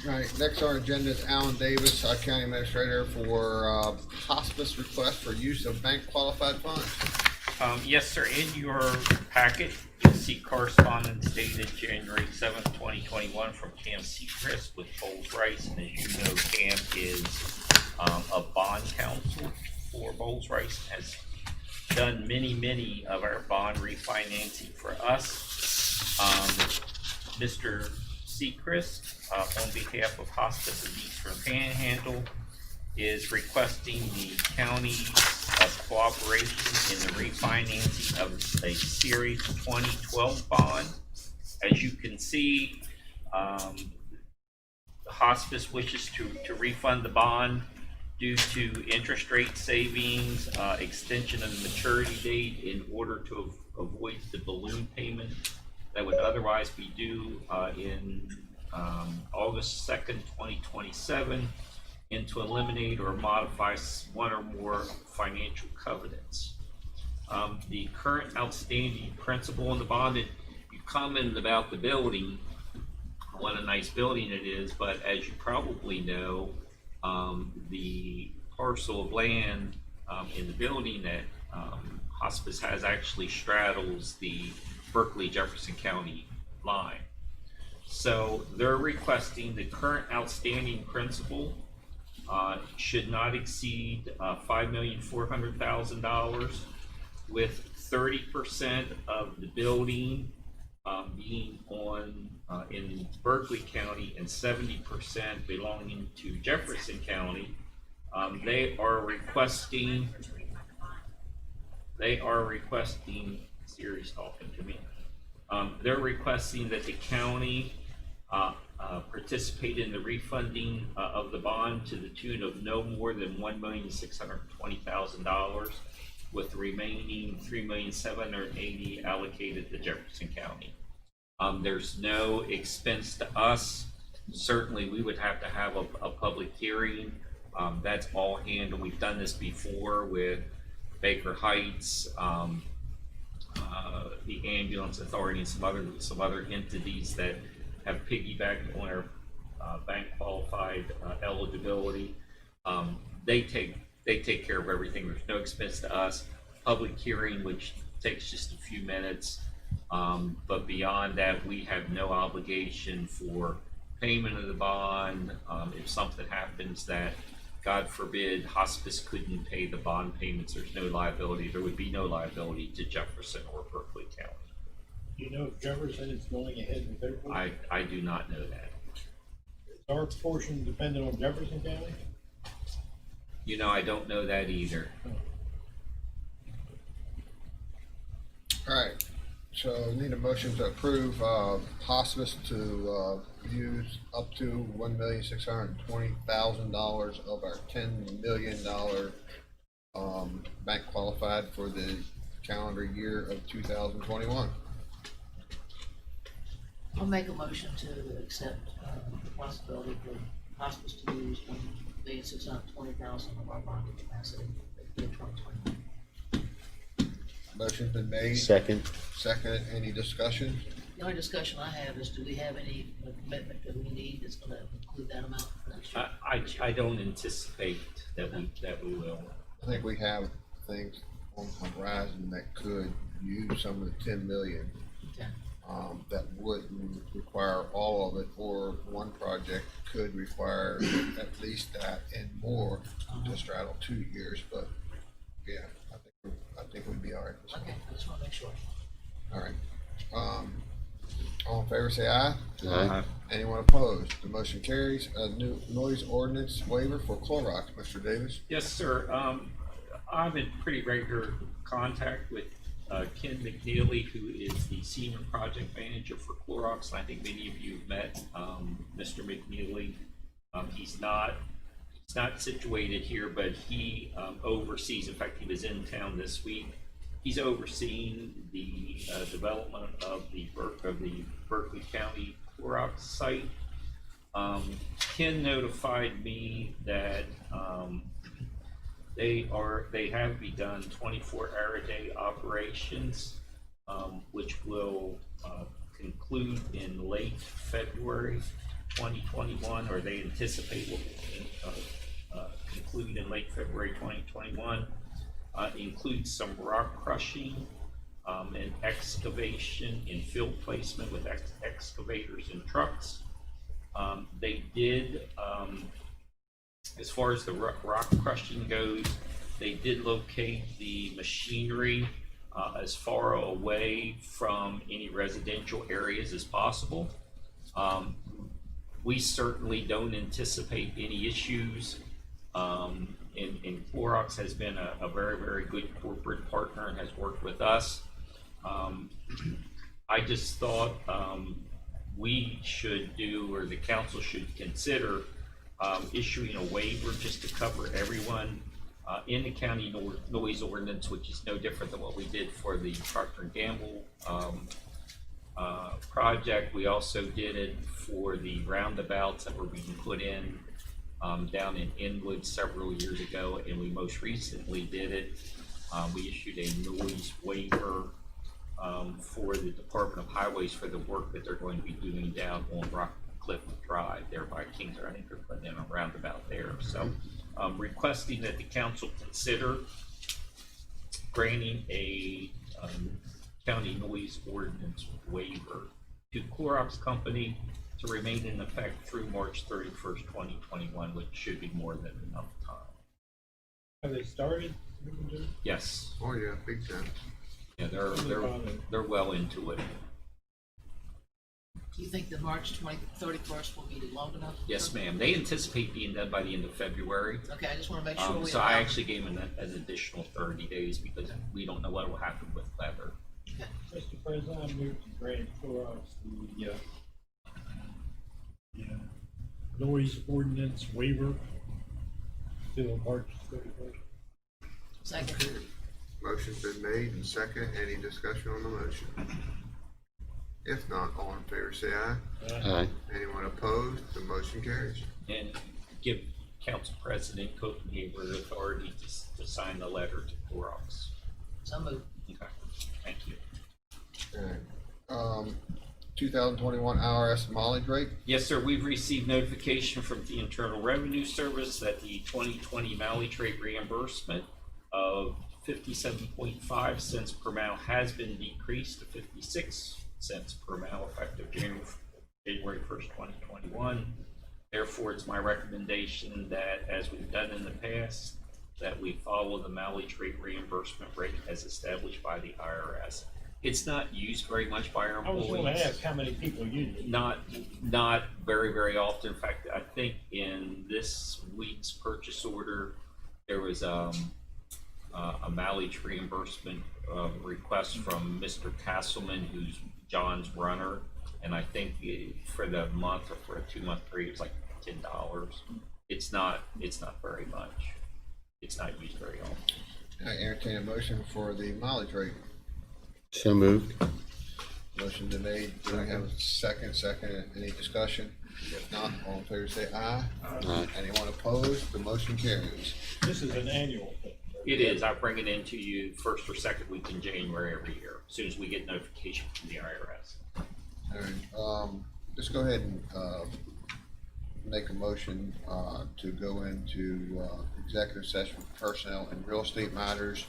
All right, next on our agenda is Alan Davis, our County Administrator, for hospice request for use of bank qualified funds. Yes, sir. In your packet, you'll see correspondence dated January 7th, 2021 from Cam Seacrest with Bowles Rice. And as you know, Cam is a bond counsel for Bowles Rice, has done many of our bond refinancing for us. Mr. Seacrest, on behalf of Hospice of Eastern Panhandle, is requesting the county's cooperation in the refinancing of a Series 2012 bond. As you can see, the hospice wishes to refund the bond due to interest rate savings, extension of the maturity date in order to avoid the balloon payment that would otherwise be due in August 2nd, 2027, and to eliminate or modify one or more financial covenants. The current outstanding principal in the bond, you commented about the building, what a nice building it is, but as you probably know, the parcel of land in the building that hospice has actually straddles the Berkeley Jefferson County line. So they're requesting the current outstanding principal should not exceed $5,400,000, with 30% of the building being in Berkeley County and 70% belonging to Jefferson County. They are requesting. Siri's talking to me. They're requesting that the county participate in the refunding of the bond to the tune of no more than $1,620,000, with the remaining $3,780,000 allocated to Jefferson County. There's no expense to us. Certainly, we would have to have a public hearing. That's all handled. We've done this before with Baker Heights, the Ambulance Authority, and some other entities that have piggybacked on our bank qualified eligibility. They take care of everything. There's no expense to us. Public hearing, which takes just a few minutes, but beyond that, we have no obligation for payment of the bond. If something happens that, God forbid, hospice couldn't pay the bond payments, there's no liability. There would be no liability to Jefferson or Berkeley County. Do you know if Jefferson is going ahead with their portion? I do not know that. Is our portion dependent on Jefferson County? I don't know that either. All right, so need a motion to approve hospice to use up to $1,620,000 of our $10 million bank qualified for the calendar year of 2021. I'll make a motion to accept, the possibility for hospice to use $1,620,000 of our bonding capacity in 2021. Motion's been made. Second. Second, any discussion? The only discussion I have is, do we have any commitment that we need that's gonna include that amount for next year? I don't anticipate that we will. I think we have things on the horizon that could use some of the 10 million. Okay. That wouldn't require all of it, or one project could require at least that and more to straddle 2 years, but yeah, I think we'd be all right. with that. Okay, I just wanna make sure. All right. All in favor, say aye. Aye. Anyone opposed? The motion carries. A new noise ordinance waiver for Clorox, Mr. Davis. Yes, sir. I'm in pretty regular contact with Ken McNeely, who is the senior project manager for Clorox. I think many of you have met Mr. McNeely. He's not situated here, but he oversees. In fact, he was in town this week. He's overseeing the development of the Berkeley County Clorox site. Ken notified me that they have begun 24-hour-a-day operations, which will conclude in late February 2021, or they anticipate will conclude in late February 2021. Includes some rock crushing and excavation in field placement with excavators and trucks. They did, as far as the rock crushing goes, they did locate the machinery as far away from any residential areas as possible. We certainly don't anticipate any issues. And Clorox has been a very, very good corporate partner and has worked with us. I just thought we should do, or the council should consider issuing a waiver just to cover everyone in the county noise ordinance, which is no different than what we did for the Procter & Gamble project. We also did it for the roundabouts that were being put in down in Inwood several years ago, and we most recently did it. We issued a noise waiver for the Department of Highways for the work that they're going to be doing down on Rockcliffe Drive there by Kings. I think they're putting in a roundabout there. So requesting that the council consider granting a county noise ordinance waiver to Clorox Company to remain in effect through March 31st, 2021, which should be more than enough time. Have they started? Yes. Oh, yeah, big time. Yeah, they're well into it. Do you think the March 31st will be long enough? Yes, ma'am. They anticipate being done by the end of February. Okay, I just wanna make sure we. So I actually gave them an additional 30 days because we don't know what will happen with weather. Okay. Mr. President, I move to grant Clorox the noise ordinance waiver till March 31st. Second. Motion's been made and second. Any discussion on the motion? If not, all in favor, say aye. Aye. Anyone opposed? The motion carries. And give Council President Copenhagen the authority to sign the letter to Clorox. So moved. Okay, thank you. All right. 2021 IRS mileage rate. Yes, sir. We've received notification from the Internal Revenue Service that the 2020 mileage rate reimbursement of 57.5 cents per mile has been decreased to 56 cents per mile effective January 1st, 2021. Therefore, it's my recommendation that, as we've done in the past, that we follow the mileage rate reimbursement rate as established by the IRS. It's not used very much by our I was employees. going to ask how many people use it. Not very, very often. In fact, I think in this week's purchase order, there was a mileage reimbursement request from Mr. Castleman, who's John's runner, and I think for the month or for a 2-month period, it's like $10. It's not very much. It's not used very often. I entertain a motion for the mileage rate. So moved. Motion Motion been made. Do we have a second? Any discussion? If not, all in favor say aye. Aye. Anyone opposed? The motion carries. This is an annual thing. It is. I bring it into you first or second week in January every year, as soon as we get notification from the IRS. All right, let's go ahead and, make a motion, to go into, executive session for personnel and real estate matters.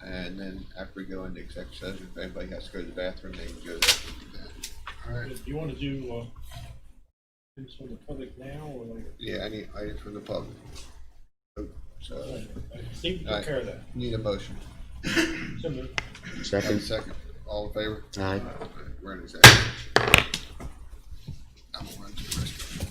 And then after we go into executive session, if anybody has to go to the bathroom, they can go there and do that. All right, Do you wanna do, things from the public now or later? yeah, I need items from the public. So, Steve, take care of that. need a motion. So moved. Have a Second. second. All in favor? Aye. We're in executive. I'm gonna run to the restroom.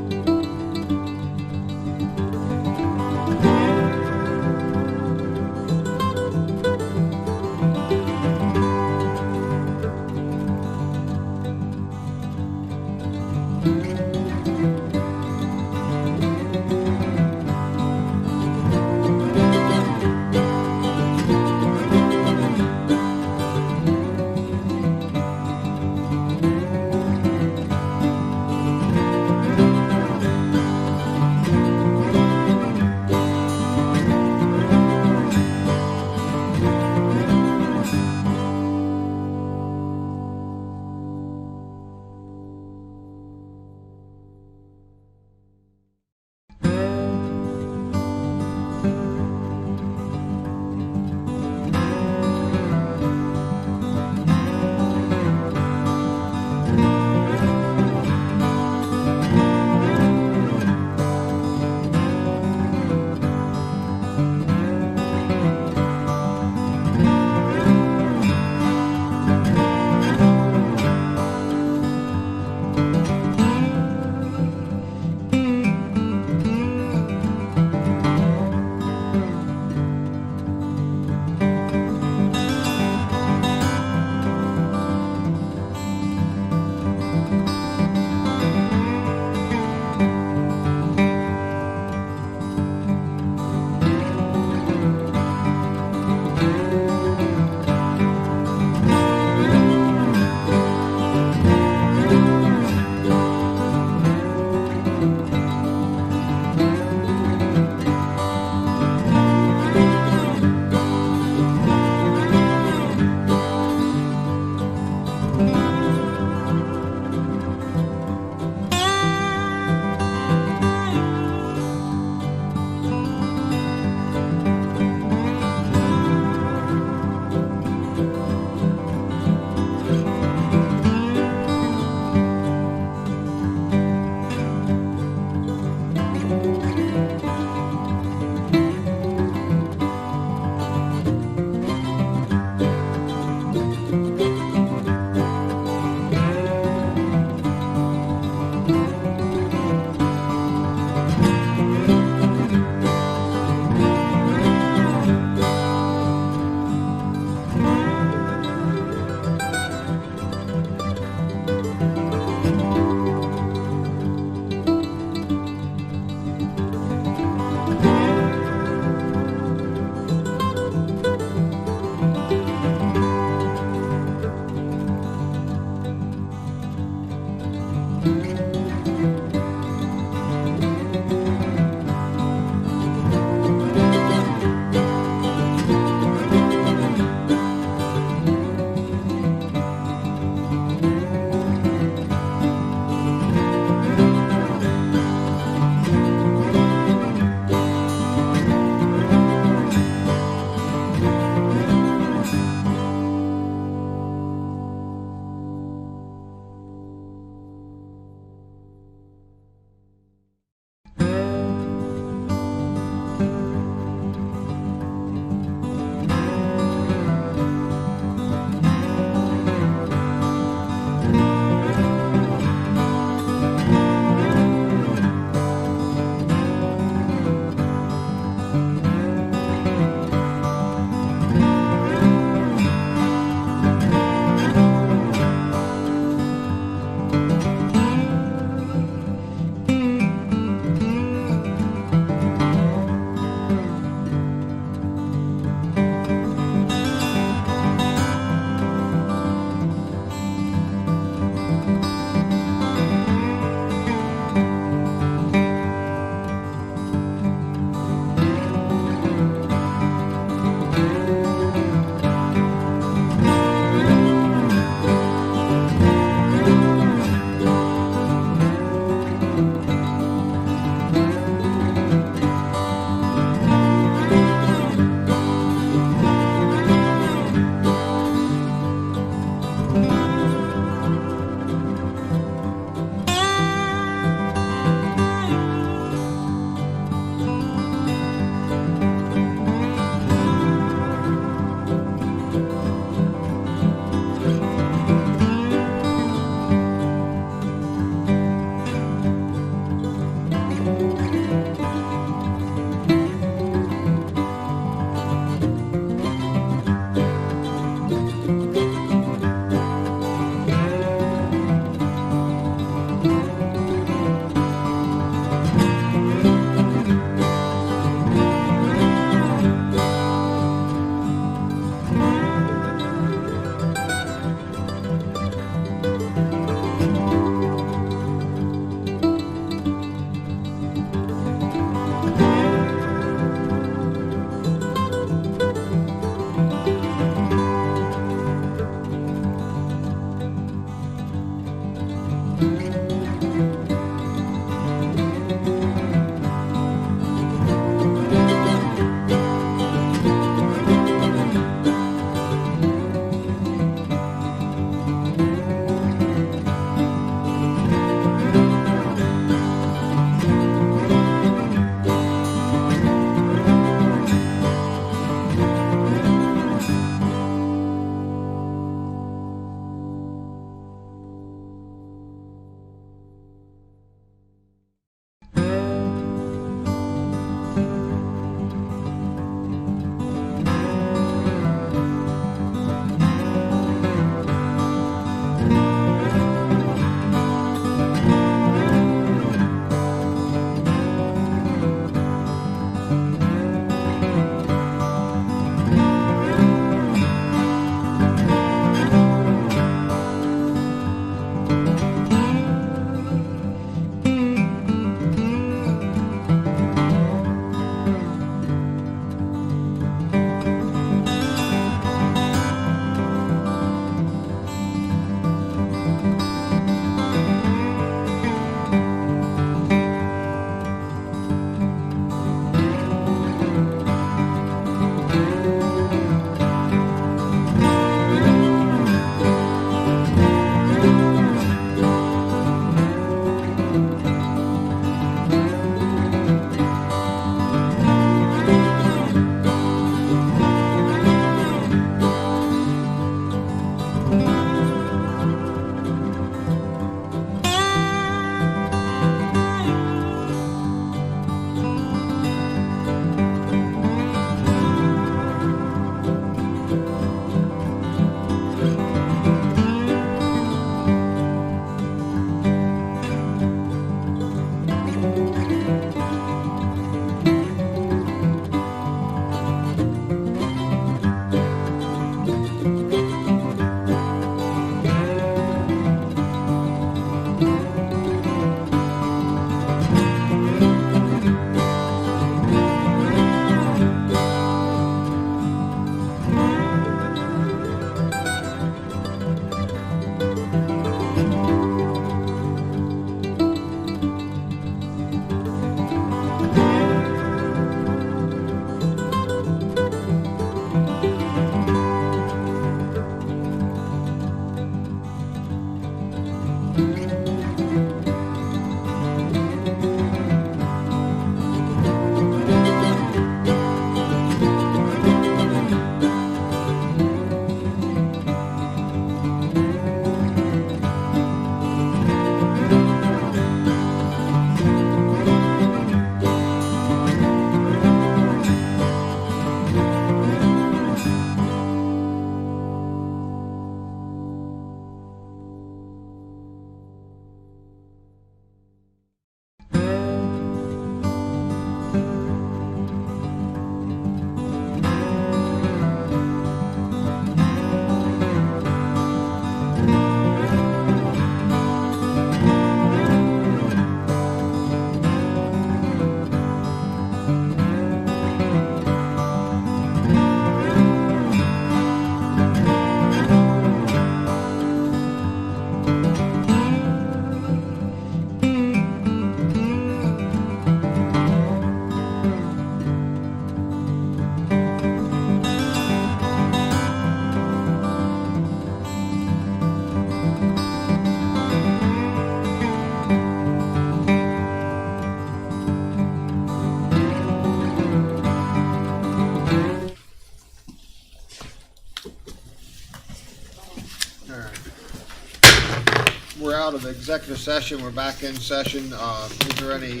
out of the executive session. We're back in session. Is there any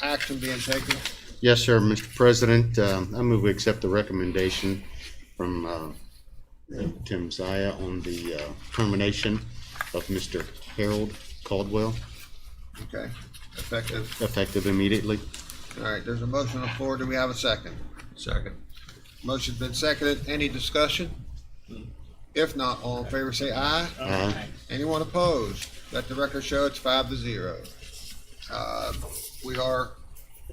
action being taken? Yes, sir, Mr. President. I move we accept the recommendation from Tim Zaya on the termination of Mr. Harold Caldwell, Okay, effective. effective immediately. All right, there's a motion on the floor. Do we have a second? Second. Motion's been seconded. Any discussion? If not, all in favor say aye. Aye. Anyone opposed? Let the record show it's 5-0. We are,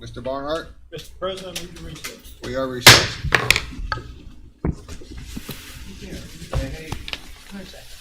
Mr. Barnhart, Mr. President, I need to recess. we are recessed. Where's that?